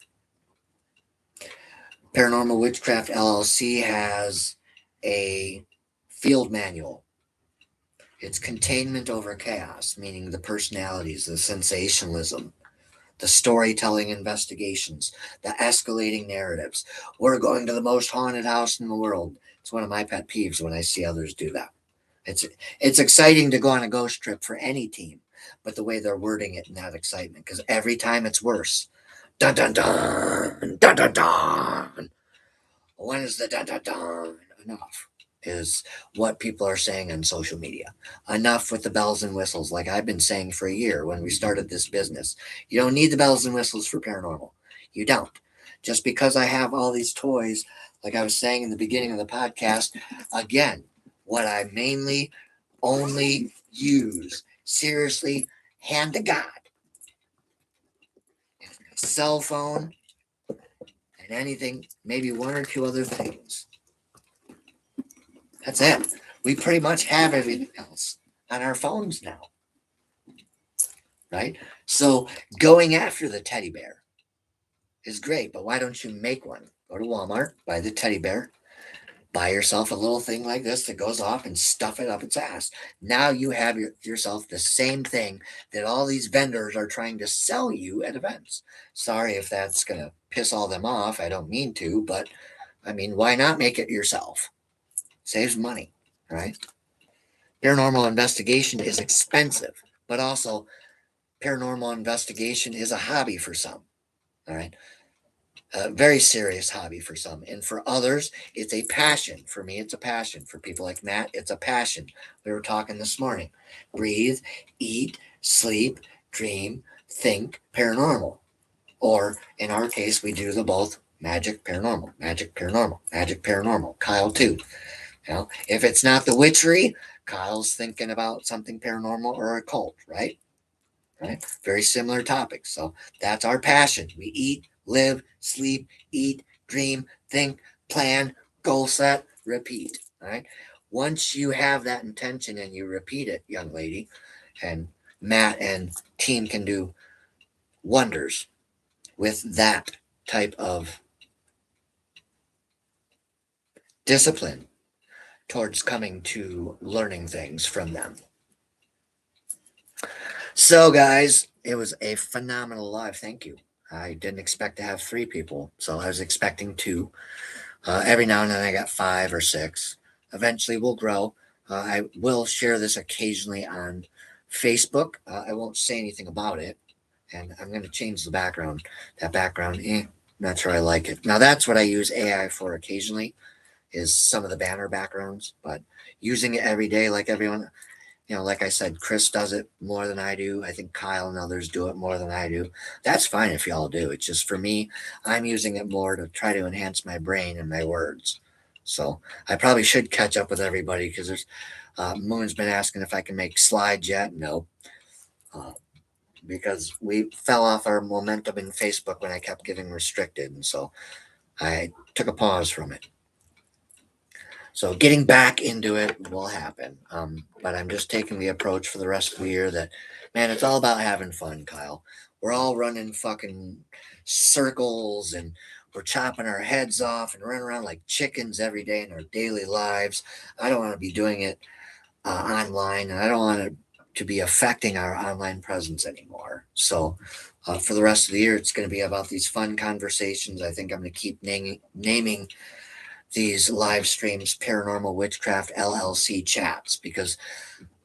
Speaker 1: Paranormal Witchcraft LLC has a field manual. It's containment over chaos, meaning the personalities, the sensationalism, the storytelling investigations, the escalating narratives. We're going to the most haunted house in the world. It's one of my pet peeves when I see others do that. It's exciting to go on a ghost trip for any team, but the way they're wording it in that excitement, because every time it's worse. Dun dun dun dun dun dun. When is the dun dun dun enough? Is what people are saying on social media. Enough with the bells and whistles, like I've been saying for a year when we started this business. You don't need the bells and whistles for paranormal. You don't. Just because I have all these toys, like I was saying in the beginning of the podcast, again, what I mainly only use, seriously, hand to God, cell phone, and anything, maybe one or two other things. That's it. We pretty much have everything else on our phones now, right? So going after the teddy bear is great, but why don't you make one? Go to Walmart, buy the teddy bear, buy yourself a little thing like this that goes off, and stuff it up its ass. Now you have yourself the same thing that all these vendors are trying to sell you at events. Sorry if that's going to piss all them off. I don't mean to, but I mean, why not make it yourself? Saves money, right? Paranormal investigation is expensive, but also paranormal investigation is a hobby for some. All right. A very serious hobby for some. And for others, it's a passion. For me, it's a passion. For people like Matt, it's a passion. We were talking this morning. Breathe, eat, sleep, dream, think paranormal. Or in our case, we do the both: magic, paranormal, magic, paranormal, magic, paranormal. Kyle, too. If it's not the witchery, Kyle's thinking about something paranormal or occult, right? Right? Very similar topics. So that's our passion. We eat, live, sleep, eat, dream, think, plan, goal set, repeat. All right. Once you have that intention and you repeat it, young lady, and Matt and team can do wonders with that type of discipline towards coming to learning things from them. So, guys, it was a phenomenal live. Thank you. I didn't expect to have 3 people, so I was expecting 2. Every now and then I got 5 or 6. Eventually, we'll grow. I will share this occasionally on Facebook. I won't say anything about it, and I'm going to change the background. That background, not sure I like it. Now, that's what I use AI for occasionally, is some of the banner backgrounds, but using it every day like everyone, like I said, Chris does it more than I do. I think Kyle and others do it more than I do. That's fine if y'all do. It's just for me, I'm using it more to try to enhance my brain and my words. So I probably should catch up with everybody, because there's Moon's been asking if I can make slides yet. No, because we fell off our momentum in Facebook when I kept getting restricted. And so I took a pause from it. So getting back into it will happen. But I'm just taking the approach for the rest of the year that, man, it's all about having fun, Kyle. We're all running fucking circles and we're chopping our heads off and running around like chickens every day in our daily lives. I don't want to be doing it online, and I don't want it to be affecting our online presence anymore. So for the rest of the year, it's going to be about these fun conversations. I think I'm going to keep naming these live streams Paranormal Witchcraft LLC Chats because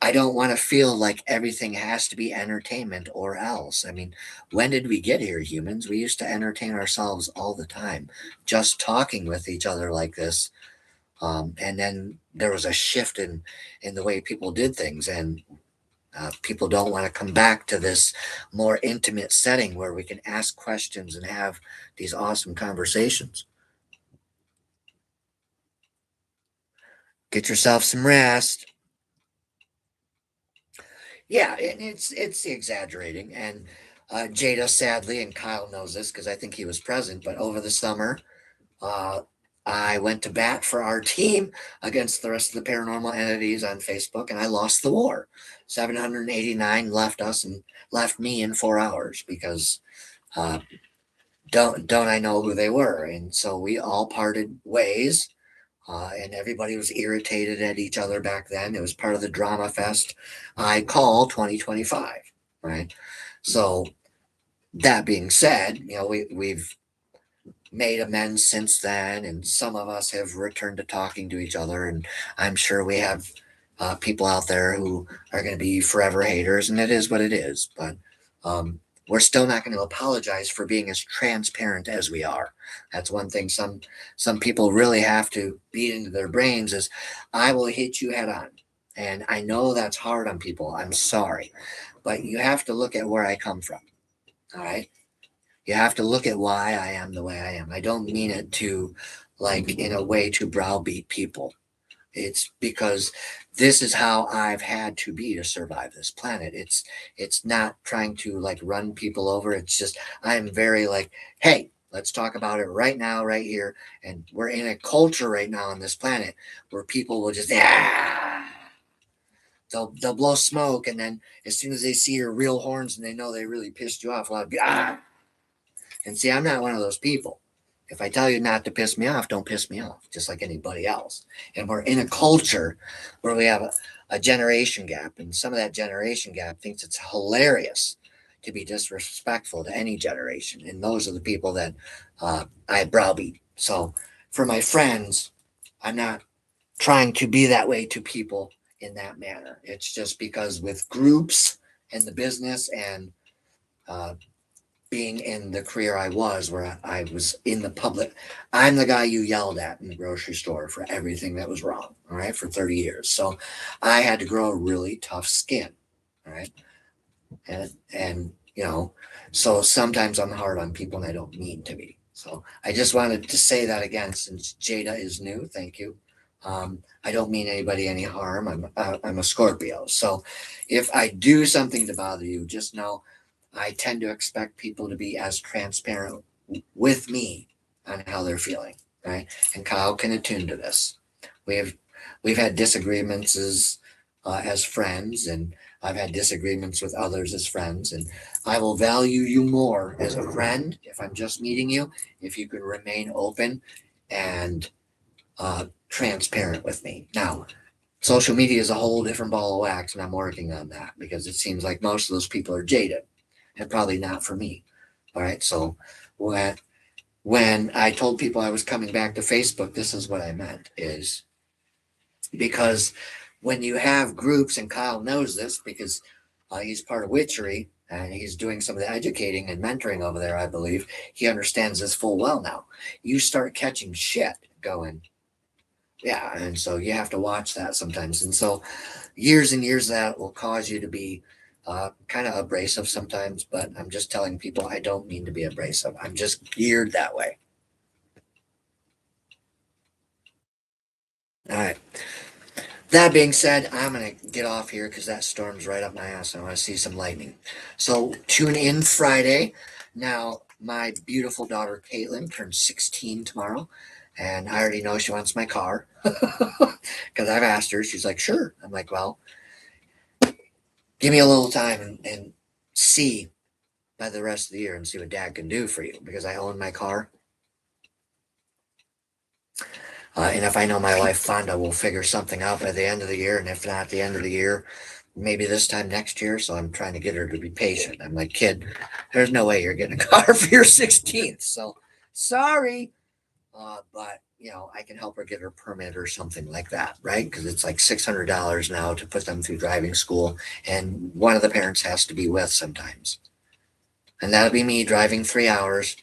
Speaker 1: I don't want to feel like everything has to be entertainment or else. I mean, when did we get here, humans? We used to entertain ourselves all the time, just talking with each other like this. And then there was a shift in the way people did things, and people don't want to come back to this more intimate setting where we can ask questions and have these awesome conversations. Get yourself some rest. Yeah, and it's exaggerating, and Jada sadly, and Kyle knows this because I think he was present. But over the summer, uh, I went to bat for our team against the rest of the paranormal entities on Facebook, and I lost the war. 789 left us and left me in 4 hours because uh, don't I know who they were, and so we all parted ways. And everybody was irritated at each other back then. It was part of the drama fest I call 2025, right? So that being said, we've made amends since then, and some of us have returned to talking to each other, and I'm sure we have people out there who are going to be forever haters, and it is what it is. But we're still not going to apologize for being as transparent as we are. That's one thing some people really have to beat into their brains is I will hit you head on. And I know that's hard on people. I'm sorry. But you have to look at where I come from. All right. You have to look at why I am the way I am. I don't mean it to like in a way to browbeat people. It's because this is how I've had to be to survive this planet. It's not trying to like run people over. It's just I'm very like, hey, let's talk about it right now, right here. And we're in a culture right now on this planet where people will just they'll blow smoke, and then as soon as they see your real horns and they know they really pissed you off, a lot of and see, I'm not one of those people. If I tell you not to piss me off, don't piss me off, just like anybody else. And we're in a culture where we have a generation gap, and some of that generation gap thinks it's hilarious to be disrespectful to any generation. And those are the people that I browbeat. So for my friends, I'm not trying to be that way to people in that manner. It's just because with groups and the business and uh, being in the career I was, where I was in the public, I'm the guy you yelled at in the grocery store for everything that was wrong, all right, for 30 years. So I had to grow a really tough skin, all right? And so sometimes I'm hard on people and I don't mean to be. So I just wanted to say that again, since Jada is new, thank you. I don't mean anybody any harm. I'm a Scorpio. So if I do something to bother you, just know I tend to expect people to be as transparent with me on how they're feeling, right? And Kyle can attune to this. We've had disagreements as friends, and I've had disagreements with others as friends, and I will value you more as a friend if I'm just meeting you, if you can remain open and transparent with me. Now, social media is a whole different ball of wax, and I'm working on that because it seems like most of those people are jaded and probably not for me. All right. So when I told people I was coming back to Facebook, this is what I meant is because when you have groups, and Kyle knows this because he's part of Witchery and he's doing some of the educating and mentoring over there, I believe. He understands this full well now. You start catching shit going, yeah. And so you have to watch that sometimes. And so years and years of that will cause you to be kind of abrasive sometimes, but I'm just telling people I don't mean to be abrasive. I'm just geared that way. All right. That being said, I'm going to get off here because that storm's right up my ass. I want to see some lightning. So tune in Friday. Now, My beautiful daughter Caitlin turns 16 tomorrow, and I already know she wants my car because I've asked her. She's like, sure. I'm like, well, give me a little time and see by the rest of the year and see what Dad can do for you because I own my car. And if I know my wife Fonda will figure something out by the end of the year, and if not at the end of the year, maybe this time next year. So I'm trying to get her to be patient. I'm like, kid, there's no way you're getting a car for your 16th. So sorry. But I can help her get her permit or something like that, right? Because it's like $600 now to put them through driving school, and one of the parents has to be with sometimes, and that'll be me driving 3 hours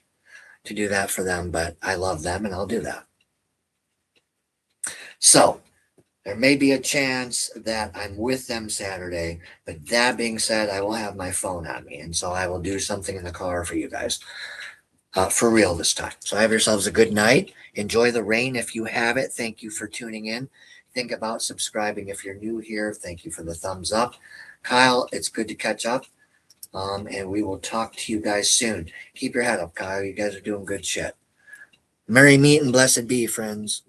Speaker 1: to do that for them. But I love them, and I'll do that. So there may be a chance that I'm with them Saturday, but that being said, I will have my phone on me, and so I will do something in the car for you guys. For real this time. So have yourselves a good night. Enjoy the rain if you have it. Thank you for tuning in. Think about subscribing if you're new here. Thank you for the thumbs up. Kyle, it's good to catch up. And we will talk to you guys soon. Keep your head up, Kyle. You guys are doing good shit. Merry meet and blessed be, friends.